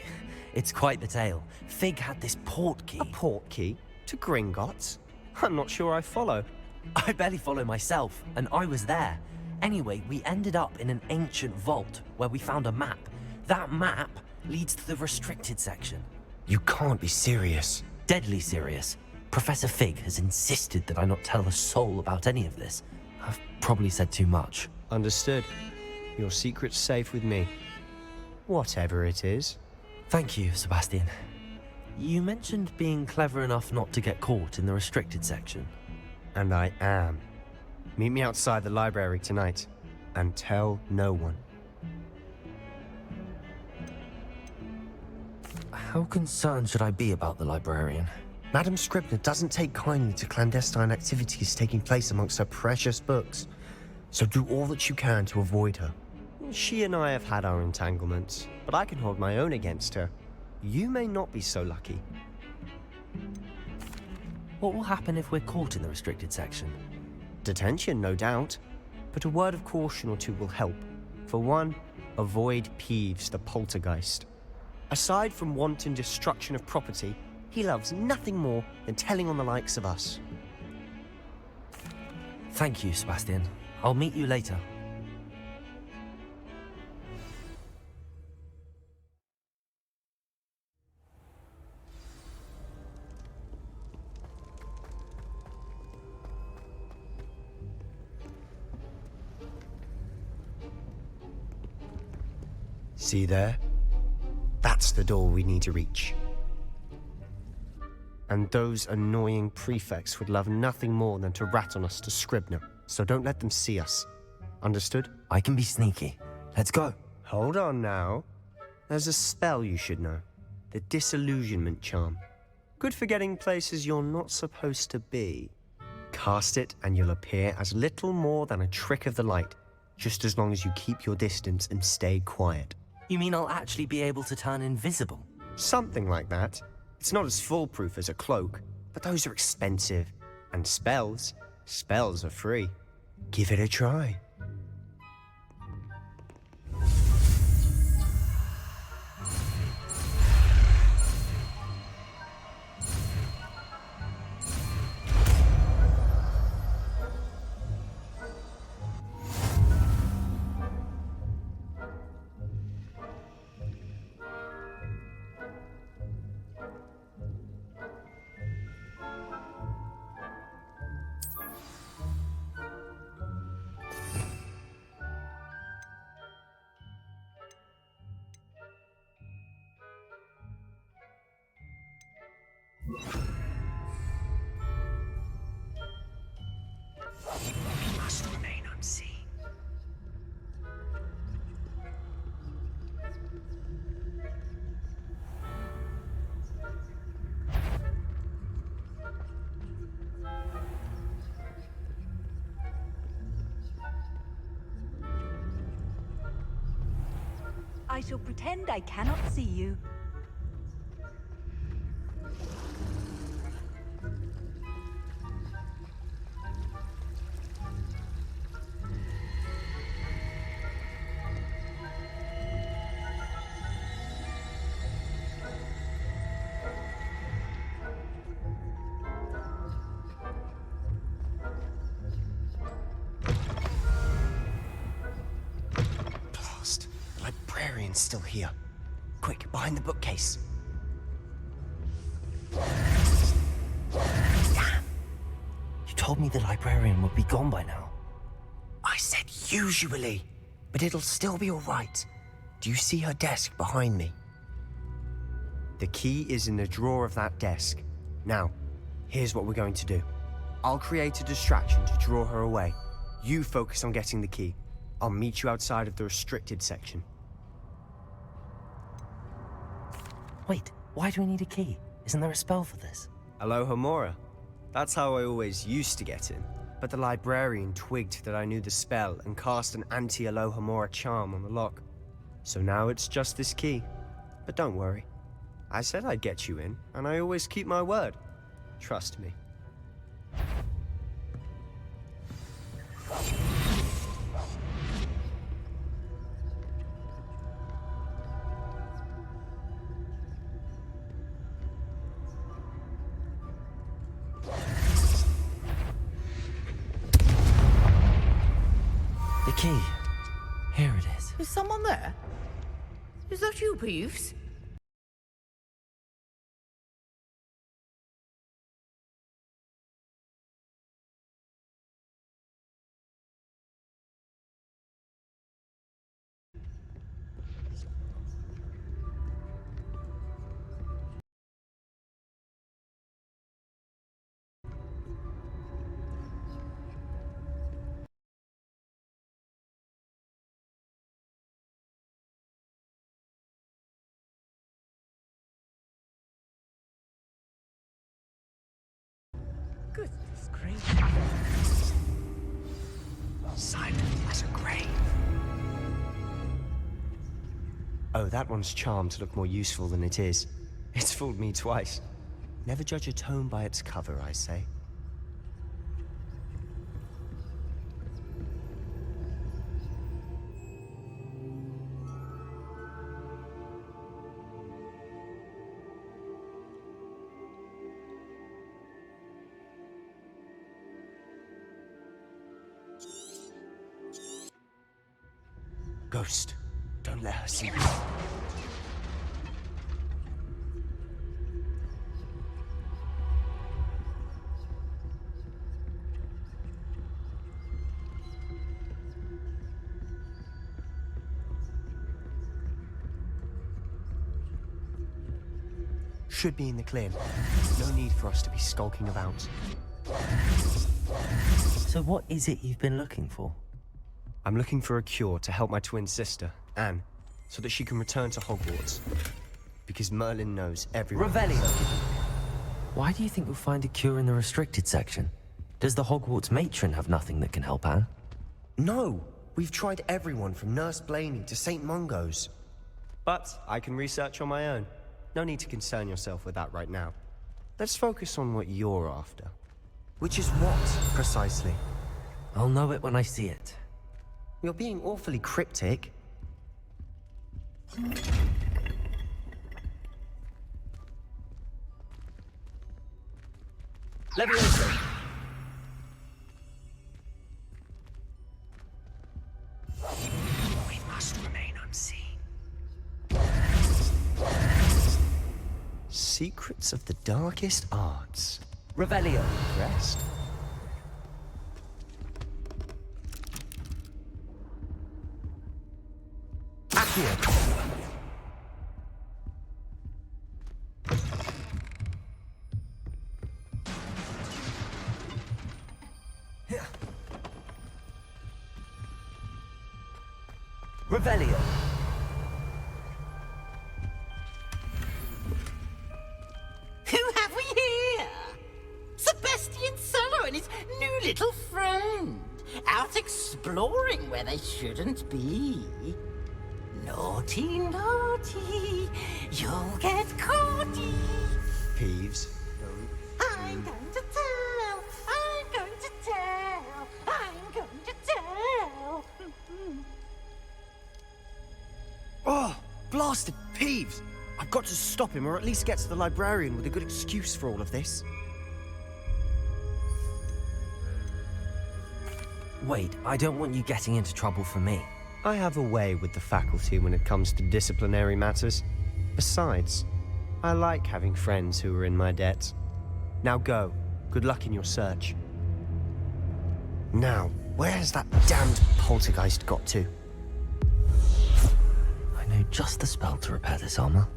It's quite the tale. Fig had this port key. A port key? To Gringotts? I'm not sure I follow. I barely follow myself, and I was there. Anyway, we ended up in an ancient vault where we found a map. That map leads to the restricted section. You can't be serious. Deadly serious. Professor Fig has insisted that I not tell a soul about any of this. I've probably said too much. Understood. Your secret's safe with me. Whatever it is. Thank you, Sebastian. You mentioned being clever enough not to get caught in the restricted section. And I am. Meet me outside the library tonight, and tell no one. How concerned should I be about the librarian? Madam Scribner doesn't take kindly to clandestine activities taking place amongst her precious books, so do all that you can to avoid her. She and I have had our entanglements, but I can hold my own against her. You may not be so lucky. What will happen if we're caught in the restricted section? Detention, no doubt, but a word of caution or two will help. For one, avoid Peeves the poltergeist. Aside from wanton destruction of property, he loves nothing more than telling on the likes of us. Thank you, Sebastian. I'll meet you later. See there? That's the door we need to reach. And those annoying prefects would love nothing more than to rat on us to Scribner, so don't let them see us. Understood? I can be sneaky. Let's go. Hold on now. There's a spell you should know. The Disillusionment Charm. Good for getting places you're not supposed to be. Cast it and you'll appear as little more than a trick of the light, just as long as you keep your distance and stay quiet. You mean I'll actually be able to turn invisible? Something like that. It's not as foolproof as a cloak, but those are expensive. And spells are free. Give it a try. Must remain unseen. I shall pretend I cannot see you. Still here. Quick, behind the bookcase. Damn. You told me the librarian would be gone by now. I said usually, but it'll still be all right. Do you see her desk behind me? The key is in the drawer of that desk. Now, here's what we're going to do. I'll create a distraction to draw her away. You focus on getting the key. I'll meet you outside of the restricted section. Wait, why do we need a key? Isn't there a spell for this? Alohomora. That's how I always used to get in. But the librarian twigged that I knew the spell and cast an anti-Alohomora charm on the lock. So now it's just this key. But don't worry. I said I'd get you in, and I always keep my word. Trust me. The key. Here it is. Is someone there? Is that you, Peeves? Goodness gracious. Silent as a grave. Oh, that one's charmed to look more useful than it is. It's fooled me twice. Never judge a tome by its cover, I say. Ghost, don't let her see you. Should be in the clear. No need for us to be skulking about. So what is it you've been looking for? I'm looking for a cure to help my twin sister, Anne, so that she can return to Hogwarts. Because Merlin knows everyone. Revelio! Why do you think you'll find a cure in the restricted section? Does the Hogwarts matron have nothing that can help Anne? No! We've tried everyone from Nurse Blaney to St. Mungo's. But I can research on my own. No need to concern yourself with that right now. Let's focus on what you're after. Which is what, precisely? I'll know it when I see it. You're being awfully cryptic. Leviosa! We must remain unseen. Secrets of the darkest arts. Revelio. Rest. Accio. Revelio. Who have we here? Sebastian Solo and his new little friend. Out exploring where they shouldn't be. Naughty, naughty, you'll get caughty. Peeves. I'm going to tell, I'm going to tell, I'm going to tell. Oh, blasted Peeves! I've got to stop him, or at least get to the librarian with a good excuse for all of this. Wait, I don't want you getting into trouble for me. I have a way with the faculty when it comes to disciplinary matters. Besides, I like having friends who are in my debt. Now go. Good luck in your search. Now, where has that damned poltergeist got to? I know just the spell to repair this armor.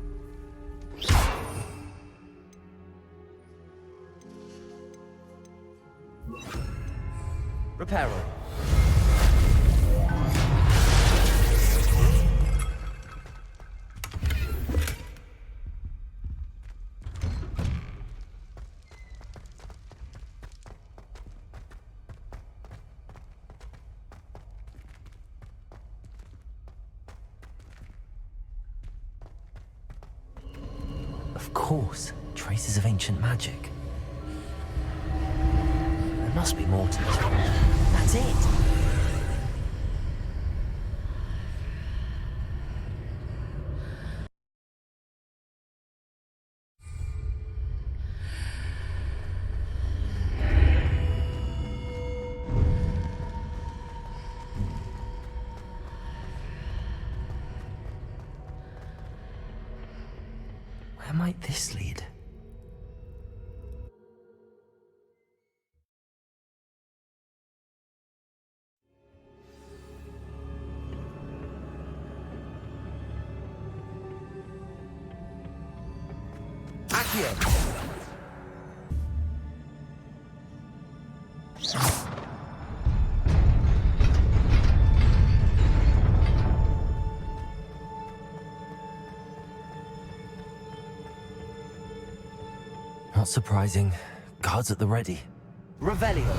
Reparo. Of course, traces of ancient magic. There must be more to it. That's it. Where might this lead? Not surprising. Guards at the ready. Revelio.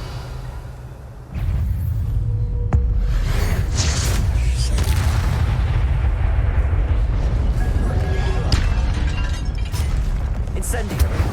Incendio.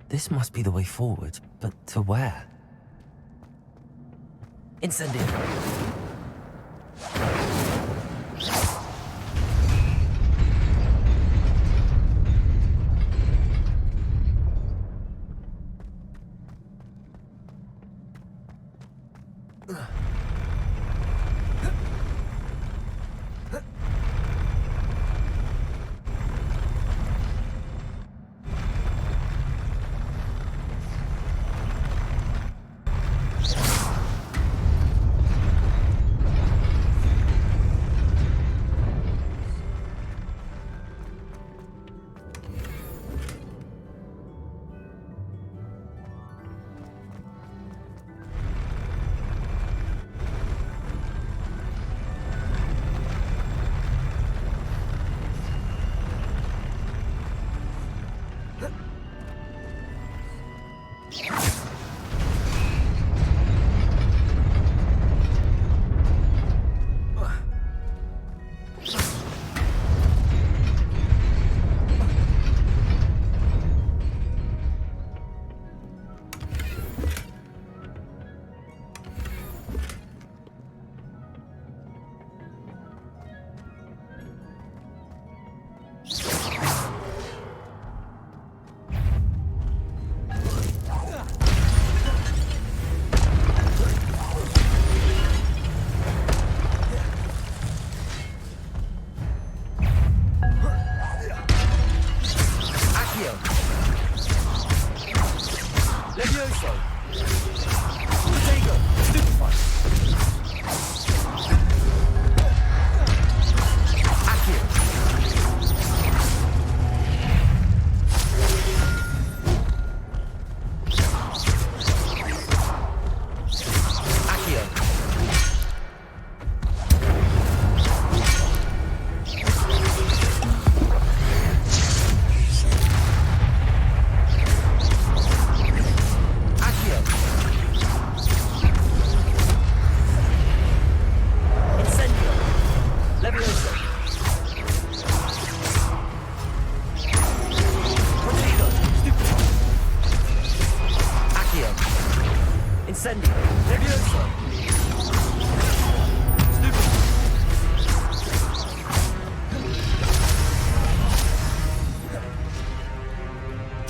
This must be the way forward, but to where? Incendio. Incendio. Levioso.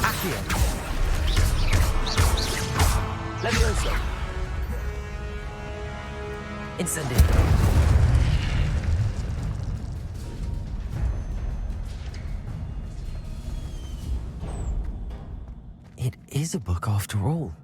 Accio. Levioso. Incendio. It is a book after all.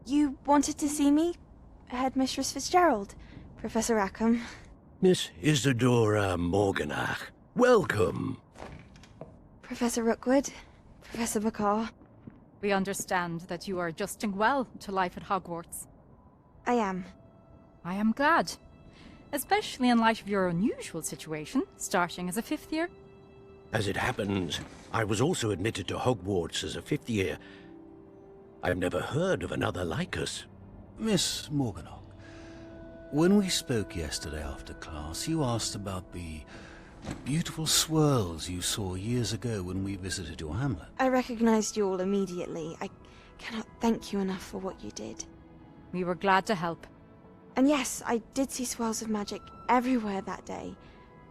You wanted to see me? Headmistress Fitzgerald, Professor Rackham. Miss Isadora Morganach, welcome. Professor Rookwood, Professor Bakar. We understand that you are adjusting well to life at Hogwarts. I am. I am glad. Especially in light of your unusual situation, starting as a 5th year. As it happens, I was also admitted to Hogwarts as a 5th year. I've never heard of another like us. Miss Morganach, when we spoke yesterday after class, you asked about the beautiful swirls you saw years ago when we visited your hamlet. I recognized you all immediately. I cannot thank you enough for what you did. We were glad to help. And yes, I did see swirls of magic everywhere that day.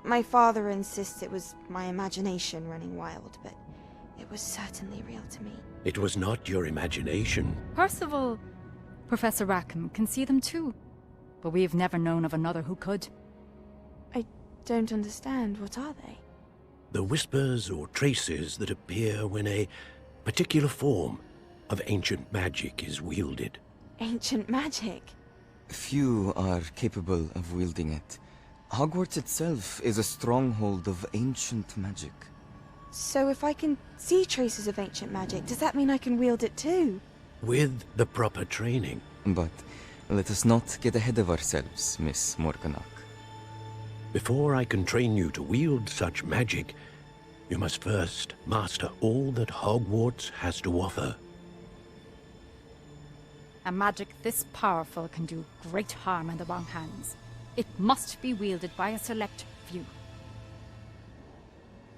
My father insists it was my imagination running wild, but it was certainly real to me. It was not your imagination. Percival, Professor Rackham can see them too. But we've never known of another who could. I don't understand. What are they? The whispers or traces that appear when a particular form of ancient magic is wielded. Ancient magic? Few are capable of wielding it. Hogwarts itself is a stronghold of ancient magic. So if I can see traces of ancient magic, does that mean I can wield it too? With the proper training. But let us not get ahead of ourselves, Miss Morganach. Before I can train you to wield such magic, you must first master all that Hogwarts has to offer. A magic this powerful can do great harm in the wrong hands. It must be wielded by a select few.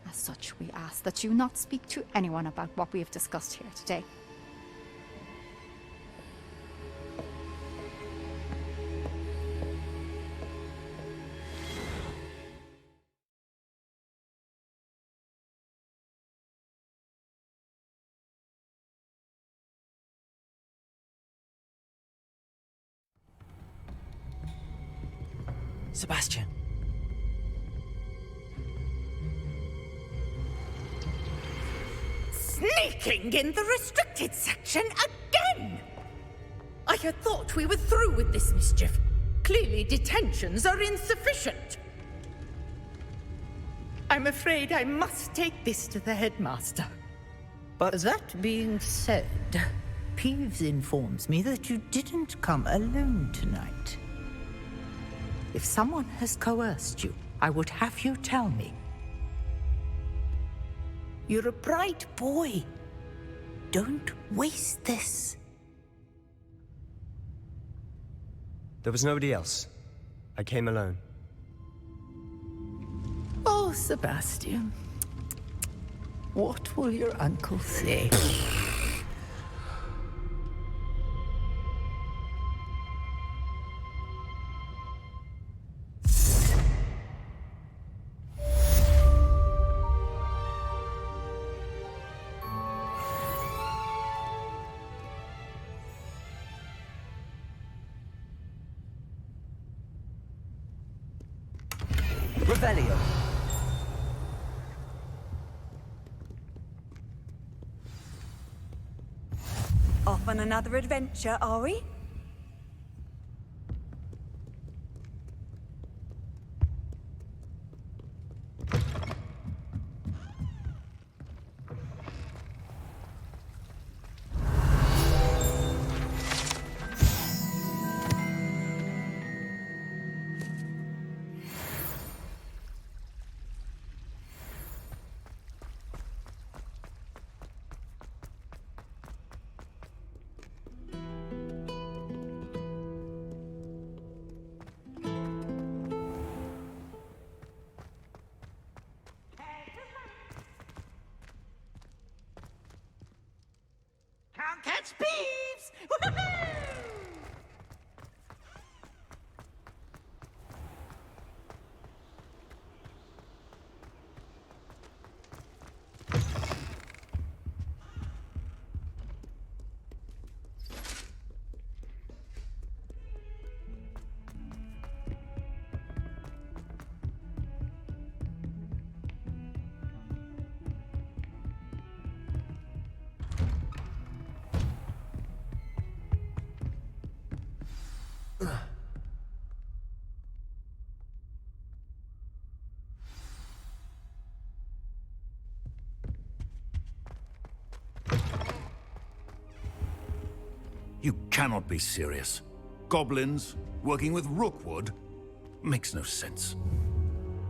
As such, we ask that you not speak to anyone about what we have discussed here today. Sebastian. Sneaking in the restricted section again! I had thought we were through with this mischief. Clearly detentions are insufficient. I'm afraid I must take this to the headmaster. But that being said, Peeves informs me that you didn't come alone tonight. If someone has coerced you, I would have you tell me. You're a bright boy. Don't waste this. There was nobody else. I came alone. Oh, Sebastian. What will your uncle say? Revelio. Off on another adventure, are we? Can't catch Peeves! Woohoo! You cannot be serious. Goblins working with Rookwood makes no sense.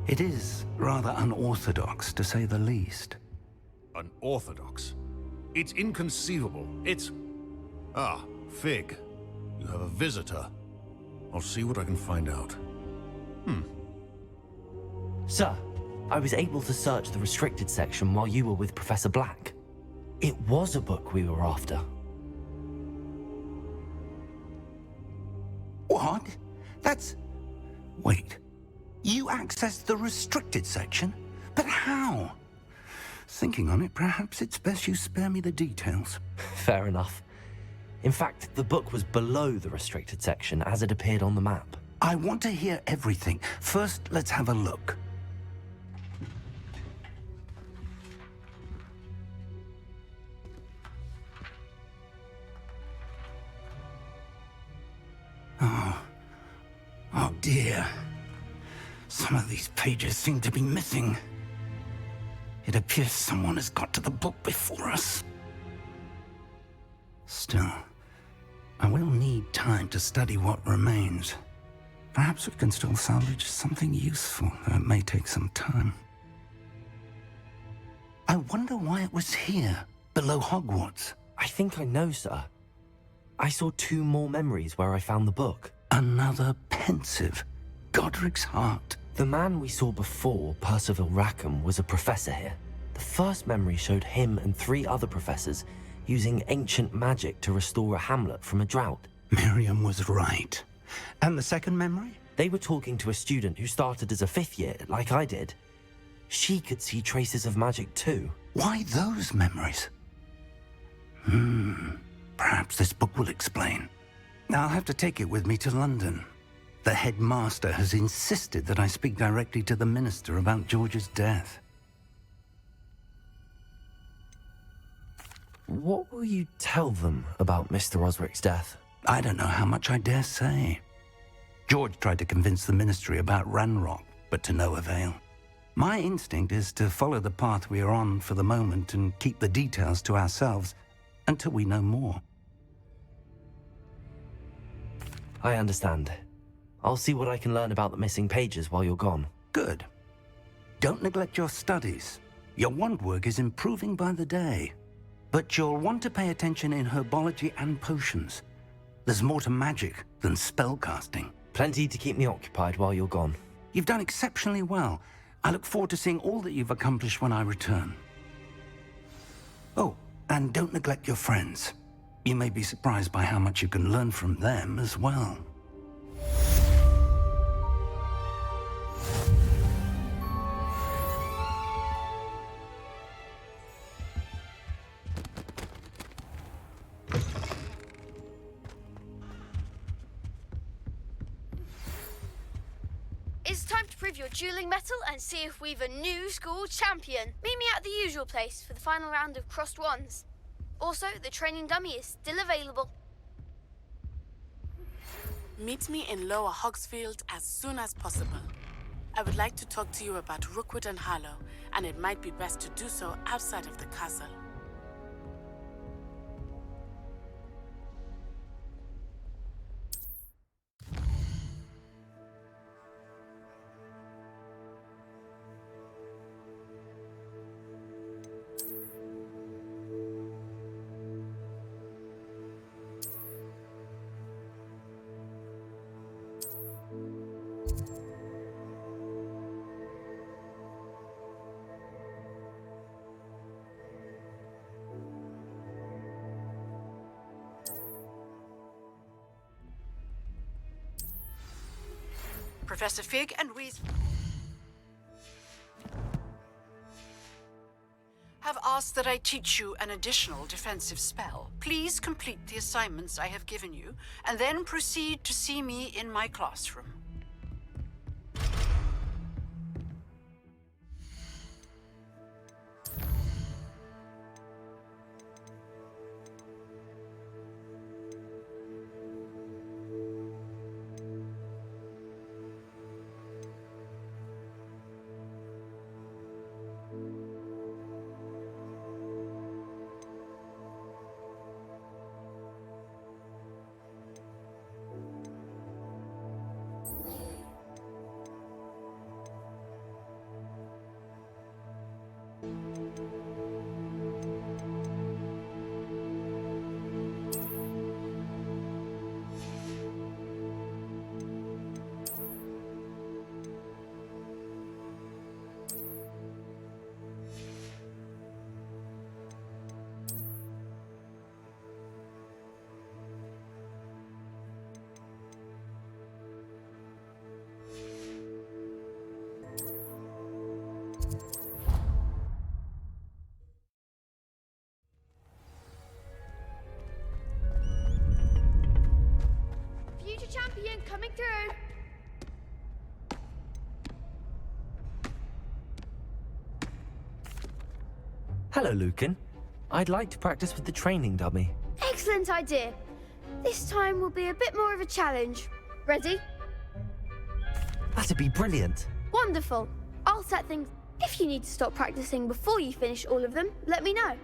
It is rather unorthodox, to say the least. Unorthodox? It's inconceivable. It's... Ah, Fig. You have a visitor. I'll see what I can find out. Sir, I was able to search the restricted section while you were with Professor Black. It was a book we were after. What? That's... Wait. You accessed the restricted section? But how? Thinking on it, perhaps it's best you spare me the details. Fair enough. In fact, the book was below the restricted section as it appeared on the map. I want to hear everything. First, let's have a look. Oh dear. Some of these pages seem to be missing. It appears someone has got to the book before us. Still, I will need time to study what remains. Perhaps we can still salvage something useful, though it may take some time. I wonder why it was here, below Hogwarts. I think I know, sir. I saw 2 more memories where I found the book. Another pensive. Godric's heart. The man we saw before, Percival Rackham, was a professor here. The first memory showed him and 3 other professors using ancient magic to restore a hamlet from a drought. Miriam was right. And the second memory? They were talking to a student who started as a 5th year, like I did. She could see traces of magic too. Why those memories? Perhaps this book will explain. I'll have to take it with me to London. The headmaster has insisted that I speak directly to the minister about George's death. What will you tell them about Mr. Osric's death? I don't know how much I dare say. George tried to convince the ministry about Ranrock, but to no avail. My instinct is to follow the path we are on for the moment and keep the details to ourselves until we know more. I understand. I'll see what I can learn about the missing pages while you're gone. Good. Don't neglect your studies. Your wand work is improving by the day. But you'll want to pay attention in herbology and potions. There's more to magic than spellcasting. Plenty to keep me occupied while you're gone. You've done exceptionally well. I look forward to seeing all that you've accomplished when I return. Oh, and don't neglect your friends. You may be surprised by how much you can learn from them as well. It's time to prove your dueling mettle and see if we've a new school champion. Meet me at the usual place for the final round of crossed wands. Also, the training dummy is still available. Meet me in Lower Hogsfield as soon as possible. I would like to talk to you about Rookwood and Harlow, and it might be best to do so outside of the castle. Professor Fig and Weasley have asked that I teach you an additional defensive spell. Please complete the assignments I have given you, and then proceed to see me in my classroom. Champion coming through. Hello, Lucan. I'd like to practice with the training dummy. Excellent idea. This time will be a bit more of a challenge. Ready? That'd be brilliant. Wonderful. I'll set things. If you need to stop practicing before you finish all of them, let me know.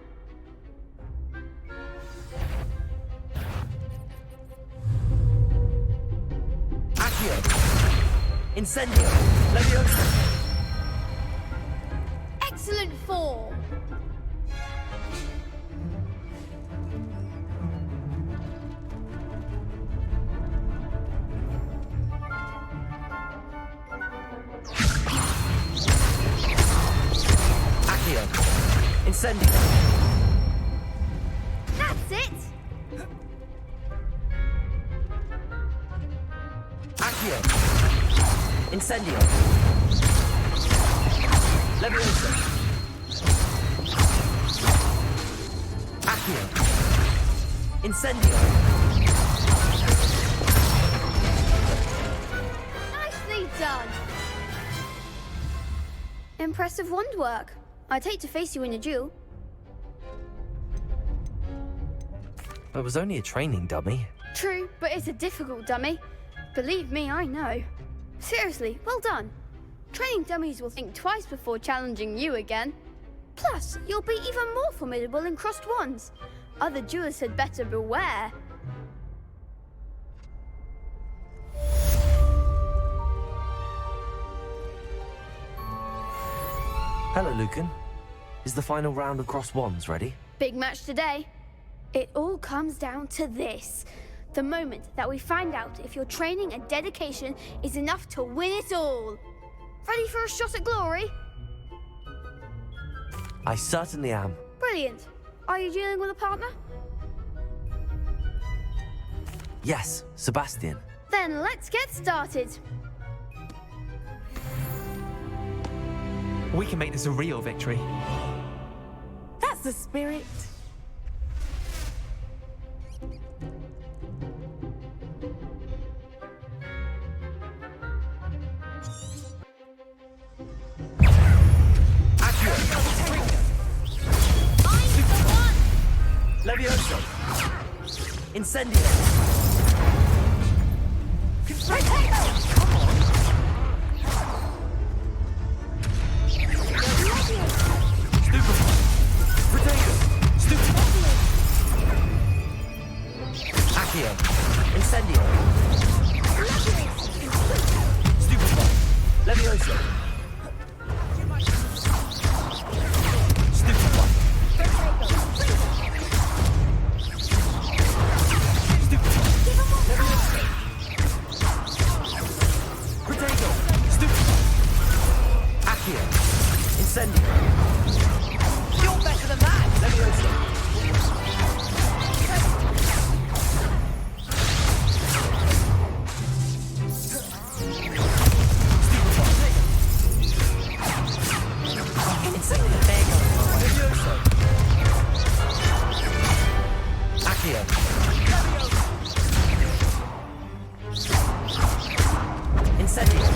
Incendio! Leviosa! Excellent form! Accio! Incendio! That's it! Accio! Incendio! Leviosa! Accio! Incendio! done! Impressive wand work. I'd hate to face you in a duel. It was only a training dummy. True, but it's a difficult dummy. Believe me, I know. Seriously, well done. Training dummies will think twice before challenging you again. Plus, you'll be even more formidable in crossed wands. Other duelists had better beware. Hello, Lucan. Is the final round of crossed wands ready? Big match today. It all comes down to this. The moment that we find out if your training and dedication is enough to win it all. Ready for a shot at glory? I certainly am. Brilliant. Are you dealing with a partner? Yes, Sebastian. Then let's get started. We can make this a real victory. That's the spirit. Levioso! Incendio! Accio! Incendio! Stupefy! Levioso! Stupefy! Incendio! You're better than that! Levioso! Incendio! Levioso! Accio! Incendio!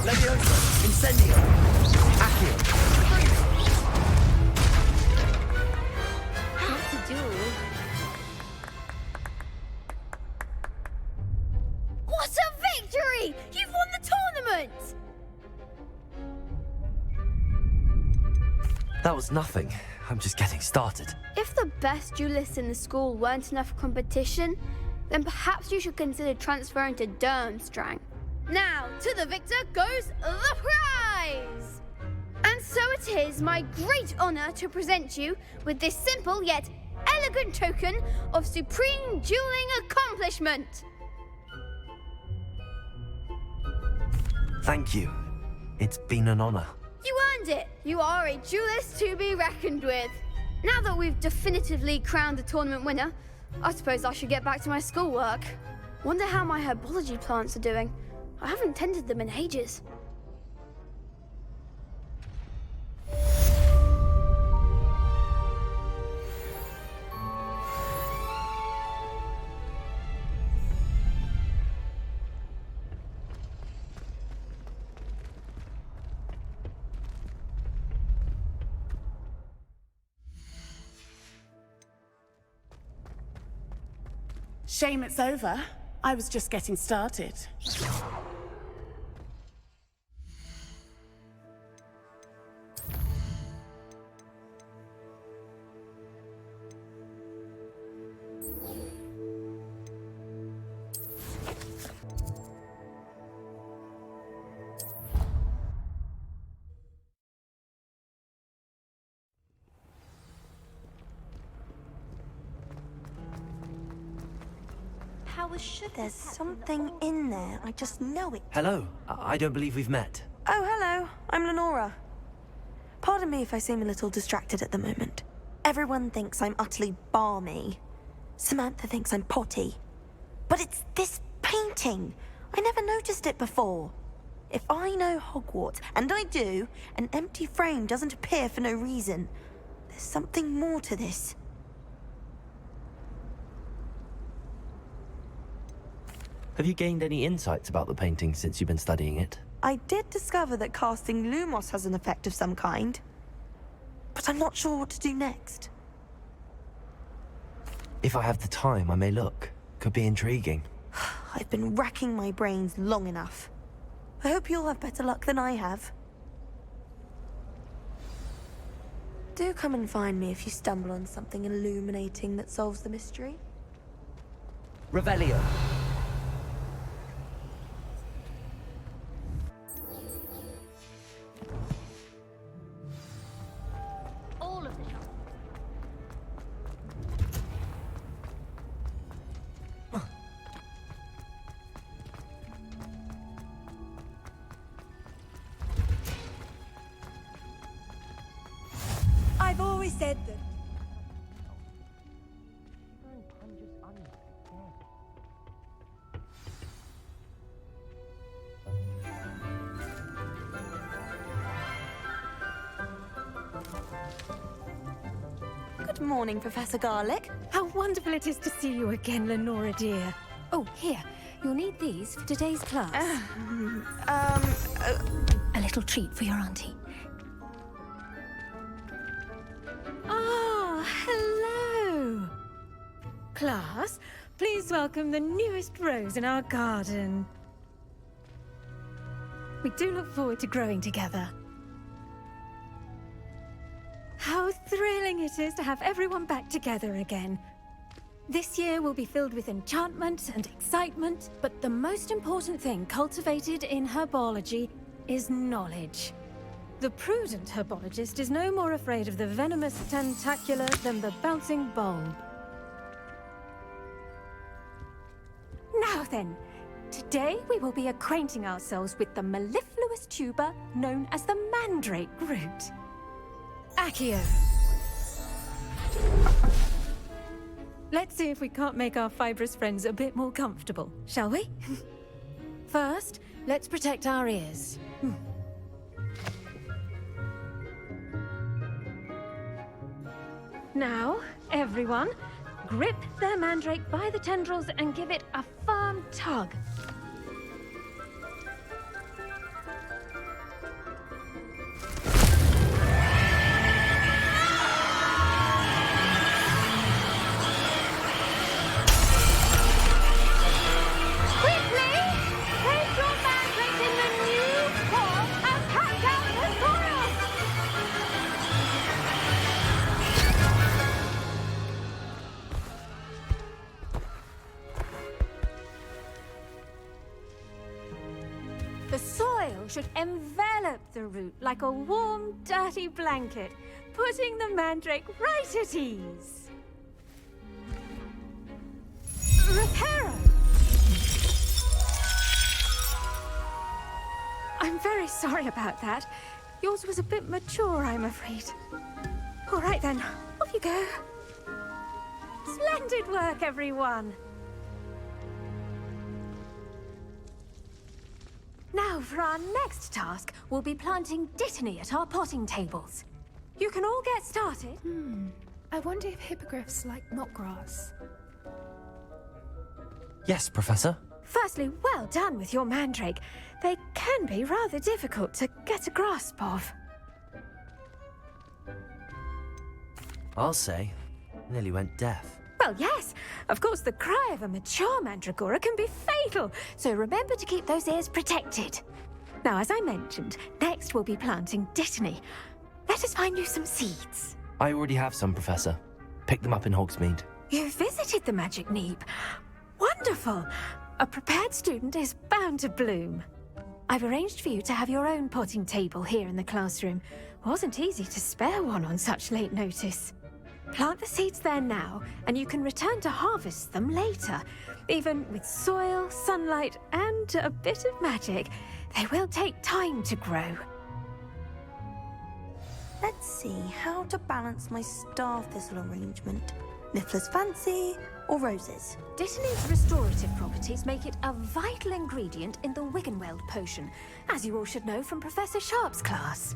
Levioso! Incendio! Accio! What to do? What a victory! You've won the tournament! That was nothing. I'm just getting started. If the best duelists in the school weren't enough competition, then perhaps you should consider transferring to Durmstrang. Now, to the victor goes the prize! And so it is my great honor to present you with this simple yet elegant token of supreme dueling accomplishment. Thank you. It's been an honor. You earned it. You are a duelist to be reckoned with. Now that we've definitively crowned the tournament winner, I suppose I should get back to my schoolwork. Wonder how my herbology plants are doing. I haven't tended them in ages. Shame it's over. I was just getting started. How should there's something in there? I just know it. Hello. I don't believe we've met. Oh, hello. I'm Lenora. Pardon me if I seem a little distracted at the moment. Everyone thinks I'm utterly balmy. Samantha thinks I'm potty. But it's this painting. I never noticed it before. If I know Hogwarts, and I do, an empty frame doesn't appear for no reason. There's something more to this. Have you gained any insights about the painting since you've been studying it? I did discover that casting Lumos has an effect of some kind, but I'm not sure what to do next. If I have the time, I may look. Could be intriguing. I've been racking my brains long enough. I hope you'll have better luck than I have. Do come and find me if you stumble on something illuminating that solves the mystery. Revelio. All of the shots. I've always said that. Good morning, Professor Garlic. How wonderful it is to see you again, Lenora dear. Oh, here. You'll need these for today's class. A little treat for your auntie. Ah, hello. Class, please welcome the newest rose in our garden. We do look forward to growing together. How thrilling it is to have everyone back together again. This year will be filled with enchantment and excitement, but the most important thing cultivated in herbology is knowledge. The prudent herbologist is no more afraid of the venomous tentacula than the bouncing bulb. Now then, today we will be acquainting ourselves with the mellifluous tuber known as the mandrake root. Accio. Let's see if we can't make our fibrous friends a bit more comfortable, shall we? First, let's protect our ears. Now, everyone, grip their mandrake by the tendrils and give it a firm tug. The soil should envelop the root like a warm, dirty blanket, putting the mandrake right at ease. Reparo! I'm very sorry about that. Yours was a bit mature, I'm afraid. All right then, off you go. Splendid work, everyone! Now, for our next task, we'll be planting dittany at our potting tables. You can all get started. I wonder if hippogriffs like knotgrass. Yes, Professor. Firstly, well done with your mandrake. They can be rather difficult to get a grasp of. I'll say, nearly went deaf. Well, yes. Of course, the cry of a mature mandragora can be fatal, so remember to keep those ears protected. Now, as I mentioned, next we'll be planting dittany. Let us find you some seeds. I already have some, Professor. Picked them up in Hogsmeade. You visited the Magic Neep. Wonderful. A prepared student is bound to bloom. I've arranged for you to have your own potting table here in the classroom. Wasn't easy to spare one on such late notice. Plant the seeds there now, and you can return to harvest them later. Even with soil, sunlight, and a bit of magic, they will take time to grow. Let's see how to balance my star thistle arrangement. Niffler's fancy or roses? Dittany's restorative properties make it a vital ingredient in the Wiggenweld potion, as you all should know from Professor Sharp's class.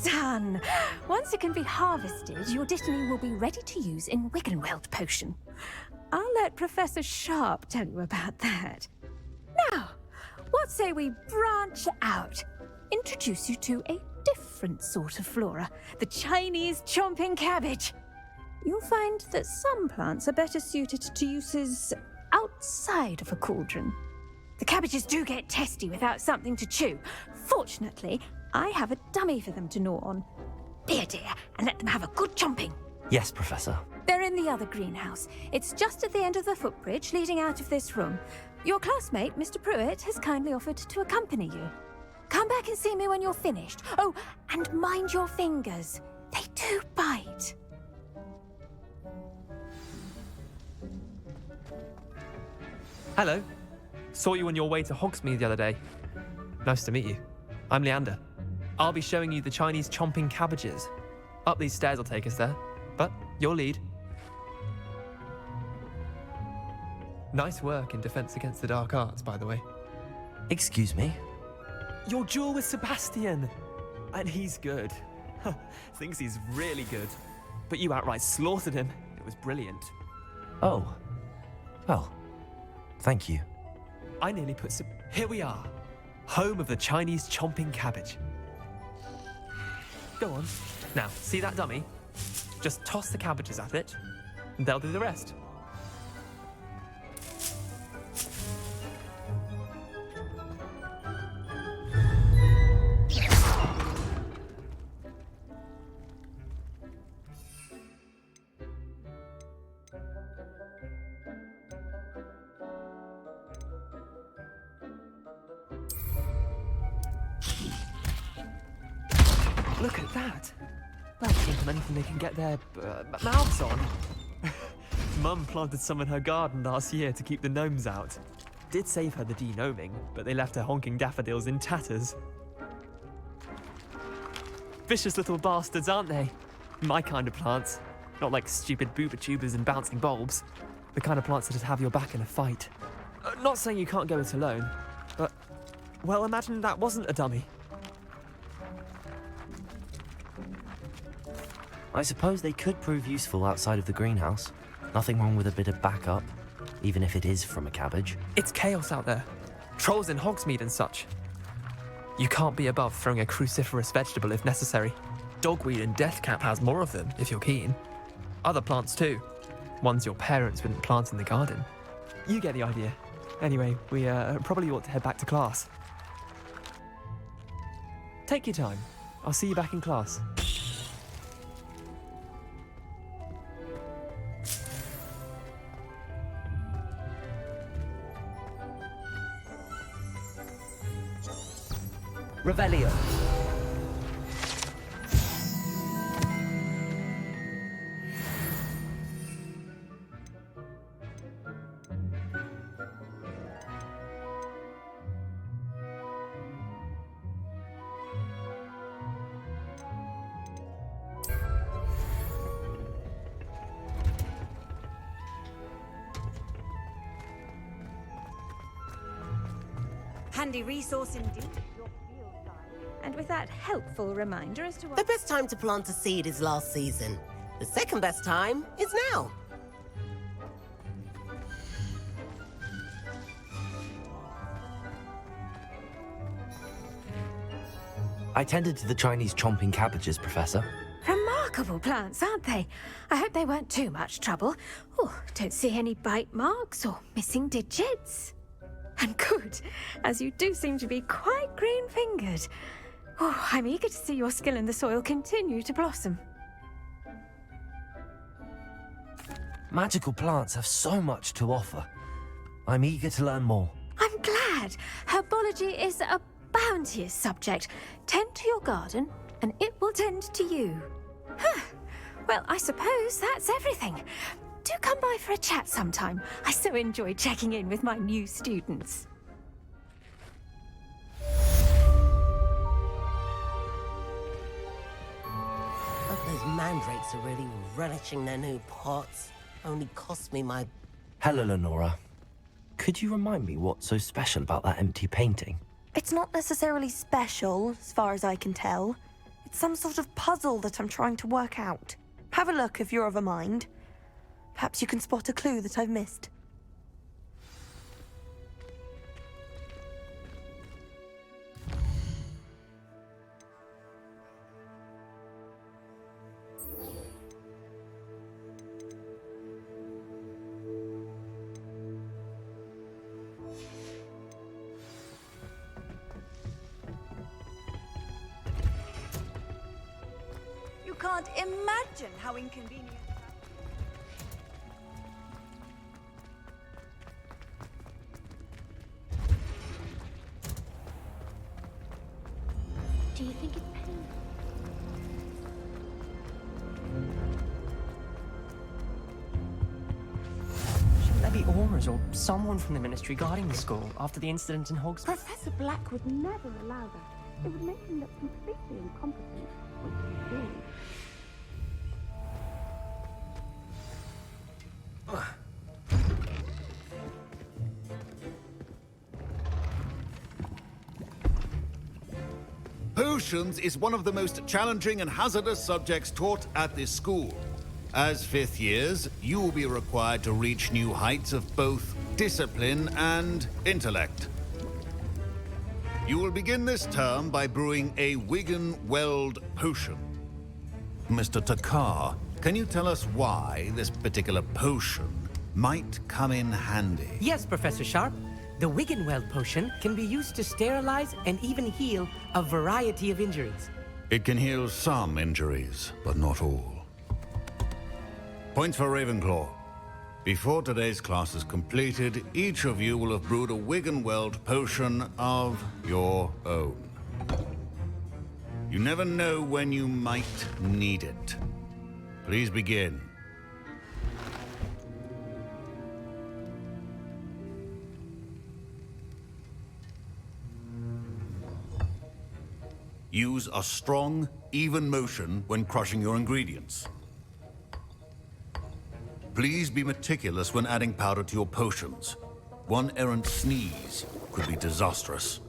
done. Once it can be harvested, your Dittany will be ready to use in Wiggenweld potion. I'll let Professor Sharp tell you about that. Now, what say we branch out? Introduce you to a different sort of flora, the Chinese chomping cabbage. You'll find that some plants are better suited to uses outside of a cauldron. The cabbages do get testy without something to chew. Fortunately, I have a dummy for them to gnaw on. Be a dear and let them have a good chomping. Yes, Professor. They're in the other greenhouse. It's just at the end of the footbridge leading out of this room. Your classmate, Mr. Pruitt, has kindly offered to accompany you. Come back and see me when you're finished. Oh, and mind your fingers. They do bite. Hello. Saw you on your way to Hogsmeade the other day. Nice to meet you. I'm Leander. I'll be showing you the Chinese chomping cabbages. Up these stairs will take us there, but your lead. Nice work in Defense Against the Dark Arts, by the way. Excuse me? Your duel with Sebastian! And he's good. Thinks he's really good. But you outright slaughtered him. It was brilliant. Oh. Well, thank you. I nearly put some... Here we are. Home of the Chinese chomping cabbage. Go on. Now, see that dummy? Just toss the cabbages at it, and they'll do the rest. Look at that! That's give them anything they can get their mouths on. Mum planted some in her garden last year to keep the gnomes out. Did save her the de-gnoming, but they left her honking daffodils in tatters. Vicious little bastards, aren't they? My kind of plants. Not like stupid booba tubers and bouncing bulbs. The kind of plants that'd have your back in a fight. Not saying you can't go it alone, but... Well, imagine that wasn't a dummy. I suppose they could prove useful outside of the greenhouse. Nothing wrong with a bit of backup, even if it is from a cabbage. It's chaos out there. Trolls in Hogsmeade and such. You can't be above throwing a cruciferous vegetable if necessary. Dogweed and deathcap has more of them, if you're keen. Other plants too. Ones your parents wouldn't plant in the garden. You get the idea. Anyway, we probably ought to head back to class. Take your time. I'll see you back in class. Revelio. Handy resource indeed. And with that helpful reminder as to what... The best time to plant a seed is last season. The second best time is now. I tended to the Chinese chomping cabbages, Professor. Remarkable plants, aren't they? I hope they weren't too much trouble. Oh, don't see any bite marks or missing digits. And good, as you do seem to be quite green-fingered. Oh, I'm eager to see your skill in the soil continue to blossom. Magical plants have so much to offer. I'm eager to learn more. I'm glad. Herbology is a bounteous subject. Tend to your garden, and it will tend to you. Huh. Well, I suppose that's everything. Do come by for a chat sometime. I so enjoy checking in with my new students. Those mandrakes are really relishing their new pots. Only cost me my... Hello, Lenora. Could you remind me what's so special about that empty painting? It's not necessarily special, as far as I can tell. It's some sort of puzzle that I'm trying to work out. Have a look if you're of a mind. Perhaps you can spot a clue that I've missed. You can't imagine how inconvenient. Do you think it's painful? Shouldn't there be auras or someone from the ministry guarding the school after the incident in Hogsmeade? Professor Black would never allow that. It would make him look completely incompetent. What he's doing. Potions is one of the most challenging and hazardous subjects taught at this school. As fifth years, you will be required to reach new heights of both discipline and intellect. You will begin this term by brewing a Wigan-Weld potion. Mr. Takar, can you tell us why this particular potion might come in handy? Yes, Professor Sharp. The Wigan-Weld potion can be used to sterilize and even heal a variety of injuries. It can heal some injuries, but not all. Points for Ravenclaw. Before today's class is completed, each of you will have brewed a Wigan-Weld potion of your own. You never know when you might need it. Please begin. Use a strong, even motion when crushing your ingredients. Please be meticulous when adding powder to your potions. One errant sneeze could be disastrous.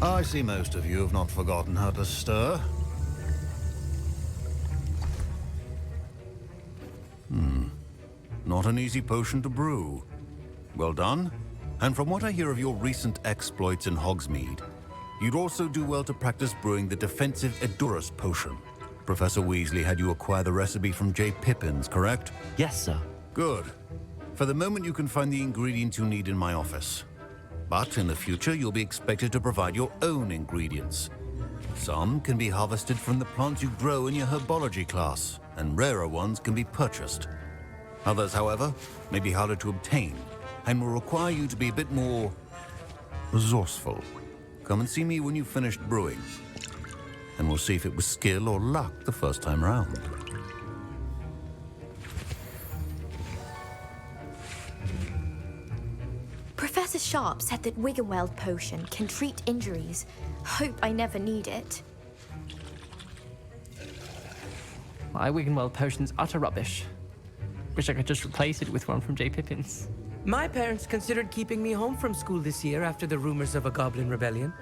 I see most of you have not forgotten how to stir. Not an easy potion to brew. Well done. And from what I hear of your recent exploits in Hogsmeade, you'd also do well to practice brewing the defensive Edurus potion. Professor Weasley had you acquire the recipe from J. Pippin's, correct? Yes, sir. Good. For the moment, you can find the ingredients you need in my office. But in the future, you'll be expected to provide your own ingredients. Some can be harvested from the plants you grow in your herbology class, and rarer ones can be purchased. Others, however, may be harder to obtain, and will require you to be a bit more resourceful. Come and see me when you've finished brewing, and we'll see if it was skill or luck the first time round. Professor Sharp said that Wigan-Weld potion can treat injuries. Hope I never need it. My Wigan-Weld potion's utter rubbish. Wish I could just replace it with one from J. Pippin's. My parents considered keeping me home from school this year after the rumors of a goblin rebellion.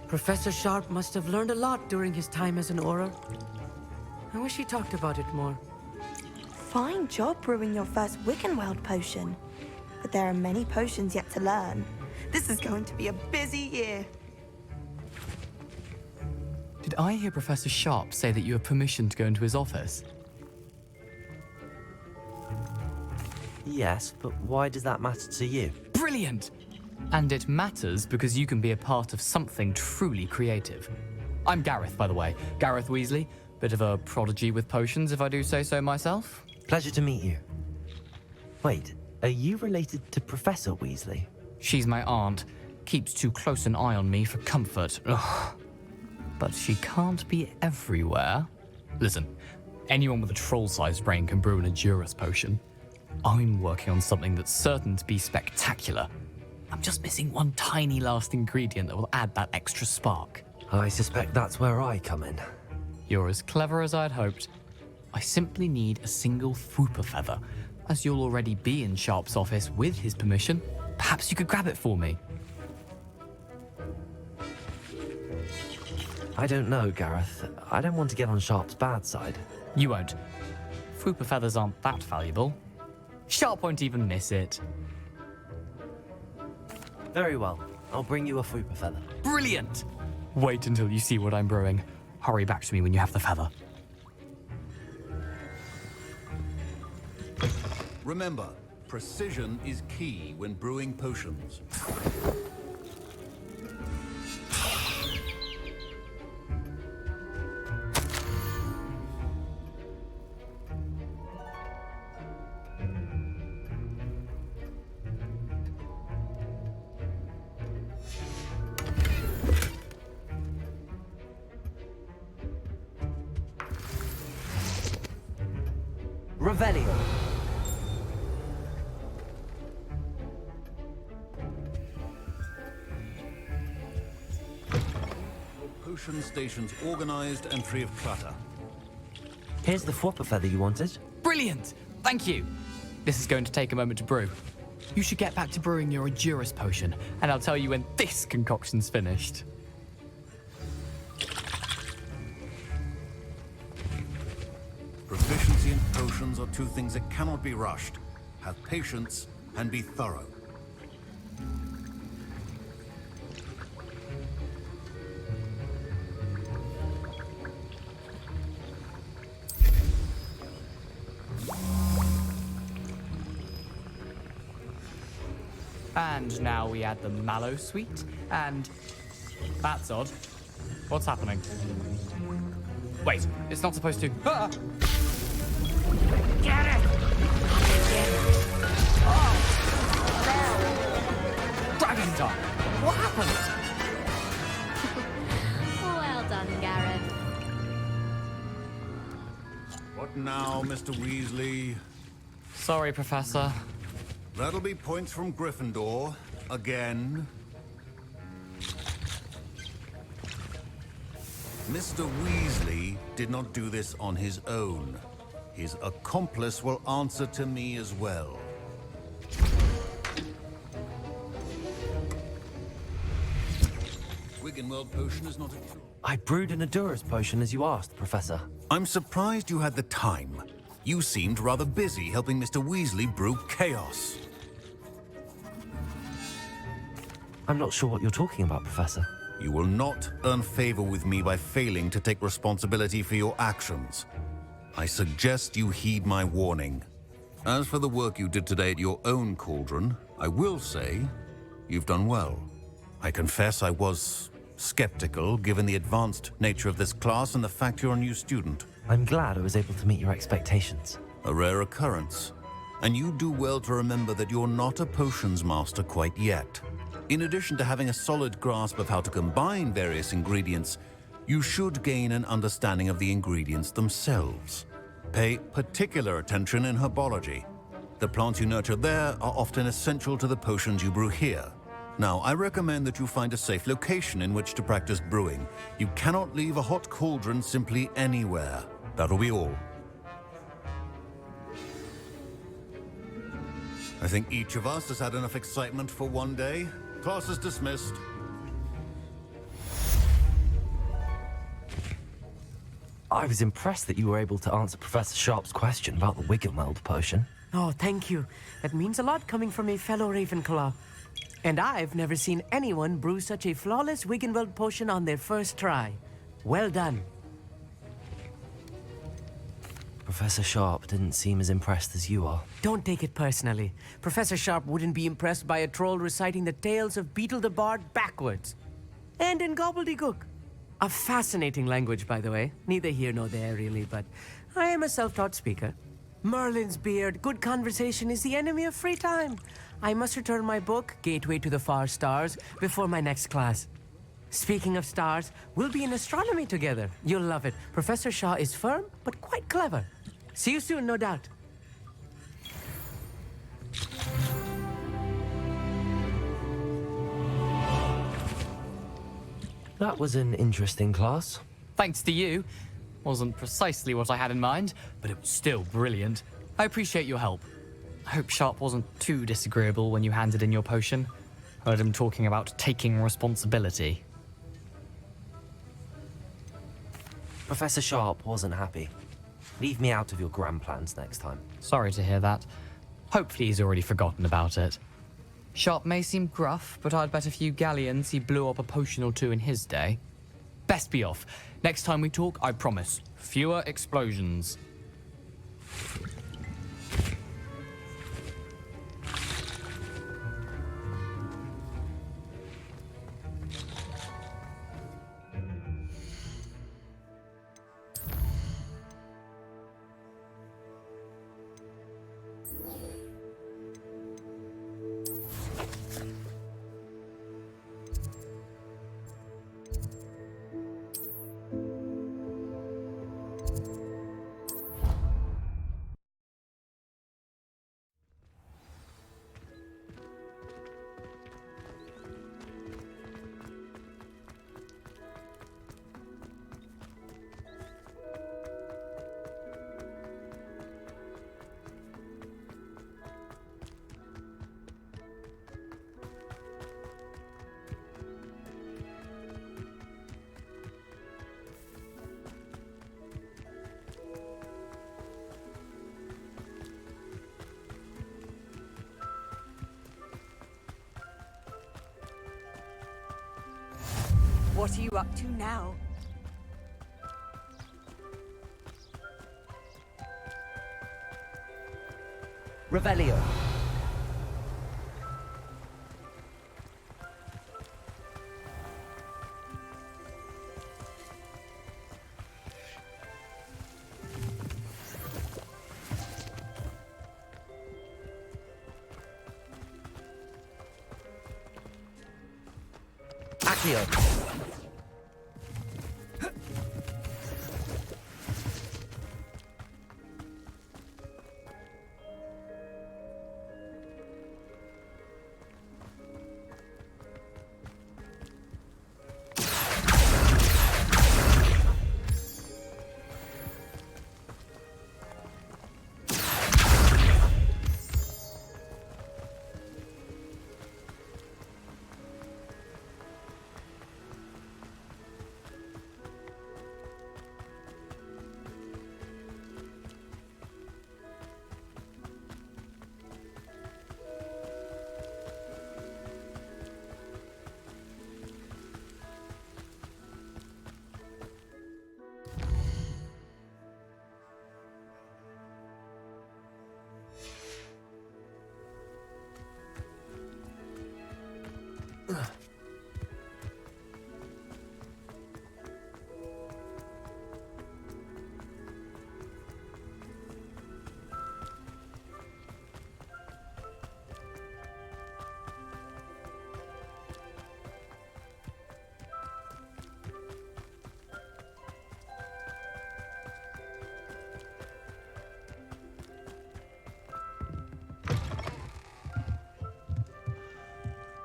Professor Sharp must have learned a lot during his time as an Auror. I wish he talked about it more. Fine job brewing your first Wigan-Weld potion. But there are many potions yet to learn. This is going to be a busy year. Did I hear Professor Sharp say that you have permission to go into his office? Yes, but why does that matter to you? Brilliant! And it matters because you can be a part of something truly creative. I'm Gareth, by the way. Gareth Weasley. Bit of a prodigy with potions, if I do say so myself. Pleasure to meet you. Wait, are you related to Professor Weasley? She's my aunt. Keeps too close an eye on me for comfort. Ugh. but she can't be everywhere. Listen, anyone with a troll-sized brain can brew an Endurance potion. I'm working on something that's certain to be spectacular. I'm just missing one tiny last ingredient that will add that extra spark. I suspect that's where I come in. You're as clever as I'd hoped. I simply need a single Fwooper feather. As you'll already be in Sharp's office with his permission, perhaps you could grab it for me. I don't know, Gareth. I don't want to get on Sharp's bad side. You won't. Fwooper feathers aren't that valuable. Sharp won't even miss it. Very well. I'll bring you a Fwooper feather. Brilliant! Wait until you see what I'm brewing. Hurry back to me when you have the feather. Remember, precision is key when brewing potions. Revelio. Potion stations organized and free of clutter. Here's the Fwooper feather you wanted. Brilliant! Thank you! This is going to take a moment to brew. You should get back to brewing your Endurance potion, and I'll tell you when this concoction's finished. Proficiency in potions are two things that cannot be rushed. Have patience and be thorough. And now we add the mallow sweet, and... That's odd. What's happening? Wait, it's not supposed to... Ah! Get it! Oh! Dragon Dog! What happened? Well done, Gareth. What now, Mr. Weasley? Sorry, Professor. That'll be points from Gryffindor. Again. Mr. Weasley did not do this on his own. His accomplice will answer to me as well. Wiggenweld potion is not a... I brewed an Endurance potion as you asked, Professor. I'm surprised you had the time. You seemed rather busy helping Mr. Weasley brew chaos. I'm not sure what you're talking about, Professor. You will not earn favor with me by failing to take responsibility for your actions. I suggest you heed my warning. As for the work you did today at your own cauldron, I will say you've done well. I confess I was skeptical given the advanced nature of this class and the fact you're a new student. I'm glad I was able to meet your expectations. A rare occurrence. And you do well to remember that you're not a potions master quite yet. In addition to having a solid grasp of how to combine various ingredients, you should gain an understanding of the ingredients themselves. Pay particular attention in herbology. The plants you nurture there are often essential to the potions you brew here. Now, I recommend that you find a safe location in which to practice brewing. You cannot leave a hot cauldron simply anywhere. That'll be all. I think each of us has had enough excitement for one day. Class is dismissed. I was impressed that you were able to answer Professor Sharp's question about the Wiggenweld potion. Oh, thank you. That means a lot coming from a fellow Ravenclaw. And I've never seen anyone brew such a flawless Wiggenweld potion on their first try. Well done. Professor Sharp didn't seem as impressed as you are. Don't take it personally. Professor Sharp wouldn't be impressed by a troll reciting the tales of Beetle the Bard backwards. And in gobbledygook. A fascinating language, by the way. Neither here nor there, really, but I am a self-taught speaker. Merlin's beard, good conversation is the enemy of free time. I must return my book, Gateway to the Far Stars, before my next class. Speaking of stars, we'll be in astronomy together. You'll love it. Professor Shaw is firm, but quite clever. See you soon, no doubt. That was an interesting class. Thanks to you. Wasn't precisely what I had in mind, but it was still brilliant. I appreciate your help. I hope Sharp wasn't too disagreeable when you handed in your potion. Heard him talking about taking responsibility. Professor Sharp wasn't happy. Leave me out of your grand plans next time. Sorry to hear that. Hopefully he's already forgotten about it. Sharp may seem gruff, but I'd bet a few galleons he blew up a potion or two in his day. Best be off. Next time we talk, I promise, fewer explosions. What are you up to now? Revelio. Accio.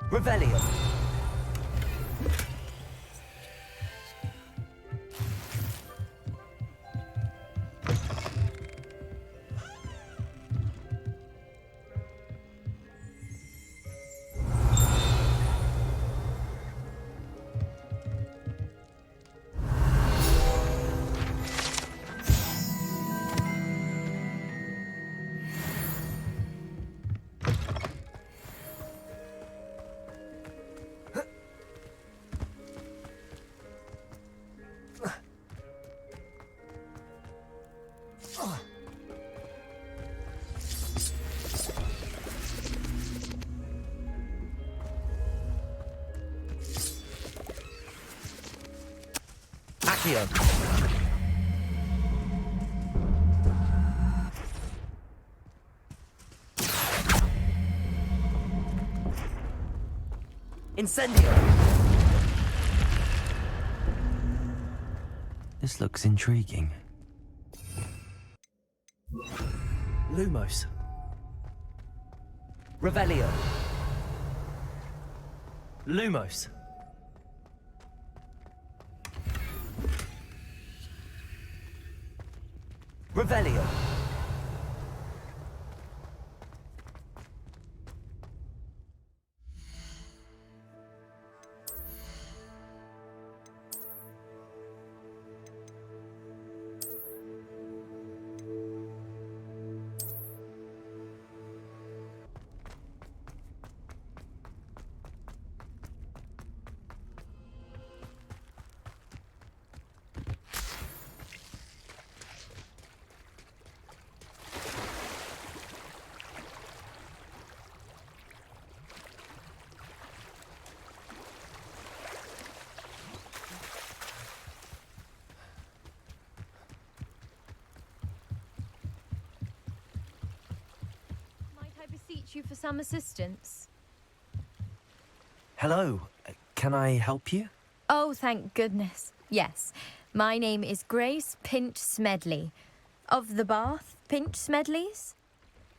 Revelio. Accio. Incendio. This looks intriguing. Lumos. Revelio. Lumos. Revelio. You for some assistance. Hello, can I help you? Oh, thank goodness. Yes, my name is Grace Pinch Smedley, of the Bath Pinch Smedleys.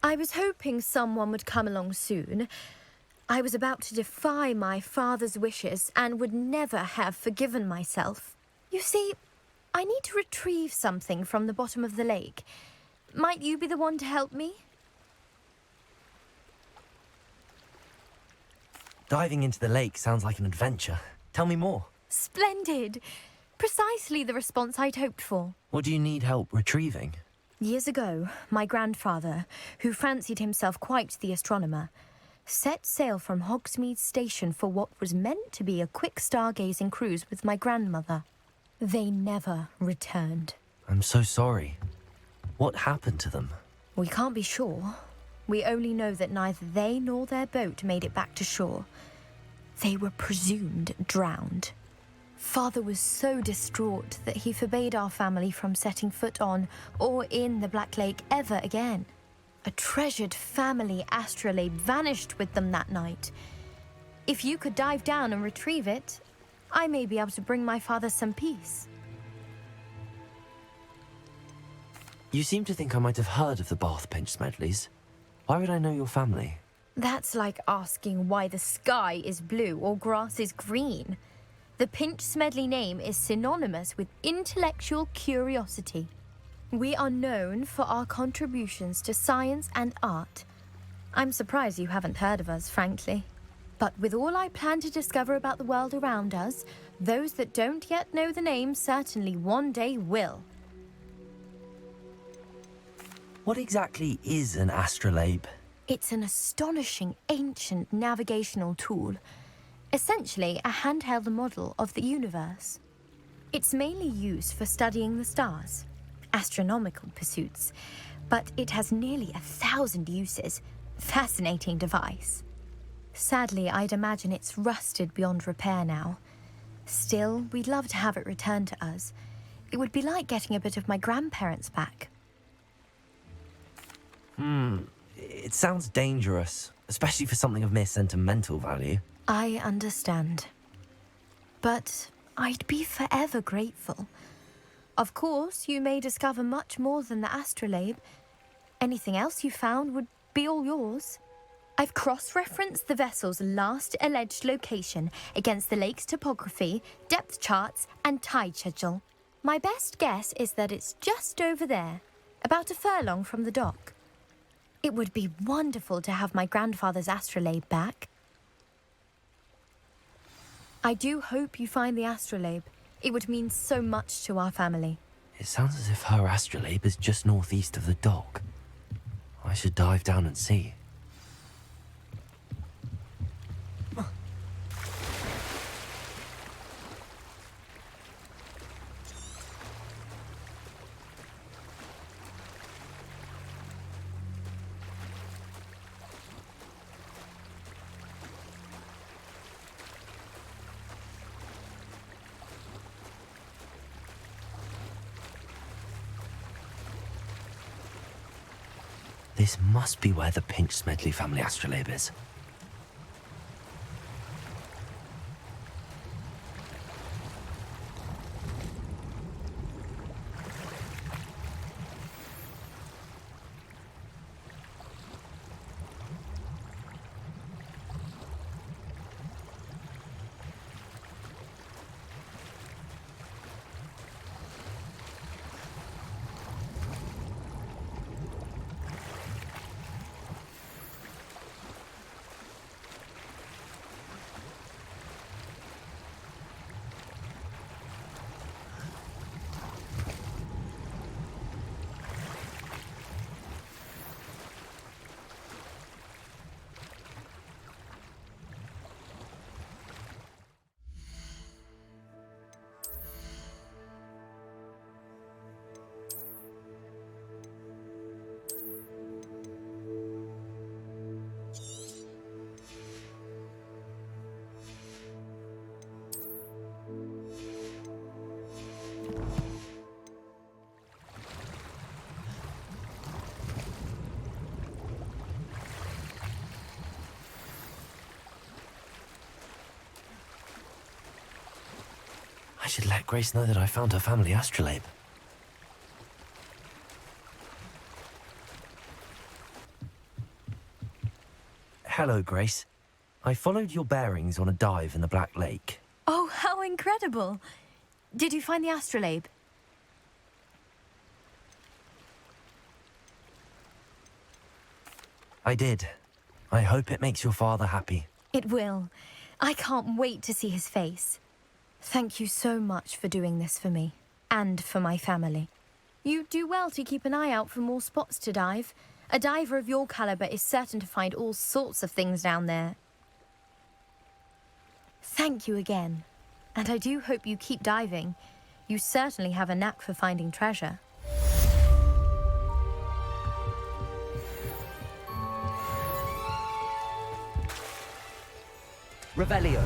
I was hoping someone would come along soon. I was about to defy my father's wishes and would never have forgiven myself. You see, I need to retrieve something from the bottom of the lake. Might you be the one to help me? Diving into the lake sounds like an adventure. Tell me more. Splendid! Precisely the response I'd hoped for. What do you need help retrieving? Years ago, my grandfather, who fancied himself quite the astronomer, set sail from Hogsmeade Station for what was meant to be a quick stargazing cruise with my grandmother. They never returned. I'm so sorry. What happened to them? We can't be sure. We only know that neither they nor their boat made it back to shore. They were presumed drowned. Father was so distraught that he forbade our family from setting foot on or in the Black Lake ever again. A treasured family astrolabe vanished with them that night. If you could dive down and retrieve it, I may be able to bring my father some peace. You seem to think I might have heard of the Bath Pinch Smedleys. Why would I know your family? That's like asking why the sky is blue or grass is green. The Pinch Smedley name is synonymous with intellectual curiosity. We are known for our contributions to science and art. I'm surprised you haven't heard of us, frankly. But with all I plan to discover about the world around us, those that don't yet know the name certainly one day will. What exactly is an astrolabe? It's an astonishing ancient navigational tool. Essentially, a handheld model of the universe. It's mainly used for studying the stars, astronomical pursuits, but it has nearly 1,000 uses. Fascinating device. Sadly, I'd imagine it's rusted beyond repair now. Still, we'd love to have it returned to us. It would be like getting a bit of my grandparents back. It sounds dangerous, especially for something of mere sentimental value. I understand. But I'd be forever grateful. Of course, you may discover much more than the astrolabe. Anything else you found would be all yours. I've cross-referenced the vessel's last alleged location against the lake's topography, depth charts, and tide schedule. My best guess is that it's just over there, about a furlong from the dock. It would be wonderful to have my grandfather's astrolabe back. I do hope you find the astrolabe. It would mean so much to our family. It sounds as if her astrolabe is just northeast of the dock. I should dive down and see. This must be where the Pinch Smedley family astrolabe is. should let Grace know that I found her family astrolabe. Hello, Grace. I followed your bearings on a dive in the Black Lake. Oh, how incredible! Did you find the astrolabe? I did. I hope it makes your father happy. It will. I can't wait to see his face. Thank you so much for doing this for me, and for my family. You do well to keep an eye out for more spots to dive. A diver of your caliber is certain to find all sorts of things down there. Thank you again. And I do hope you keep diving. You certainly have a knack for finding treasure. Revelio.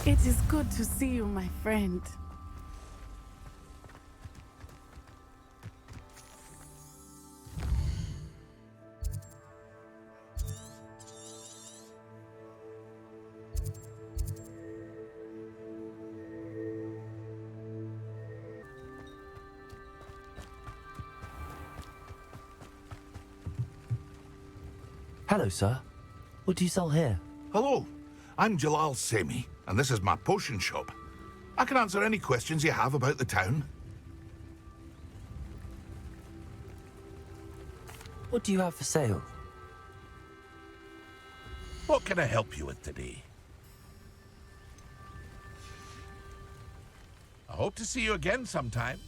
It is good to see you, my friend. Hello, sir. What do you sell here? Hello, I'm Jalal Semi, and this is my potion shop. I can answer any questions you have about the town. What do you have for sale? What can I help you with today? I hope to see you again sometime.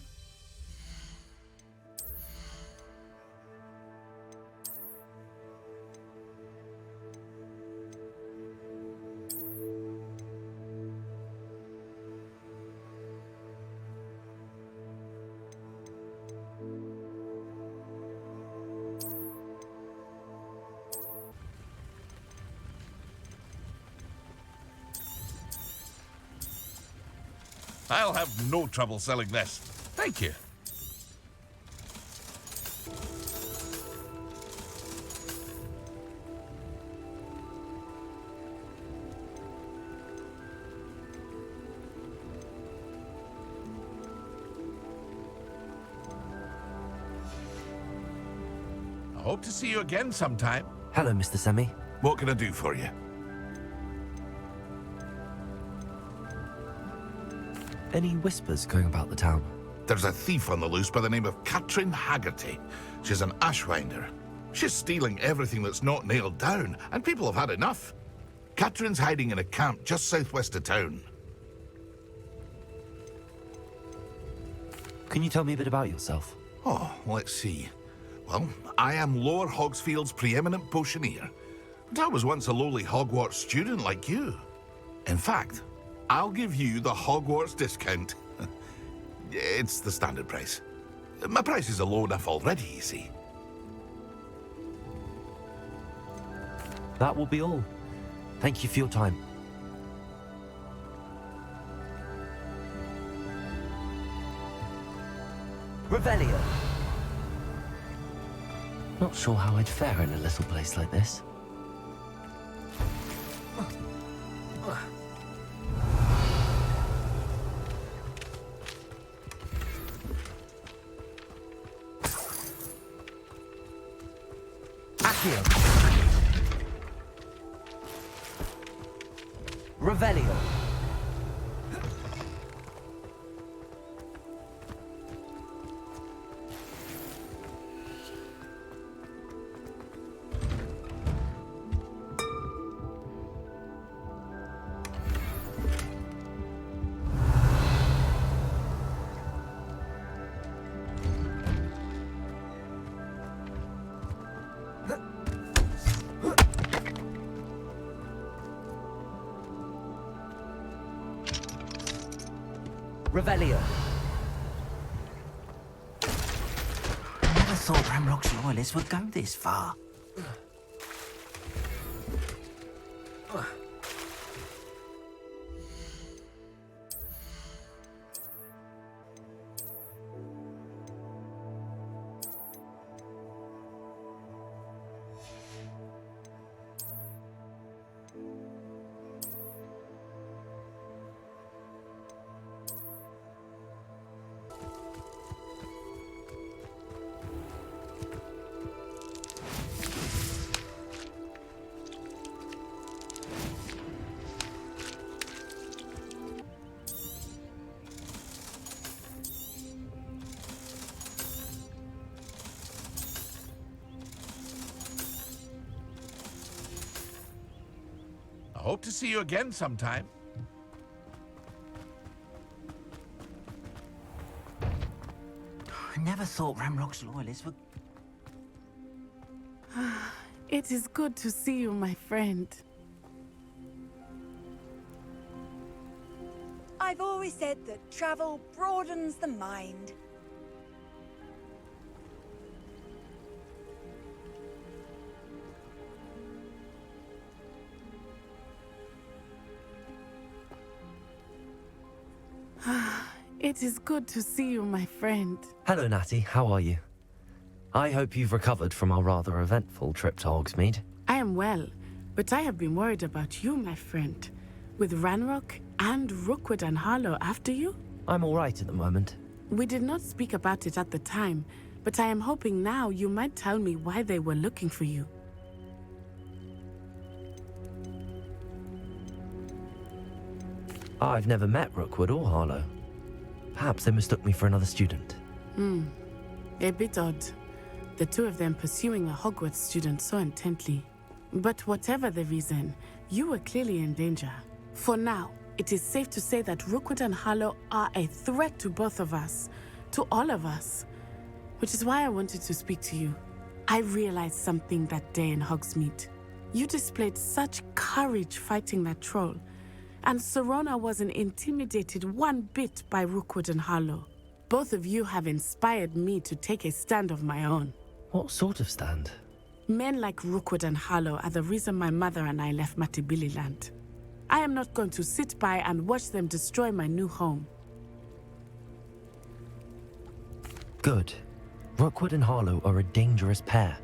I'll have no trouble selling this. Thank you. I hope to see you again sometime. Hello, Mr. Semi. What can I do for you? Any whispers going about the town? There's a thief on the loose by the name of Katrin Haggerty. She's an ashwinder. She's stealing everything that's not nailed down, and people have had enough. Katrin's hiding in a camp just southwest of town. Can you tell me a bit about yourself? Oh, let's see. Well, I am Lower Hogsfield's preeminent potioneer, but I was once a lowly Hogwarts student like you. In fact, I'll give you the Hogwarts discount. It's the standard price. My prices are low enough already, you see. That will be all. Thank you for your time. Revelio. Not sure how I'd fare in a little place like this. Revelio. Revelio. I never thought Bramrock's loyalists would go this far. I hope to see you again sometime. I never thought Ramrock's loyalists would... It is good to see you, my friend. I've always said that travel broadens the mind. It is good to see you, my friend. Hello, Natty. How are you? I hope you've recovered from our rather eventful trip to Hogsmeade. I am well, but I have been worried about you, my friend. With Ranrock and Rookwood and Harlow after you? I'm all right at the moment. We did not speak about it at the time, but I am hoping now you might tell me why they were looking for you. I've never met Rookwood or Harlow. Perhaps they mistook me for another student. A bit odd. The two of them pursuing a Hogwarts student so intently. But whatever the reason, you were clearly in danger. For now, it is safe to say that Rookwood and Harlow are a threat to both of us. To all of us. Which is why I wanted to speak to you. I realized something that day in Hogsmeade. You displayed such courage fighting that troll. And Serona wasn't intimidated one bit by Rookwood and Harlow. Both of you have inspired me to take a stand of my own. What sort of stand? Men like Rookwood and Harlow are the reason my mother and I left Matabili Land. I am not going to sit by and watch them destroy my new home. Good. Rookwood and Harlow are a dangerous pair.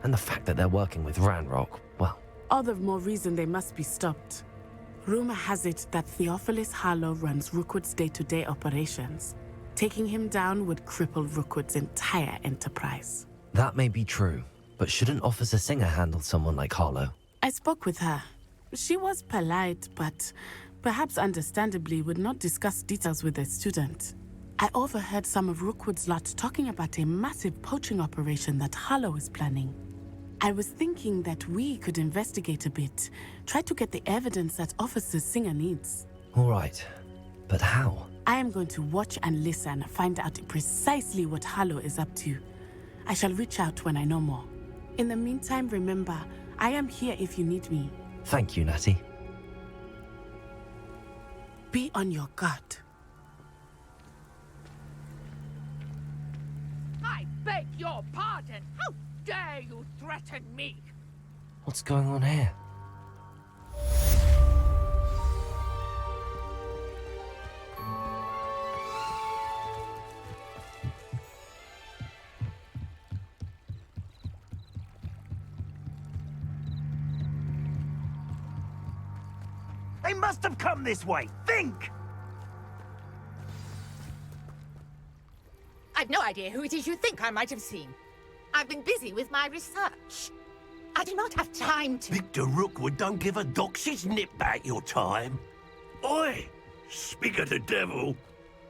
And the fact that they're working with Ranrock, well... All the more reason they must be stopped. Rumor has it that Theophilus Harlow runs Rookwood's day-to-day operations. Taking him down would cripple Rookwood's entire enterprise. That may be true, but shouldn't Officer Singer handle someone like Harlow? I spoke with her. She was polite, but perhaps understandably would not discuss details with a student. I overheard some of Rookwood's lot talking about a massive poaching operation that Harlow is planning. I was thinking that we could investigate a bit, try to get the evidence that Officer Singer needs. All right, but how? I am going to watch and listen, find out precisely what Harlow is up to. I shall reach out when I know more. In the meantime, remember, I am here if you need me. Thank you, Natty. Be on your guard. I beg your pardon. How dare you threaten me? What's going on here? They must have come this way. Think! I've no idea who it is you think I might have seen. I've been busy with my research. I do not have time to... Victor Rookwood don't give a doxy's nip back your time. Oi! Speak of the devil.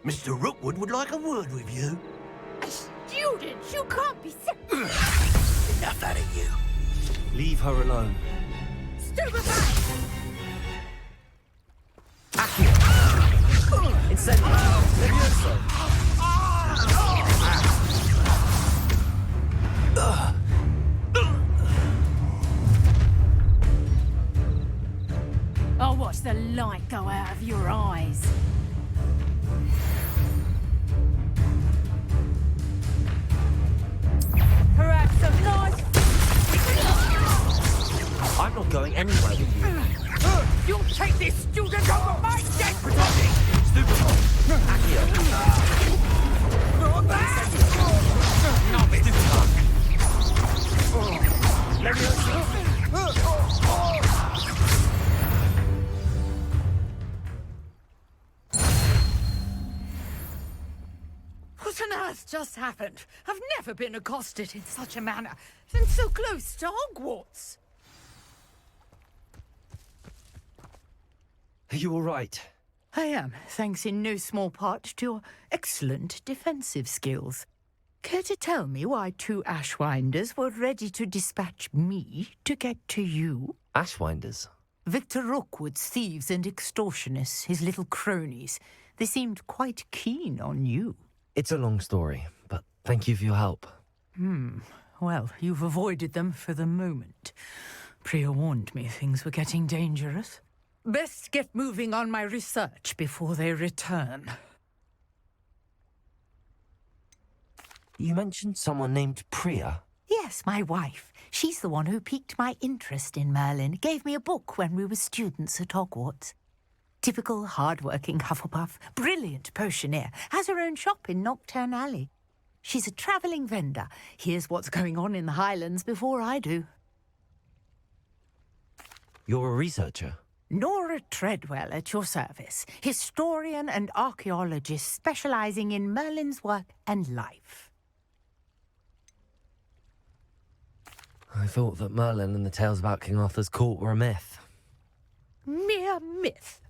Mr. Rookwood would like a word with you. A student? You can't be sick. Enough out of you. Leave her alone. Stupefy! Incendio! Levioso! I'll watch the light go out of your eyes. Perhaps some nice... I'm not going anywhere with you. You'll take this student over my dead! Stupid! Accio! What on earth just happened? I've never been accosted in such a manner, and so close to Hogwarts. Are you all right? I am, thanks in no small part to your excellent defensive skills. Care to tell me why two Ashwinders were ready to dispatch me to get to you? Ashwinders? Victor Rookwood's thieves and extortionists, his little cronies. They seemed quite keen on you. It's a long story, but thank you for your help. Well, you've avoided them for the moment. Priya warned me things were getting dangerous. Best get moving on my research before they return. You mentioned someone named Priya? Yes, my wife. She's the one who piqued my interest in Merlin. Gave me a book when we were students at Hogwarts. Typical hard-working Hufflepuff, brilliant potioneer, has her own shop in Nocturne Alley. She's a travelling vendor. Hears what's going on in the Highlands before I do. You're a researcher? Nora Treadwell at your service. Historian and archaeologist specialising in Merlin's work and life. I thought that Merlin and the tales about King Arthur's court were a myth. Mere myth.